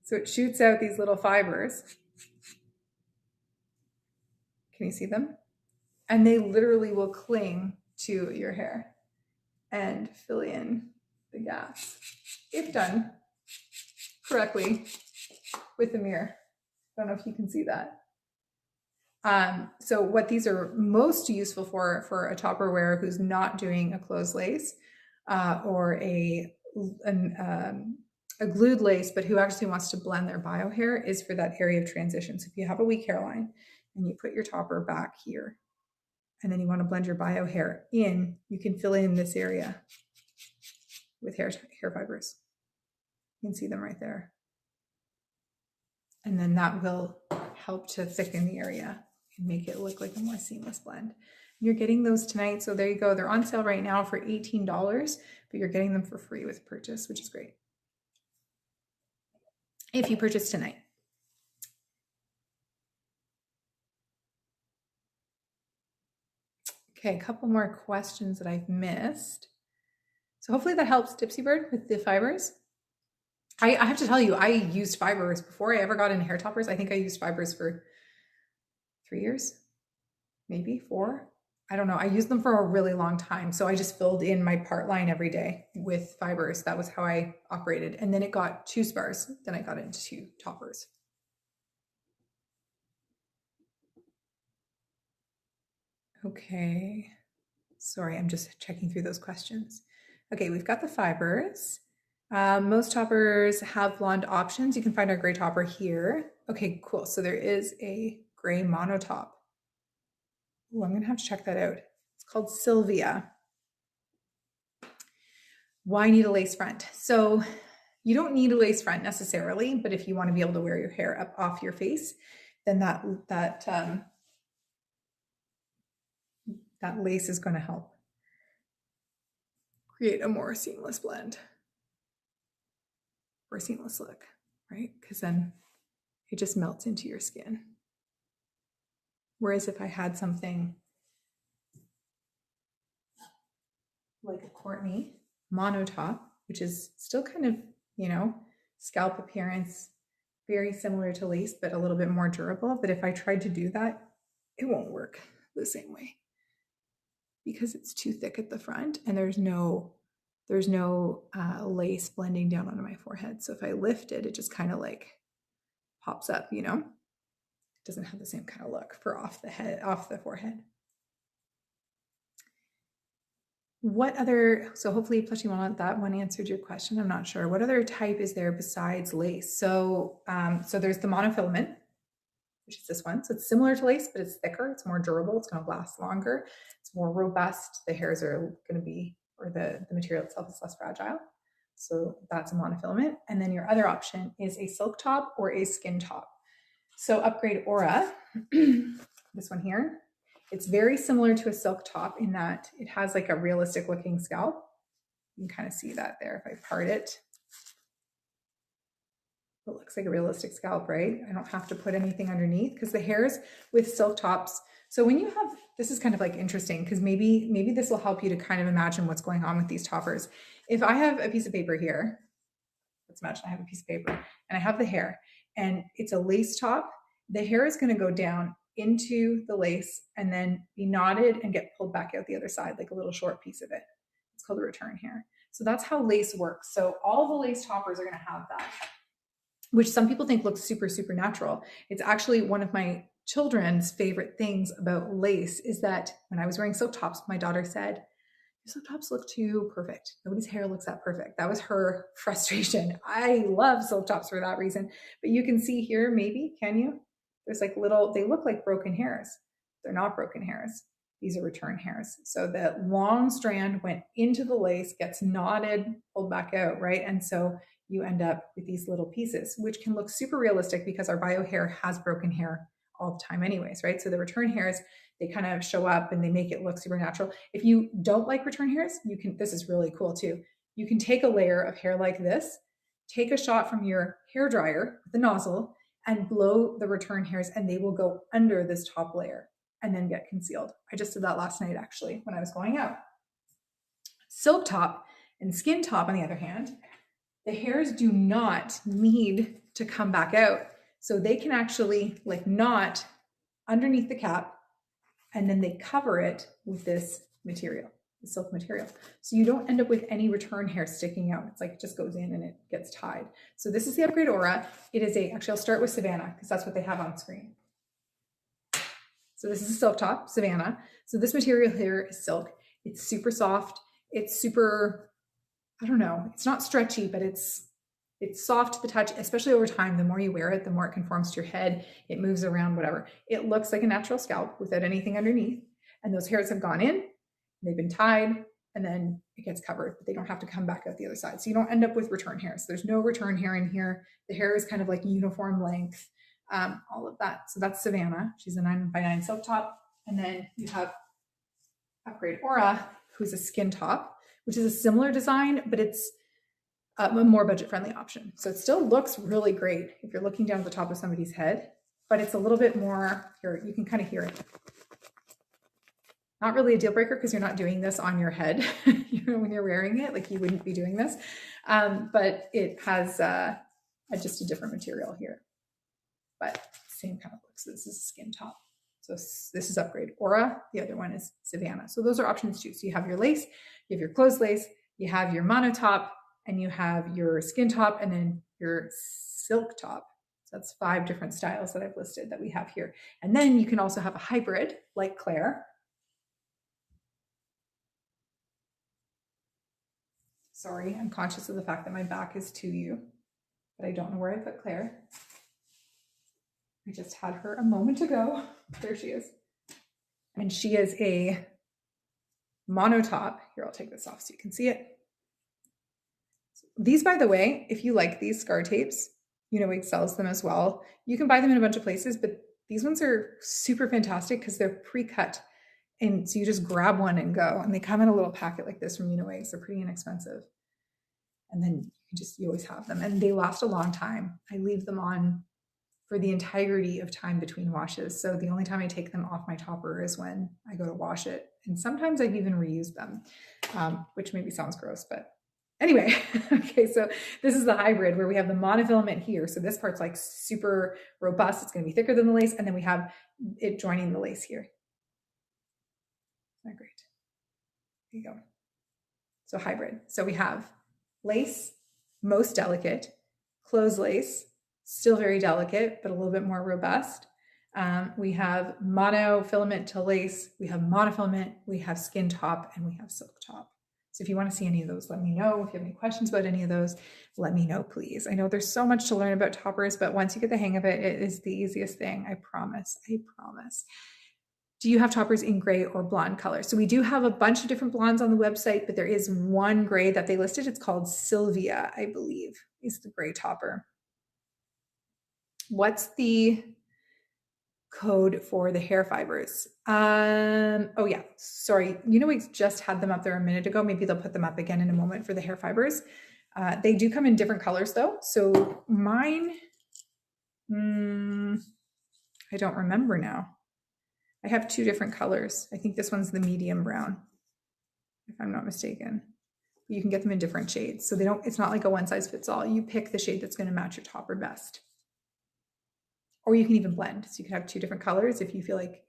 So it shoots out these little fibers. Can you see them? And they literally will cling to your hair and fill in the gaps, if done correctly with the mirror. I don't know if you can see that. So what these are most useful for a topper wearer who's not doing a closed lace or a glued lace, but who actually wants to blend their bio hair, is for that area of transition. So if you have a weak hairline and you put your topper back here, and then you want to blend your bio hair in, you can fill in this area with hair fibers. You can see them right there. And then that will help to thicken the area and make it look like a more seamless blend. You're getting those tonight. So there you go. They're on sale right now for $18, but you're getting them for free with purchase, which is great. If you purchase tonight. Okay, a couple more questions that I've missed. So hopefully that helps, Dipsy Bird, with the fibers. I have to tell you, I used fibers before I ever got into hair toppers. I think I used fibers for 3 years, maybe 4. I don't know. I used them for a really long time. So I just filled in my part line every day with fibers. That was how I operated. And then it got too sparse. Then I got into toppers. Okay. Sorry, I'm just checking through those questions. Okay, we've got the fibers. Most toppers have blonde options. You can find our gray topper here. Okay, cool. So there is a gray mono top. Oh, I'm gonna have to check that out. It's called Sylvia. Why need a lace front? So you don't need a lace front necessarily, but if you want to be able to wear your hair up off your face, then that lace is going to help create a more seamless blend or seamless look, right? Because then it just melts into your skin. Whereas if I had something like a Courtney mono top, which is still kind of, you know, scalp appearance, very similar to lace, but a little bit more durable. But if I tried to do that, it won't work the same way because it's too thick at the front and there's no lace blending down onto my forehead. So if I lift it, it just kind of like pops up, you know, it doesn't have the same kind of look for off the forehead. What other, so hopefully that one answered your question. I'm not sure. What other type is there besides lace? So there's the monofilament, which is this one. So it's similar to lace, but it's thicker. It's more durable. It's going to last longer. It's more robust. The hairs are going to be, or the material itself is less fragile. So that's a monofilament. And then your other option is a silk top or a skin top. So Upgrade Aura, this one here, it's very similar to a silk top in that it has like a realistic looking scalp. You can kind of see that there if I part it. It looks like a realistic scalp, right? I don't have to put anything underneath because the hairs with silk tops. So when you have, this is kind of like interesting because maybe this will help you to kind of imagine what's going on with these toppers. If I have a piece of paper here, let's imagine I have a piece of paper and I have the hair and it's a lace top, the hair is going to go down into the lace and then be knotted and get pulled back out the other side, like a little short piece of it. It's called a return hair. So that's how lace works. So all the lace toppers are going to have that, which some people think looks super, super natural. It's actually one of my children's favorite things about lace is that when I was wearing silk tops, my daughter said, your silk tops look too perfect. Nobody's hair looks that perfect. That was her frustration. I love silk tops for that reason. But you can see here, maybe, can you? There's like little, they look like broken hairs. They're not broken hairs. These are return hairs. So the long strand went into the lace, gets knotted, pulled back out, right? And so you end up with these little pieces, which can look super realistic because our bio hair has broken hair all the time anyways, right? So the return hairs, they kind of show up and they make it look super natural. If you don't like return hairs, you can, this is really cool too. You can take a layer of hair like this, take a shot from your hair dryer with the nozzle and blow the return hairs and they will go under this top layer and then get concealed. I just did that last night actually when I was going out. Silk top and skin top, on the other hand, the hairs do not need to come back out. So they can actually like knot underneath the cap and then they cover it with this material, the silk material. So you don't end up with any return hair sticking out. It's like it just goes in and it gets tied. So this is the Upgrade Aura. It is actually I'll start with Savannah because that's what they have on screen. So this is a silk top, Savannah. So this material here is silk. It's super soft. It's super, I don't know, it's not stretchy, but it's soft to the touch, especially over time. The more you wear it, the more it conforms to your head. It moves around, whatever. It looks like a natural scalp without anything underneath. And those hairs have gone in, they've been tied, and then it gets covered, but they don't have to come back out the other side. So you don't end up with return hairs. There's no return hair in here. The hair is kind of like uniform length, all of that. So that's Savannah. She's a 9x9 silk top. And then you have Upgrade Aura, who's a skin top, which is a similar design, but it's a more budget-friendly option. So it still looks really great if you're looking down at the top of somebody's head, but it's a little bit more, here, you can kind of hear it. Not really a deal breaker because you're not doing this on your head you know, when you're wearing it, like you wouldn't be doing this. But it has just a different material here, but same kind of look. So this is a skin top. So this is Upgrade Aura. The other one is Savannah. So those are options too. So you have your lace, you have your closed lace, you have your mono top, and you have your skin top, and then your silk top. So that's 5 different styles that I've listed that we have here. And then you can also have a hybrid like Claire. Sorry, I'm conscious of the fact that my back is to you, but I don't know where I put Claire. I just had her a moment ago. There she is. And she is a mono top. Here, I'll take this off so you can see it. These, by the way, if you like these scar tapes, Uniwig sells them as well. You can buy them in a bunch of places, but these ones are super fantastic because they're pre-cut. And so you just grab one and go. And they come in a little packet like this from Uniwigs. They're pretty inexpensive. And then you always have them. And they last a long time. I leave them on for the entirety of time between washes. So the only time I take them off my topper is when I go to wash it. And sometimes I've even reused them, which maybe sounds gross, but anyway. Okay, so this is the hybrid where we have the monofilament here. So this part's like super robust. It's going to be thicker than the lace. And then we have it joining the lace here. Isn't that great? There you go. So hybrid. So we have lace, most delicate, closed lace, still very delicate, but a little bit more robust. We have monofilament to lace, we have monofilament, we have skin top, and we have silk top. So if you want to see any of those, let me know. If you have any questions about any of those, let me know, please. I know there's so much to learn about toppers, but once you get the hang of it, it is the easiest thing. I promise. I promise. Do you have toppers in gray or blonde color? So we do have a bunch of different blondes on the website, but there is one gray that they listed. It's called Sylvia, I believe, is the gray topper. What's the code for the hair fibers? Oh yeah, sorry. Uniwigs just had them up there a minute ago. Maybe they'll put them up again in a moment for the hair fibers. They do come in different colors though. So mine, I don't remember now. I have two different colors. I think this one's the medium brown, if I'm not mistaken. You can get them in different shades. So it's not like a one size fits all. You pick the shade that's going to match your topper best. Or you can even blend. So you could have two different colors. If you feel like,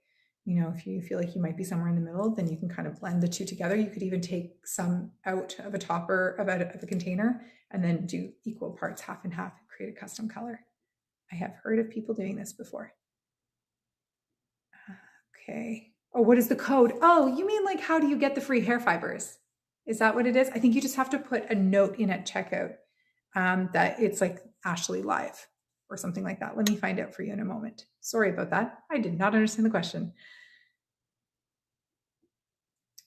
if you feel like you might be somewhere in the middle, then you can kind of blend the two together. You could even take some out of a topper of a container and then do equal parts, half and half, and create a custom color. I have heard of people doing this before. Okay. Oh, what is the code? Oh, you mean like how do you get the free hair fibers? Is that what it is? I think you just have to put a note in at checkout that it's like Ashley Live or something like that. Let me find out for you in a moment. Sorry about that. I did not understand the question.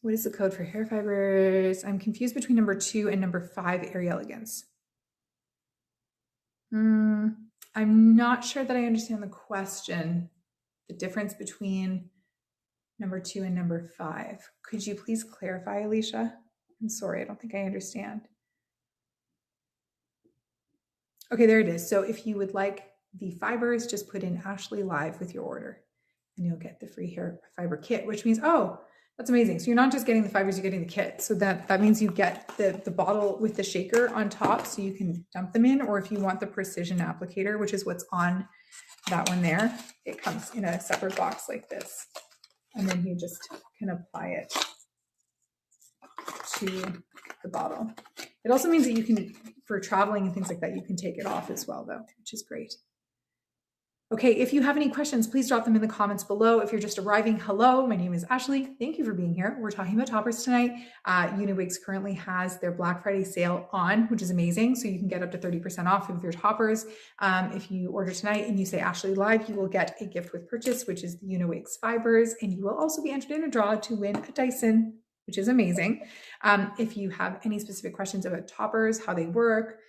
What is the code for hair fibers? I'm confused between number 2 and number 5, Airy Elegance. I'm not sure that I understand the question. The difference between number 2 and number 5. Could you please clarify, Alicia? I'm sorry, I don't think I understand. Okay, there it is. So if you would like the fibers, just put in Ashley Live with your order and you'll get the free hair fiber kit, which means, oh, that's amazing. So you're not just getting the fibers, you're getting the kit. So that means you get the bottle with the shaker on top so you can dump them in, or if you want the precision applicator, which is what's on that one there, it comes in a separate box like this. And then you just can apply it to the bottle. It also means that you can, for traveling and things like that, you can take it off as well though, which is great. Okay, if you have any questions, please drop them in the comments below. If you're just arriving, hello, my name is Ashley. Thank you for being here. We're talking about toppers tonight. Uniwigs currently has their Black Friday sale on, which is amazing. So you can get up to 30% off of your toppers. If you order tonight and you say Ashley Live, you will get a gift with purchase, which is the Uniwigs fibers. And you will also be entered in a draw to win a Dyson, which is amazing. If you have any specific questions about toppers, how they work,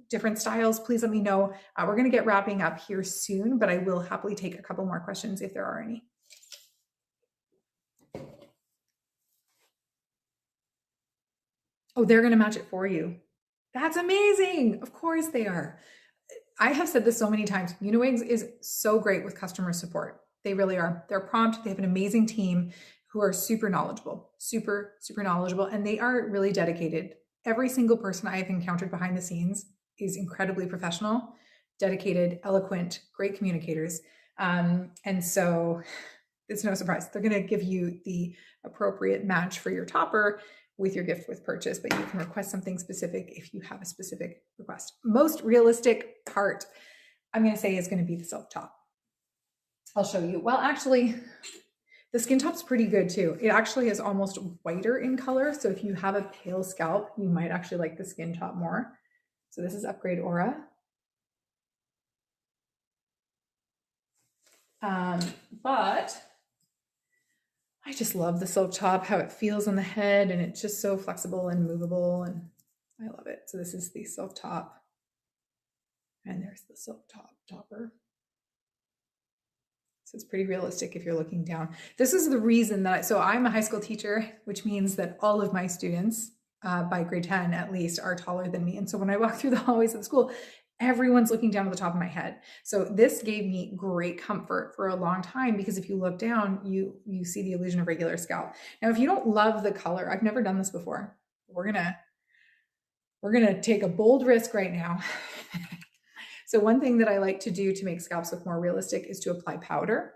different styles, please let me know. We're going to get wrapping up here soon, but I will happily take a couple more questions if there are any. Oh, they're going to match it for you. That's amazing. Of course they are. I have said this so many times. Uniwigs is so great with customer support. They really are. They're prompt. They have an amazing team who are super knowledgeable, super knowledgeable, and they are really dedicated. Every single person I have encountered behind the scenes is incredibly professional, dedicated, eloquent, great communicators. And so it's no surprise. They're going to give you the appropriate match for your topper with your gift with purchase, but you can request something specific if you have a specific request. Most realistic part, I'm going to say, is going to be the silk top. I'll show you. Well, actually, The skin top's pretty good too. It actually is almost whiter in color. So if you have a pale scalp, you might actually like the skin top more. So this is Upgrade Aura. But I just love the silk top, how it feels on the head, and it's just so flexible and movable, and I love it. So this is the silk top, and there's the silk topper. So it's pretty realistic if you're looking down. This is the reason that, so I'm a high school teacher, which means that all of my students by grade 10 at least are taller than me. And so when I walk through the hallways of the school, everyone's looking down at the top of my head. So this gave me great comfort for a long time, because if you look down, you see the illusion of regular scalp. Now, if you don't love the color, I've never done this before. We're gonna take a bold risk right now. So one thing that I like to do to make scalps look more realistic is to apply powder.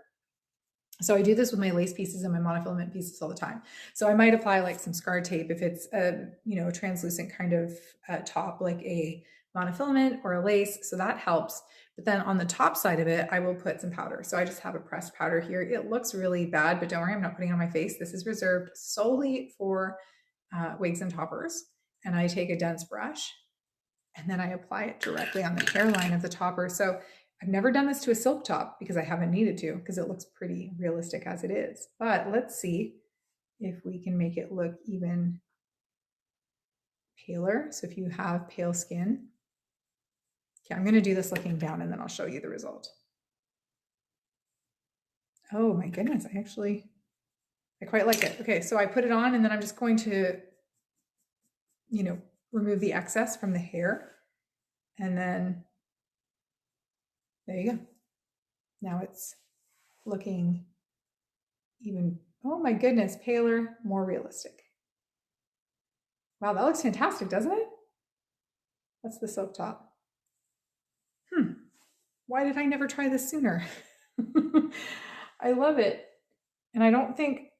So I do this with my lace pieces and my monofilament pieces all the time. So I might apply like some scar tape if it's a, a translucent kind of top, like a monofilament or a lace. So that helps. But then on the top side of it, I will put some powder. So I just have a pressed powder here. It looks really bad, but don't worry, I'm not putting it on my face. This is reserved solely for wigs and toppers. And I take a dense brush and then I apply it directly on the hairline of the topper. So I've never done this to a silk top because I haven't needed to, because it looks pretty realistic as it is. But let's see if we can make it look even paler. So if you have pale skin, okay, I'm going to do this looking down and then I'll show you the result. Oh my goodness, I quite like it. Okay, so I put it on and then I'm just going to, remove the excess from the hair. And then there you go. Now it's looking even, oh my goodness, paler, more realistic. Wow, that looks fantastic, doesn't it? That's the silk top. Why did I never try this sooner? I love it. And I don't think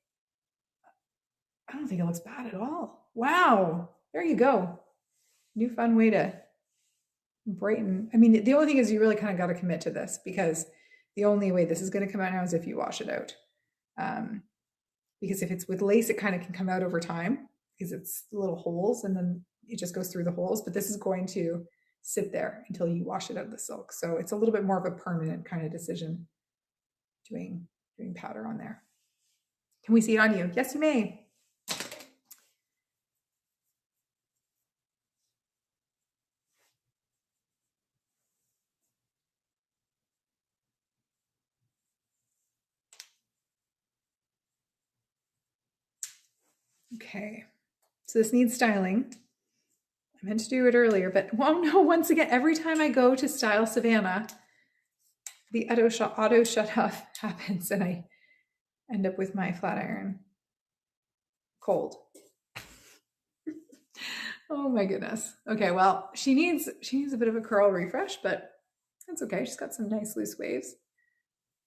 it looks bad at all. Wow, there you go. New fun way to brighten. I mean, the only thing is you really kind of got to commit to this, because the only way this is going to come out now is if you wash it out. Because if it's with lace, it kind of can come out over time because it's little holes and then it just goes through the holes. But this is going to sit there until you wash it out of the silk. So it's a little bit more of a permanent kind of decision doing powder on there. Can we see it on you? Yes, you may. Okay, so this needs styling. I meant to do it earlier, but well, no, once again, every time I go to style Savannah, the auto shut off happens and I end up with my flat iron cold. Oh my goodness. Okay, well, she needs a bit of a curl refresh, but that's okay. She's got some nice loose waves.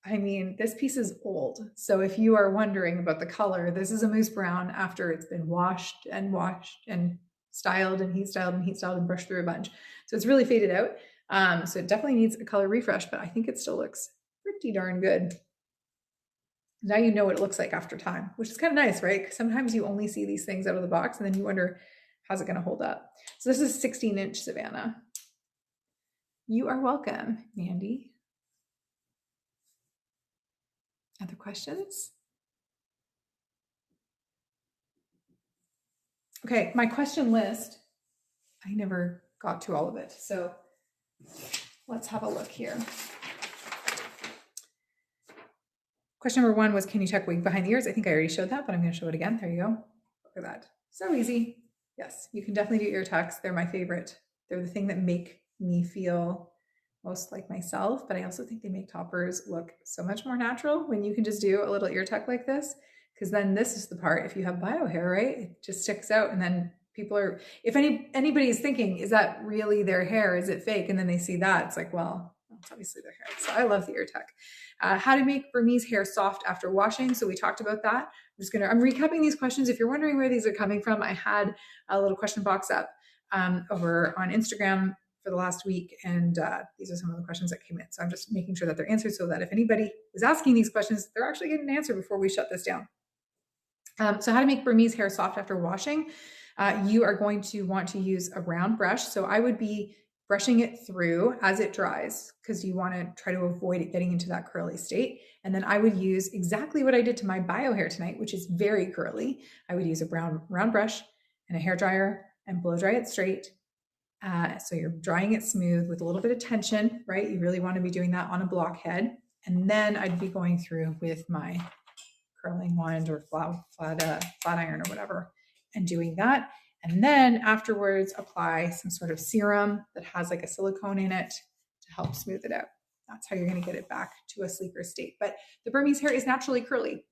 I mean, this piece is old. So if you are wondering about the color, this is a mousse brown after it's been washed and styled and heat styled and brushed through a bunch. So it's really faded out. So it definitely needs a color refresh, but I think it still looks pretty darn good. Now you know what it looks like after time, which is kind of nice, right? Because sometimes you only see these things out of the box and then you wonder, how's it going to hold up? So this is 16-inch Savannah. You are welcome, Mandy. Other questions? Okay, my question list, I never got to all of it. So let's have a look here. Question number 1 was, can you tuck wig behind the ears? I think I already showed that, but I'm going to show it again. There you go. Look at that. So easy. Yes, you can definitely do ear tucks. They're my favorite. They're the thing that make me feel most like myself, but I also think they make toppers look so much more natural when you can just do a little ear tuck like this, because then this is the part, if you have bio hair, right, it just sticks out, and then people are, if anybody is thinking, is that really their hair? Is it fake? And then they see that, it's like, well, it's obviously their hair. So I love the ear tuck. How to make Burmese hair soft after washing. So we talked about that. I'm recapping these questions. If you're wondering where these are coming from, I had a little question box up over on Instagram for the last week, and these are some of the questions that came in. So I'm just making sure that they're answered so that if anybody is asking these questions, they're actually getting an answer before we shut this down. So how to make Burmese hair soft after washing. You are going to want to use a round brush. So I would be brushing it through as it dries because you want to try to avoid it getting into that curly state. And then I would use exactly what I did to my bio hair tonight, which is very curly. I would use a round brush and a hair dryer and blow dry it straight. So you're drying it smooth with a little bit of tension, right? You really want to be doing that on a blockhead. And then I'd be going through with my curling wand or flat iron or whatever and doing that. And then afterwards apply some sort of serum that has like a silicone in it to help smooth it out. That's how you're going to get it back to a sleeker state. But the Burmese hair is naturally curly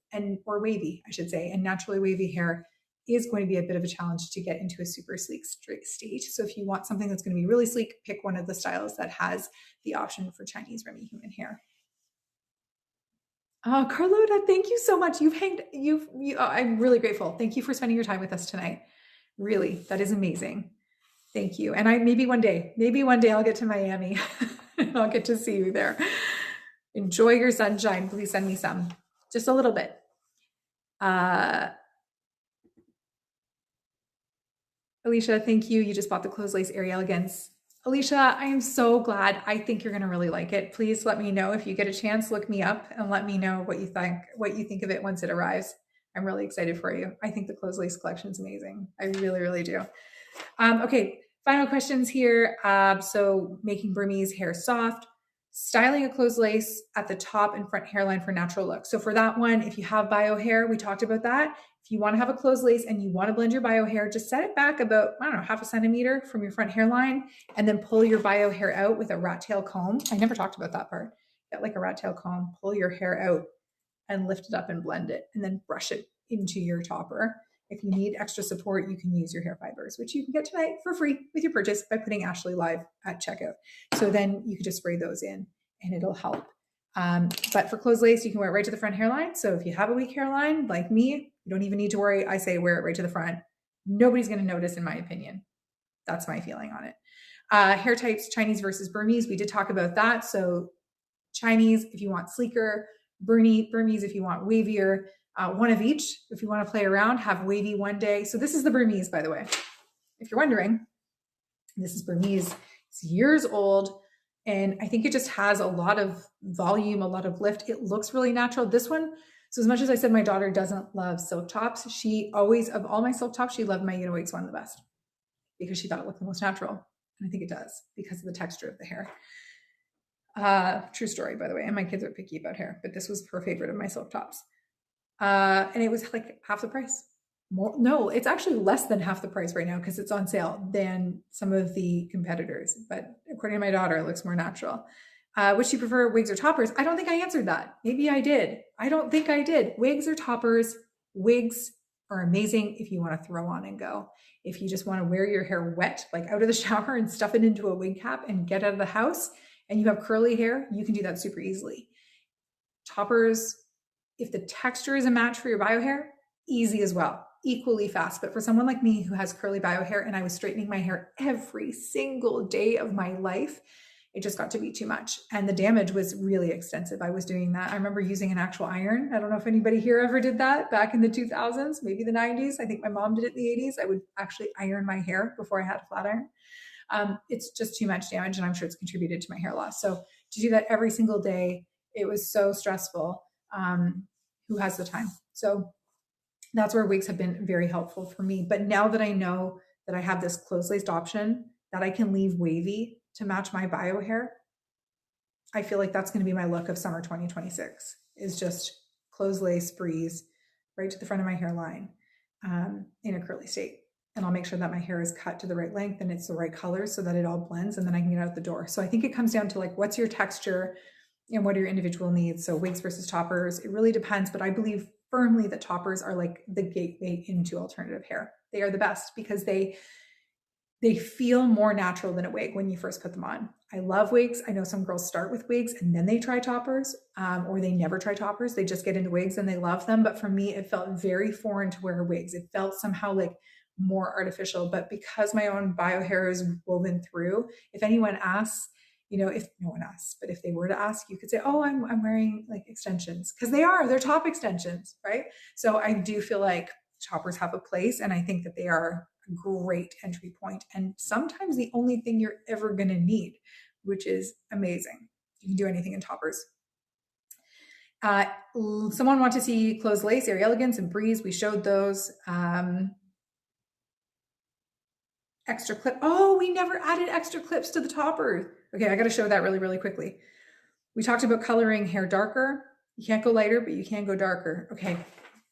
or wavy, I should say, and naturally wavy hair is going to be a bit of a challenge to get into a super sleek state. So if you want something that's going to be really sleek, pick one of the styles that has the option for Chinese Remy human hair. Oh, Carlota, thank you so much. I'm really grateful. Thank you for spending your time with us tonight. Really, that is amazing. Thank you. And maybe one day I'll get to Miami and I'll get to see you there. Enjoy your sunshine. Please send me some, just a little bit. Alicia, thank you. You just bought the closed lace Airy Elegance. Alicia, I am so glad. I think you're going to really like it. Please let me know if you get a chance. Look me up and let me know what you think of it once it arrives. I'm really excited for you. I think the closed lace collection is amazing. I really, really do. Okay, final questions here. So making Burmese hair soft, styling a closed lace at the top and front hairline for natural look. So for that one, if you have bio hair, we talked about that. If you want to have a closed lace and you want to blend your bio hair, just set it back about, I don't know, half a centimeter from your front hairline and then pull your bio hair out with a rat tail comb. I never talked about that part. Get like a rat tail comb, pull your hair out and lift it up and blend it and then brush it into your topper. If you need extra support, you can use your hair fibers, which you can get tonight for free with your purchase by putting Ashley live at checkout. So then you can just spray those in and it'll help. But for closed lace, you can wear it right to the front hairline. So if you have a weak hairline like me, you don't even need to worry. I say wear it right to the front. Nobody's going to notice, in my opinion. That's my feeling on it. Hair types, Chinese versus Burmese. We did talk about that. So Chinese, if you want sleeker, Burmese, if you want wavier, one of each. If you want to play around, have wavy one day. So this is the Burmese, by the way. If you're wondering, this is Burmese. It's years old. And I think it just has a lot of volume, a lot of lift. It looks really natural. This one, so as much as I said my daughter doesn't love silk tops, she always, of all my silk tops, she loved my Uniwigs one the best because she thought it looked the most natural. And I think it does because of the texture of the hair. True story, by the way. And my kids are picky about hair, but this was her favorite of my silk tops. And it was like half the price. No, it's actually less than half the price right now because it's on sale than some of the competitors. But according to my daughter, it looks more natural. Would she prefer wigs or toppers? I don't think I answered that. Maybe I did. I don't think I did. Wigs or toppers? Wigs are amazing if you want to throw on and go. If you just want to wear your hair wet, like out of the shower and stuff it into a wig cap and get out of the house and you have curly hair, you can do that super easily. Toppers, if the texture is a match for your bio hair, easy as well. Equally fast. But for someone like me who has curly bio hair and I was straightening my hair every single day of my life, it just got to be too much. And the damage was really extensive. I was doing that. I remember using an actual iron. I don't know if anybody here ever did that back in the 2000s, maybe the 90s. I think my mom did it in the 80s. I would actually iron my hair before I had a flat iron. It's just too much damage and I'm sure it's contributed to my hair loss. So to do that every single day, it was so stressful. Who has the time? So that's where wigs have been very helpful for me. But now that I know that I have this closed laced option that I can leave wavy to match my bio hair, I feel like that's going to be my look of summer 2026 is just closed lace breeze right to the front of my hairline in a curly state. And I'll make sure that my hair is cut to the right length and it's the right color so that it all blends and then I can get out the door. So I think it comes down to like, what's your texture and what are your individual needs? So wigs versus toppers, it really depends, but I believe firmly that toppers are like the gateway into alternative hair. They are the best because they feel more natural than a wig when you first put them on. I love wigs. I know some girls start with wigs and then they try toppers, or they never try toppers. They just get into wigs and they love them. But for me, it felt very foreign to wear wigs. It felt somehow like more artificial, but because my own bio hair is woven through, if anyone asks, if no one asks, but if they were to ask, you could say, oh, I'm wearing like extensions, because they're top extensions, right? So I do feel like toppers have a place, and I think that they are a great entry point, and sometimes the only thing you're ever going to need, which is amazing. You can do anything in toppers. Someone wanted to see closed lace, Airy Elegance, and Breeze. We showed those. Extra clip. Oh, we never added extra clips to the topper. Okay, I got to show that really, really quickly. We talked about coloring hair darker. You can't go lighter, but you can go darker. Okay,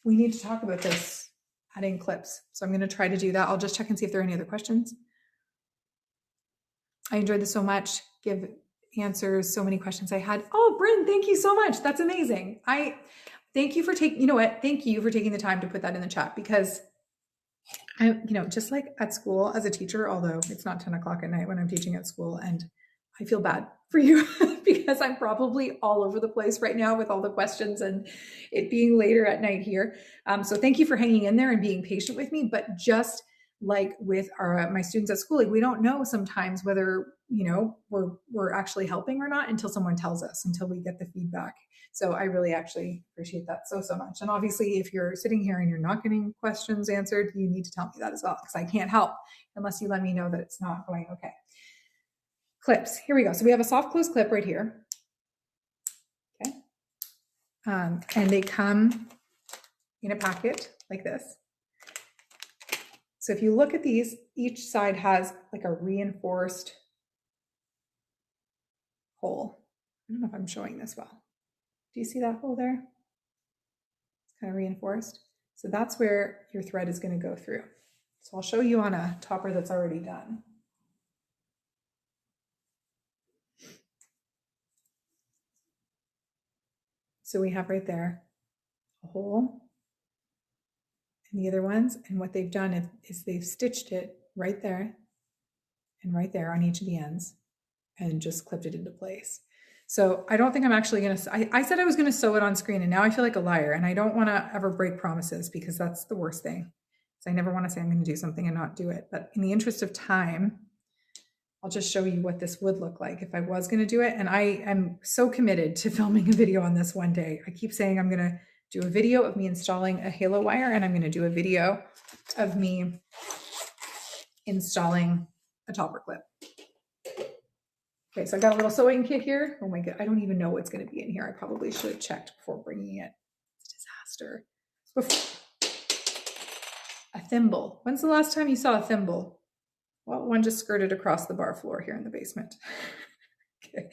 we need to talk about this, adding clips. So I'm going to try to do that. I'll just check and see if there are any other questions. I enjoyed this so much. Give answers so many questions I had. Oh, Bryn, thank you so much. That's amazing. Thank you for taking, thank you for taking the time to put that in the chat, because I, just like at school as a teacher, although it's not 10 o'clock at night when I'm teaching at school, and I feel bad for you because I'm probably all over the place right now with all the questions and it being later at night here. So thank you for hanging in there and being patient with me. But just like with my students at school, like we don't know sometimes whether, we're actually helping or not until someone tells us, until we get the feedback. So I really actually appreciate that so much. And obviously, if you're sitting here and you're not getting questions answered, you need to tell me that as well, because I can't help unless you let me know that it's not going okay. Clips, here we go. So we have a soft close clip right here. Okay. And they come in a packet like this. So if you look at these, each side has like a reinforced hole. I don't know if I'm showing this well. Do you see that hole there? It's kind of reinforced. So that's where your thread is going to go through. So I'll show you on a topper that's already done. So we have right there a hole and the other ones. And what they've done is they've stitched it right there and right there on each of the ends and just clipped it into place. So I don't think I'm actually going to, I said I was going to sew it on screen, and now I feel like a liar, and I don't want to ever break promises, because that's the worst thing. So I never want to say I'm going to do something and not do it. But in the interest of time, I'll just show you what this would look like if I was going to do it. And I am so committed to filming a video on this one day. I keep saying I'm going to do a video of me installing a halo wire, and I'm going to do a video of me installing a topper clip. Okay, so I got a little sewing kit here. Oh my God, I don't even know what's going to be in here. I probably should have checked before bringing it. It's a disaster. A thimble. When's the last time you saw a thimble? Well, one just skirted across the bar floor here in the basement. Okay,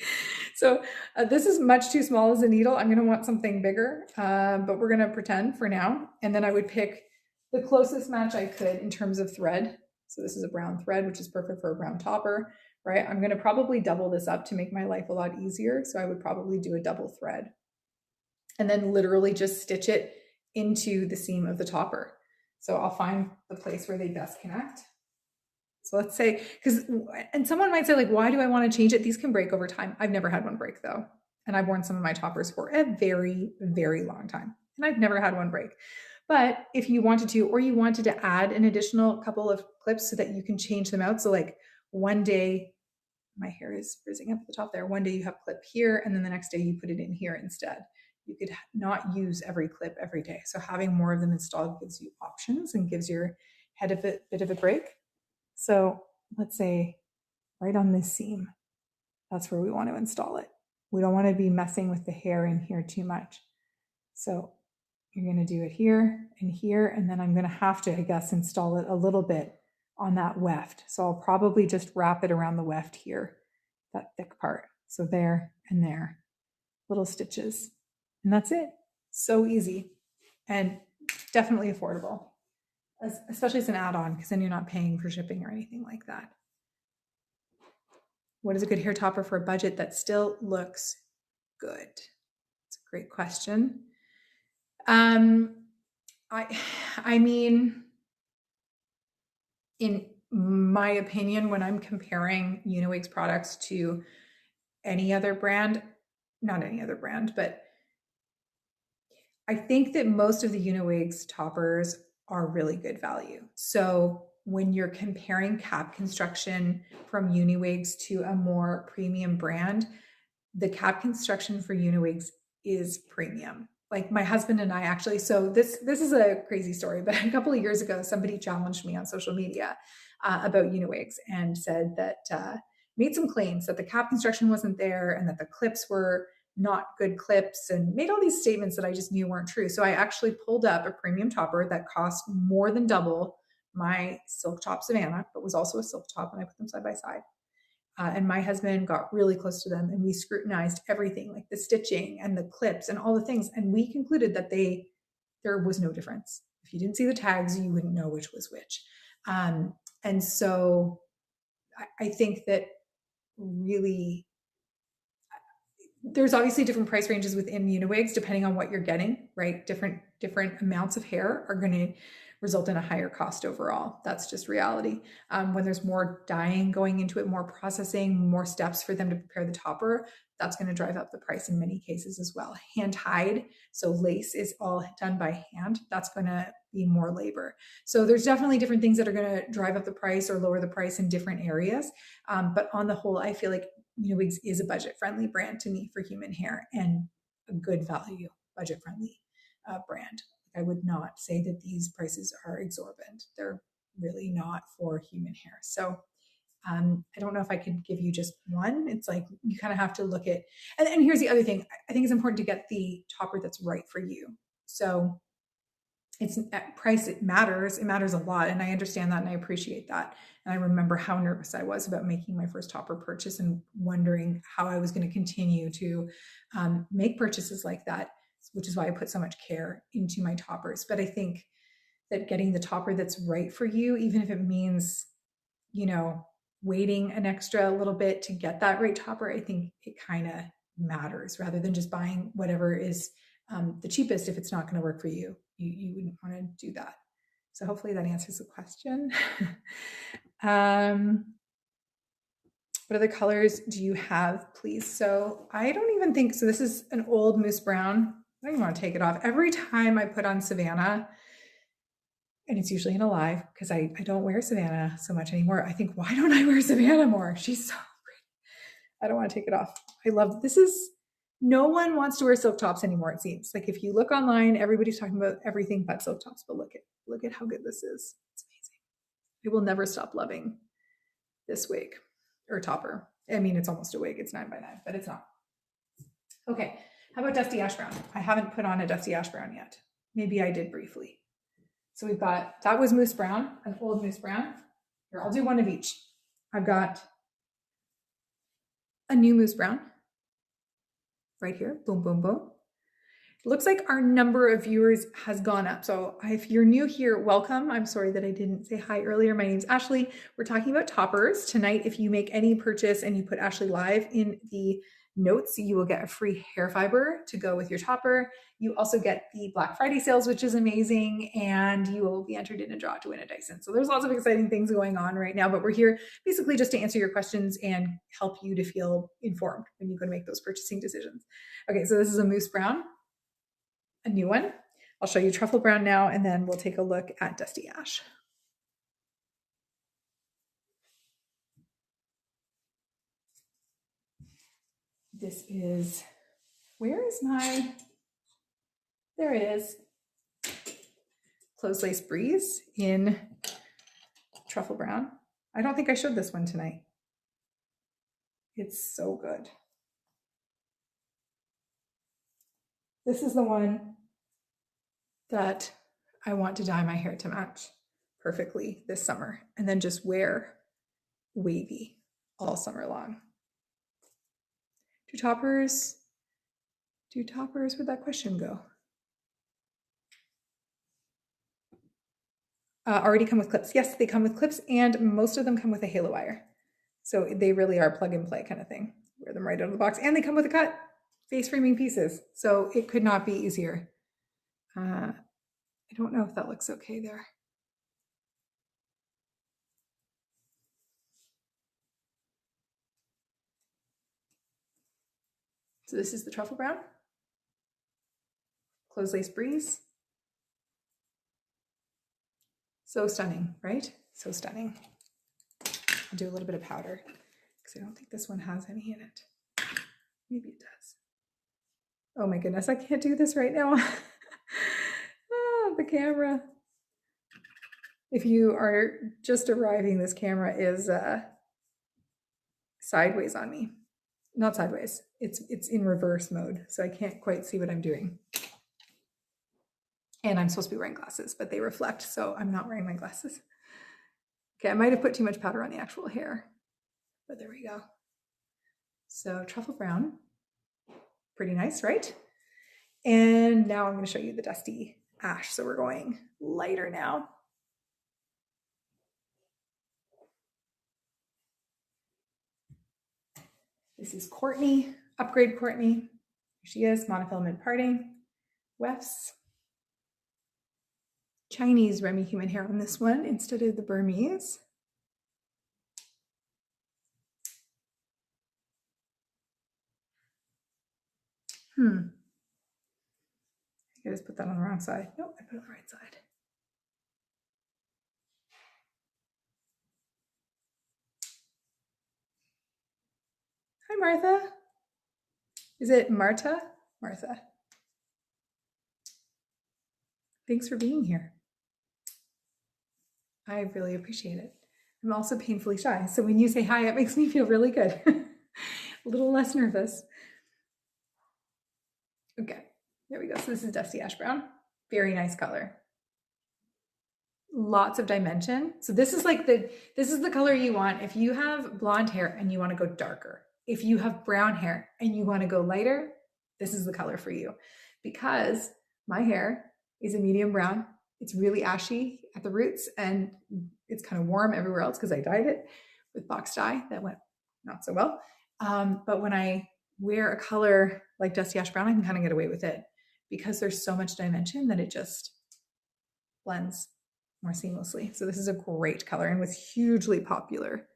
so this is much too small as a needle. I'm going to want something bigger, but we're going to pretend for now. And then I would pick the closest match I could in terms of thread. So this is a brown thread, which is perfect for a brown topper, right? I'm going to probably double this up to make my life a lot easier. So I would probably do a double thread and then literally just stitch it into the seam of the topper. So I'll find the place where they best connect. So let's say, and someone might say, like, why do I want to change it? These can break over time. I've never had one break though. And I've worn some of my toppers for a very, very long time, and I've never had one break. But if you wanted to, or you wanted to add an additional couple of clips so that you can change them out. So like one day, my hair is frizzing up at the top there. One day you have clip here, and then the next day you put it in here instead. You could not use every clip every day. So having more of them installed gives you options and gives your head a bit of a break. So let's say right on this seam, that's where we want to install it. We don't want to be messing with the hair in here too much. So you're going to do it here, and then I'm going to have to, I guess, install it a little bit on that weft. So I'll probably just wrap it around the weft here, that thick part. So there and there, little stitches, and that's it. So easy and definitely affordable, especially as an add-on, because then you're not paying for shipping or anything like that. What is a good hair topper for a budget that still looks good? It's a great question. I mean, in my opinion, when I'm comparing Uniwigs products to any other brand, not any other brand, but I think that most of the Uniwigs toppers are really good value. So when you're comparing cap construction from Uniwigs to a more premium brand, the cap construction for Uniwigs is premium. Like my husband and I actually, so this is a crazy story, but a couple of years ago, somebody challenged me on social media about Uniwigs and said that made some claims that the cap construction wasn't there and that the clips were not good clips, and made all these statements that I just knew weren't true. So I actually pulled up a premium topper that cost more than double my silk top Savannah, but was also a silk top, and I put them side by side. And my husband got really close to them, and we scrutinized everything, like the stitching and the clips and all the things, and we concluded that there was no difference. If you didn't see the tags, you wouldn't know which was which. And so I think that really there's obviously different price ranges within Uniwigs depending on what you're getting, right? Different amounts of hair are going to result in a higher cost overall. That's just reality. When there's more dyeing going into it, more processing, more steps for them to prepare the topper, that's going to drive up the price in many cases as well. Hand tied, so lace is all done by hand. That's going to be more labor. So there's definitely different things that are going to drive up the price or lower the price in different areas. But on the whole, I feel like Uniwigs is a budget-friendly brand to me for human hair, and a good value, budget-friendly brand. I would not say that these prices are exorbitant. They're really not for human hair. So I don't know if I could give you just one. It's like you kind of have to look at, and here's the other thing. I think it's important to get the topper that's right for you. So it's price, it matters a lot, and I understand that and I appreciate that. And I remember how nervous I was about making my first topper purchase and wondering how I was going to continue to make purchases like that, which is why I put so much care into my toppers. But I think that getting the topper that's right for you, even if it means, waiting an extra little bit to get that right topper, I think it kind of matters, rather than just buying whatever is the cheapest. If it's not going to work for you, you wouldn't want to do that. So hopefully that answers the question. What other colors do you have, please? So I don't even think, so this is an old moose brown. I don't even want to take it off. Every time I put on Savannah, and it's usually in a live because I don't wear Savannah so much anymore. I think, why don't I wear Savannah more? She's so pretty. I don't want to take it off. I love, no one wants to wear silk tops anymore, it seems. Like if you look online, everybody's talking about everything but silk tops, but look at how good this is. It's amazing. I will never stop loving this wig or topper. I mean, it's almost a wig. It's 9x9, but it's not. Okay, how about Dusty Ash Brown? I haven't put on a Dusty Ash Brown yet. Maybe I did briefly. So we've got, that was Moose Brown, an old Moose Brown. Here, I'll do one of each. I've got a new Moose Brown right here. Boom, boom, boom. It looks like our number of viewers has gone up. So if you're new here, welcome. I'm sorry that I didn't say hi earlier. My name's Ashley. We're talking about toppers tonight. If you make any purchase and you put Ashley Live in the notes, you will get a free hair fiber to go with your topper. You also get the Black Friday sales, which is amazing, and you will be entered in a draw to win a Dyson. So there's lots of exciting things going on right now, but we're here basically just to answer your questions and help you to feel informed when you go to make those purchasing decisions. Okay, so this is a Moose Brown, a new one. I'll show you Truffle Brown now, and then we'll take a look at Dusty Ash. This is, where is my, there it is. Closed Lace Breeze in Truffle Brown. I don't think I showed this one tonight. It's so good. This is the one that I want to dye my hair to match perfectly this summer, and then just wear wavy all summer long. Do toppers, where'd that question go? Already come with clips. Yes, they come with clips, and most of them come with a halo wire. So they really are plug and play kind of thing. Wear them right out of the box, and they come with a cut, face framing pieces. So it could not be easier. I don't know if that looks okay there. So this is the Truffle Brown, Closed Lace Breeze. So stunning, right? So stunning. I'll do a little bit of powder because I don't think this one has any in it. Maybe it does. Oh my goodness, I can't do this right now. The camera. If you are just arriving, this camera is sideways on me. Not sideways. It's in reverse mode, so I can't quite see what I'm doing. And I'm supposed to be wearing glasses, but they reflect, so I'm not wearing my glasses. Okay, I might have put too much powder on the actual hair, but there we go. So truffle brown, pretty nice, right? And now I'm going to show you the dusty ash. So we're going lighter now. This is Courtney, Upgrade Courtney. Here she is, monofilament parting, wefts. Chinese Remy human hair on this one instead of the Burmese. I just put that on the wrong side. Nope, I put it on the right side. Hi, Martha. Is it Marta? Martha. Thanks for being here. I really appreciate it. I'm also painfully shy, so when you say hi, it makes me feel really good. A little less nervous. Okay, there we go. So this is Dusty Ash Brown. Very nice color. Lots of dimension. So this is like this is the color you want if you have blonde hair and you want to go darker. If you have brown hair and you want to go lighter, this is the color for you. Because my hair is a medium brown. It's really ashy at the roots and it's kind of warm everywhere else because I dyed it with box dye. That went not so well. But when I wear a color like Dusty Ash Brown, I can kind of get away with it because there's so much dimension that it just blends more seamlessly. So this is a great color and was hugely popular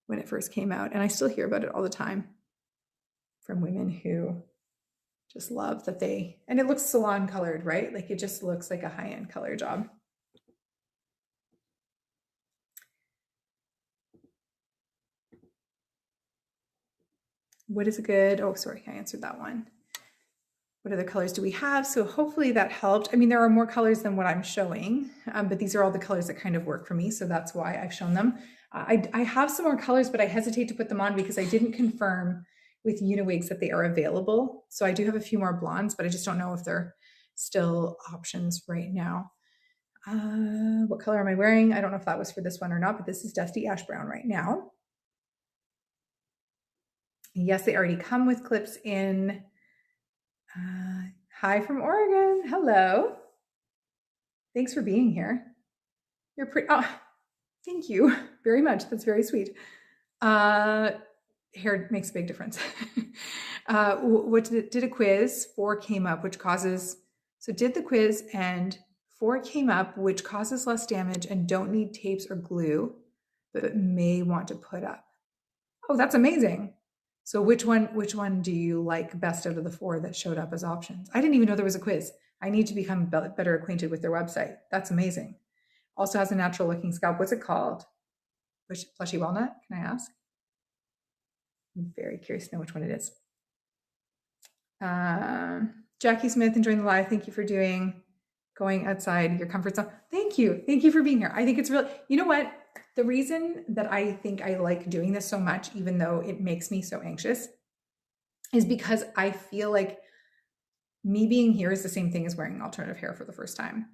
when it first came out. And I still hear about it all the time from women who just love that and it looks salon colored, right? Like it just looks like a high-end color job. What is a good, oh, sorry, I answered that one. What other colors do we have? So hopefully that helped. I mean, there are more colors than what I'm showing, but these are all the colors that kind of work for me. So that's why I've shown them. I have some more colors, but I hesitate to put them on because I didn't confirm with Uniwigs that they are available. So I do have a few more blondes, but I just don't know if they're still options right now. What color am I wearing? I don't know if that was for this one or not, but this is Dusty Ash Brown right now. Yes, they already come with clips in. Hi from Oregon. Hello. Thanks for being here. You're pretty, oh, thank you very much. That's very sweet. Hair makes a big difference. What did a quiz, 4 came up, which causes, so did the quiz and 4 came up, which causes less damage and don't need tapes or glue, but may want to put up. Oh, that's amazing. So which one do you like best out of the 4 that showed up as options? I didn't even know there was a quiz. I need to become better acquainted with their website. That's amazing. Also has a natural looking scalp. What's it called? Plushy Walnut, can I ask? I'm very curious to know which one it is. Jackie Smith, enjoying the live. Thank you for going outside your comfort zone. Thank you. Thank you for being here. I think it's really, you know what? The reason that I think I like doing this so much, even though it makes me so anxious, is because I feel like me being here is the same thing as wearing alternative hair for the first time.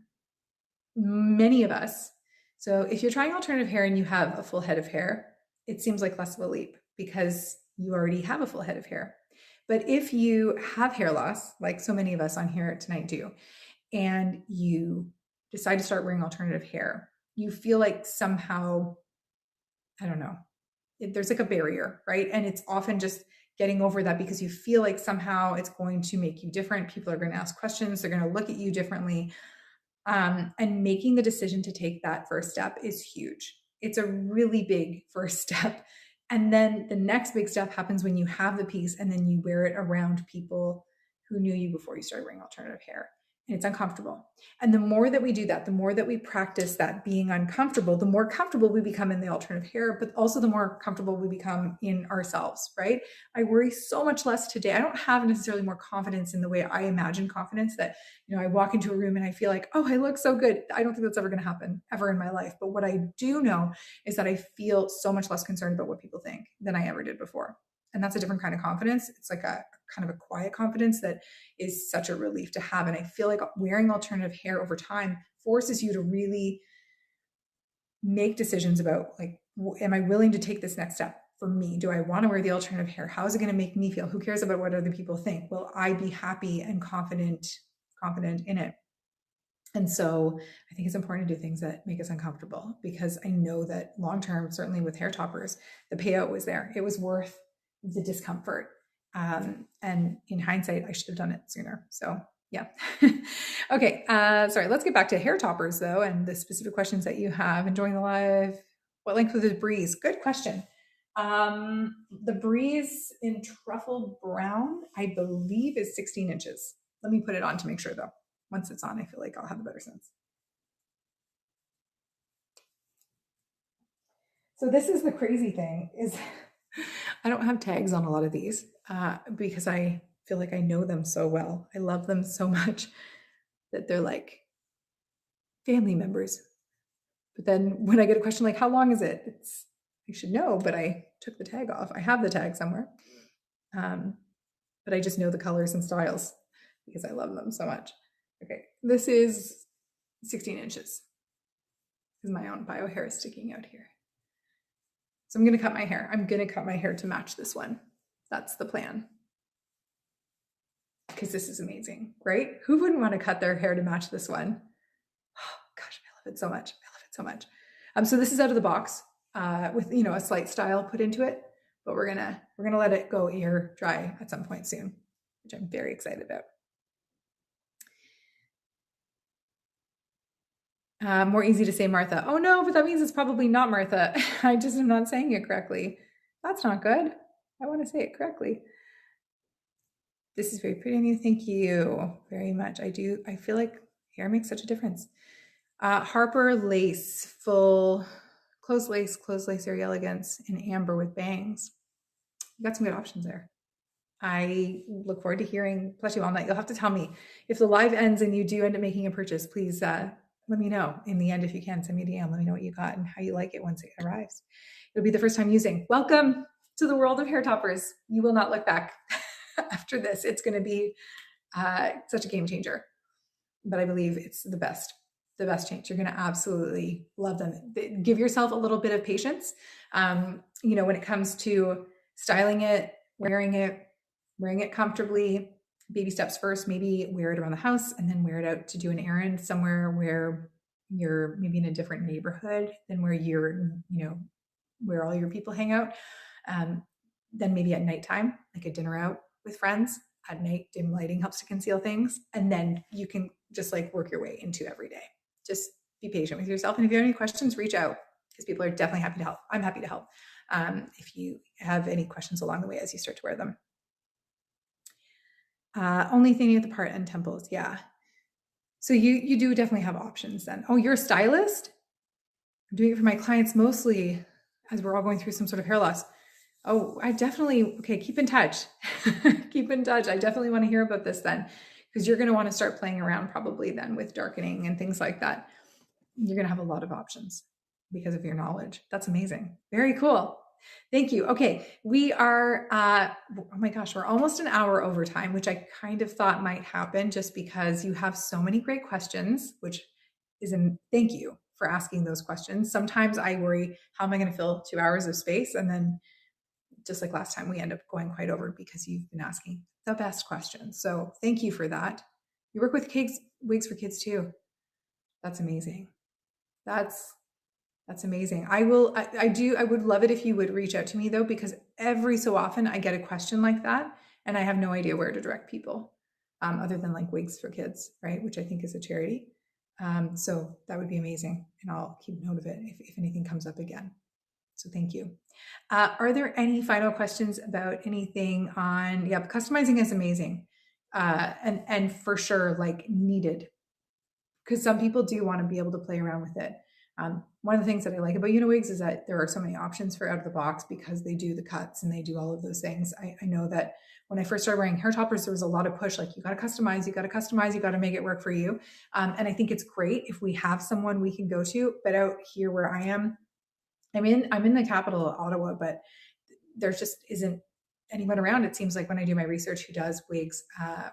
Many of us. So if you're trying alternative hair and you have a full head of hair, it seems like less of a leap because you already have a full head of hair. But if you have hair loss, like so many of us on here tonight do, and you decide to start wearing alternative hair, you feel like somehow, I don't know, there's like a barrier, right? And it's often just getting over that because you feel like somehow it's going to make you different. People are going to ask questions. They're going to look at you differently. And making the decision to take that first step is huge. It's a really big first step. And then the next big step happens when you have the piece and then you wear it around people who knew you before you started wearing alternative hair. and it's uncomfortable. And the more that we do that, the more that we practice that being uncomfortable, the more comfortable we become in the alternative hair, but also the more comfortable we become in ourselves, right? I worry so much less today. I don't have necessarily more confidence in the way I imagine confidence that, I walk into a room and I feel like, oh, I look so good. I don't think that's ever going to happen ever in my life. But what I do know is that I feel so much less concerned about what people think than I ever did before. And that's a different kind of confidence. It's like a kind of a quiet confidence that is such a relief to have. And I feel like wearing alternative hair over time forces you to really make decisions about, like, am I willing to take this next step for me? Do I want to wear the alternative hair? How is it going to make me feel? Who cares about what other people think? Will I be happy and confident in it? And so I think it's important to do things that make us uncomfortable, because I know that long term, certainly with hair toppers, the payout was there. It was worth the discomfort. And in hindsight, I should have done it sooner. So yeah. Okay. Sorry. Let's get back to hair toppers though, and the specific questions that you have. Enjoying the live. What length was the breeze? Good question. The breeze in truffle brown, I believe, is 16 inches. Let me put it on to make sure though. Once it's on, I feel like I'll have a better sense. So this is the crazy thing, is I don't have tags on a lot of these because I feel like I know them so well. I love them so much that they're like family members. But then when I get a question like, how long is it? I should know, but I took the tag off. I have the tag somewhere. But I just know the colors and styles because I love them so much. Okay, this is 16 inches. Because my own bio hair is sticking out here. So I'm going to cut my hair. I'm going to cut my hair to match this one. That's the plan. Because this is amazing, right? Who wouldn't want to cut their hair to match this one? Oh, gosh, I love it so much. I love it so much. So this is out of the box with a slight style put into it, but we're gonna let it go air dry at some point soon, which I'm very excited about. More easy to say Martha. Oh no, but that means it's probably not Martha. I just am not saying it correctly. That's not good. I want to say it correctly. This is very pretty on you. Thank you very much. I feel like hair makes such a difference. Harper lace, full closed lace, Airy Elegance, and amber with bangs. You got some good options there. I look forward to hearing Plushy Walnut. You'll have to tell me if the live ends and you do end up making a purchase. Please let me know in the end if you can. Send me a DM. Let me know what you got and how you like it once it arrives. It'll be the first time using. Welcome to the world of hair toppers. You will not look back after this. It's going to be such a game changer. But I believe it's the best change. You're going to absolutely love them. Give yourself a little bit of patience. When it comes to styling it, wearing it comfortably, baby steps first. Maybe wear it around the house and then wear it out to do an errand somewhere where you're maybe in a different neighborhood than where where all your people hang out. Then maybe at nighttime, like a dinner out with friends. At night, dim lighting helps to conceal things. And then you can just like work your way into every day. Just be patient with yourself. And if you have any questions, reach out, because people are definitely happy to help. I'm happy to help if you have any questions along the way as you start to wear them. Only thinning at the part and temples. Yeah. So you do definitely have options then. Oh, you're a stylist? I'm doing it for my clients mostly as we're all going through some sort of hair loss. Oh, okay, keep in touch. Keep in touch. I definitely want to hear about this then, because you're going to want to start playing around probably then with darkening and things like that. You're going to have a lot of options because of your knowledge. That's amazing. Very cool. Thank you. Okay, we are, oh my gosh, we're almost an hour over time, which I kind of thought might happen just because you have so many great questions, which is, thank you for asking those questions. Sometimes I worry, how am I going to fill 2 hours of space? And then just like last time, we end up going quite over because you've been asking the best questions. So thank you for that. You work with wigs for kids too. That's amazing. That's amazing. I would love it if you would reach out to me though, because every so often I get a question like that and I have no idea where to direct people other than like Wigs for Kids, right? Which I think is a charity. So that would be amazing. And I'll keep note of it if anything comes up again. So thank you. Are there any final questions about anything on, customizing is amazing. and for sure like needed, because some people do want to be able to play around with it. One of the things that I like about Uniwigs is that there are so many options for out of the box because they do the cuts and they do all of those things. I know that when I first started wearing hair toppers, there was a lot of push, like you got to customize, you got to customize, you got to make it work for you. And I think it's great if we have someone we can go to. But out here where I am, I'm in the capital, Ottawa, but there just isn't anyone around, it seems like, when I do my research, who does wigs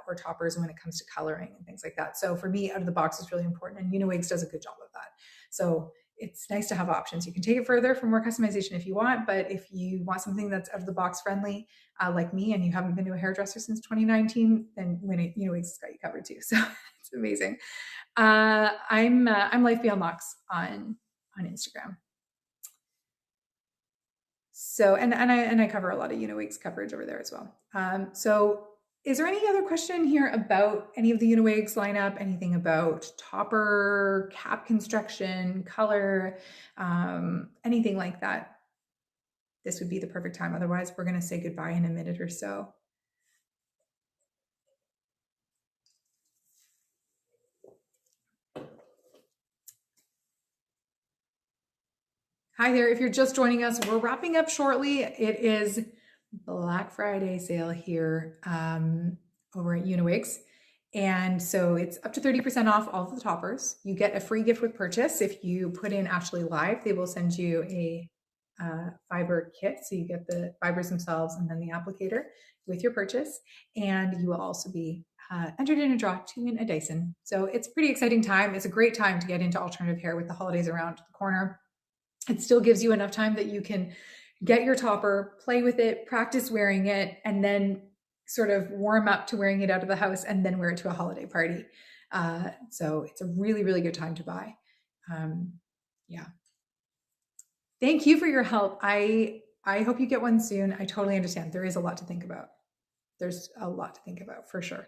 or toppers when it comes to coloring and things like that. So for me, out of the box is really important, and Uniwigs does a good job of that. So it's nice to have options. You can take it further for more customization if you want, but if you want something that's out of the box friendly, like me, and you haven't been to a hairdresser since 2019, then Uniwigs has got you covered too. So it's amazing. I'm Life Beyond Locks on Instagram. So, and I cover a lot of Uniwigs coverage over there as well. So is there any other question here about any of the Uniwigs lineup? Anything about topper, cap construction, color, anything like that? This would be the perfect time. Otherwise, we're going to say goodbye in a minute or so. Hi there. If you're just joining us, we're wrapping up shortly. It is Black Friday sale here over at Uniwigs. And so it's up to 30% off all of the toppers. You get a free gift with purchase. If you put in Ashley Live, they will send you a fiber kit. So you get the fibers themselves and then the applicator with your purchase. And you will also be entered in a draw to win a Dyson. So it's a pretty exciting time. It's a great time to get into alternative hair with the holidays around the corner. It still gives you enough time that you can get your topper, play with it, practice wearing it, and then sort of warm up to wearing it out of the house and then wear it to a holiday party. So it's a really, really good time to buy. Yeah. Thank you for your help. I hope you get one soon. I totally understand. There is a lot to think about. There's a lot to think about for sure.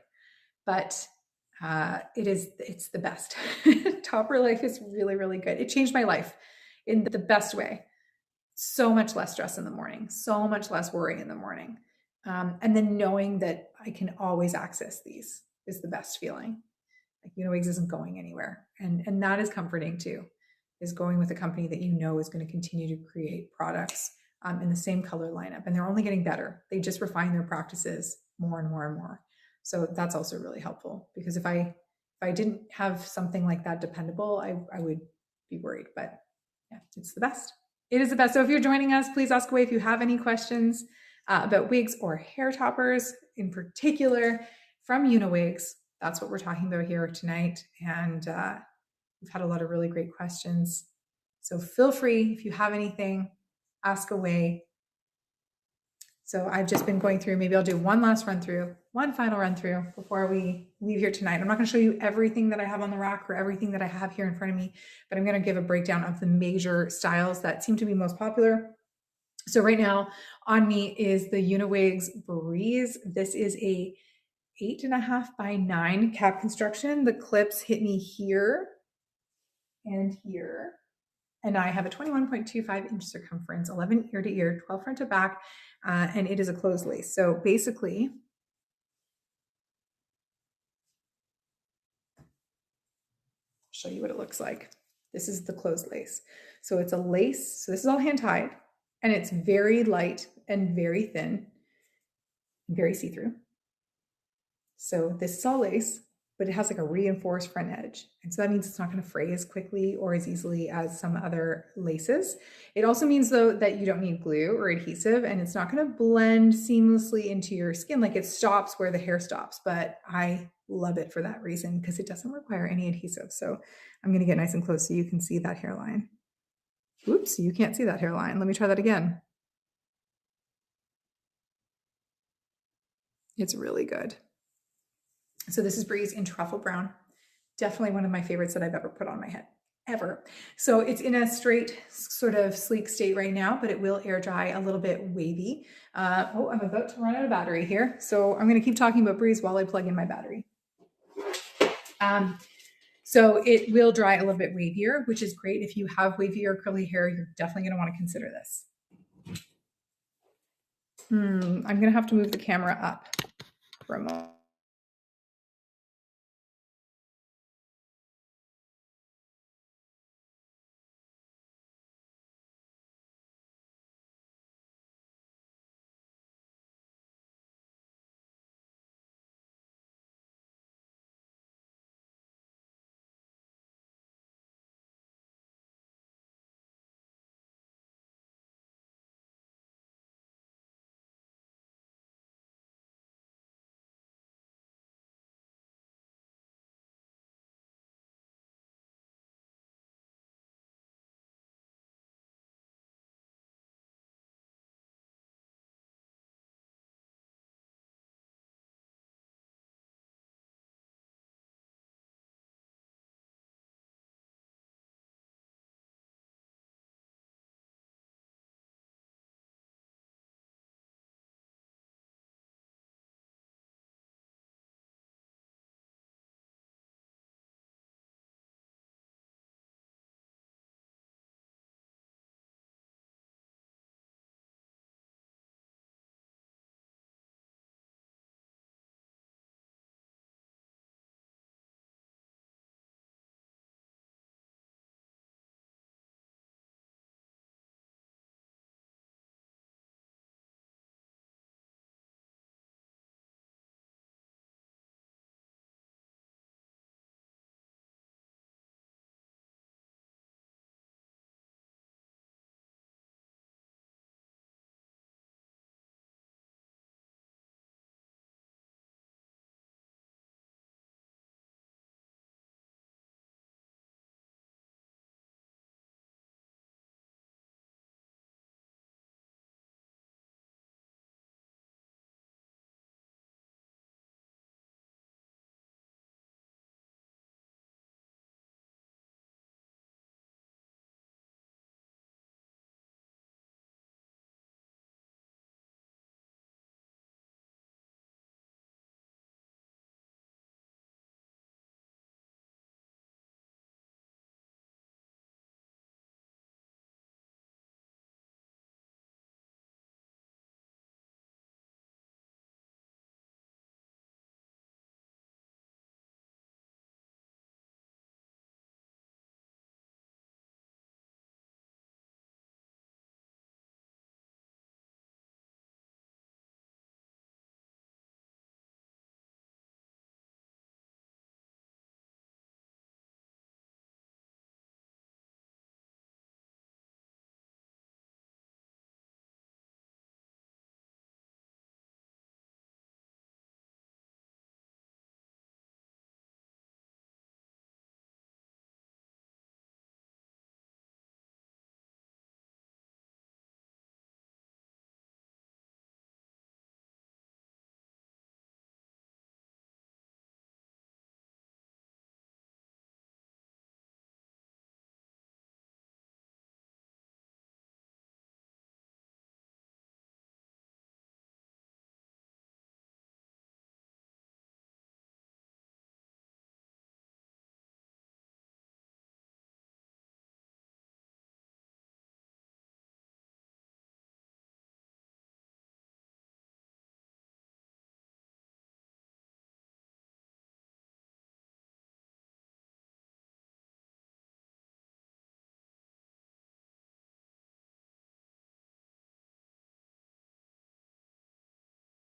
But it's the best. Topper life is really, really good. It changed my life in the best way. So much less stress in the morning, so much less worry in the morning. And then knowing that I can always access these is the best feeling. Like Uniwigs isn't going anywhere. And that is comforting too, is going with a company that you know is going to continue to create products in the same color lineup. And they're only getting better. They just refine their practices more and more and more. So that's also really helpful, because if I didn't have something like that dependable, I would be worried. But yeah, it's the best. It is the best. So if you're joining us, please ask away if you have any questions about wigs or hair toppers in particular from Uniwigs. That's what we're talking about here tonight. And we've had a lot of really great questions. So feel free, if you have anything, ask away. So I've just been going through, maybe I'll do one last run through, one final run through before we leave here tonight. I'm not going to show you everything that I have on the rack or everything that I have here in front of me, but I'm going to give a breakdown of the major styles that seem to be most popular. So right now on me is the Uniwigs Breeze. This is a 8.5 by 9 cap construction. The clips hit me here and here. And I have a 21.25 inch circumference, 11 ear to ear, 12 front to back, and it is a closed lace. So basically, I'll show you what it looks like. This is the closed lace. So it's a lace. So this is all hand tied, and it's very light and very thin, very see-through. So this is all lace, but it has like a reinforced front edge. And so that means it's not going to fray as quickly or as easily as some other laces. It also means though that you don't need glue or adhesive, and it's not going to blend seamlessly into your skin. Like it stops where the hair stops, but I love it for that reason because it doesn't require any adhesive. So I'm going to get nice and close so you can see that hairline. Oops, you can't see that hairline. Let me try that again. It's really good. So this is Breeze in Truffle Brown. Definitely one of my favorites that I've ever put on my head, ever. So it's in a straight, sort of sleek state right now, but it will air dry a little bit wavy. Oh, I'm about to run out of battery here. So I'm going to keep talking about Breeze while I plug in my battery. So it will dry a little bit wavier, which is great. If you have wavy or curly hair, you're definitely going to want to consider this. I'm going to have to move the camera up for a moment.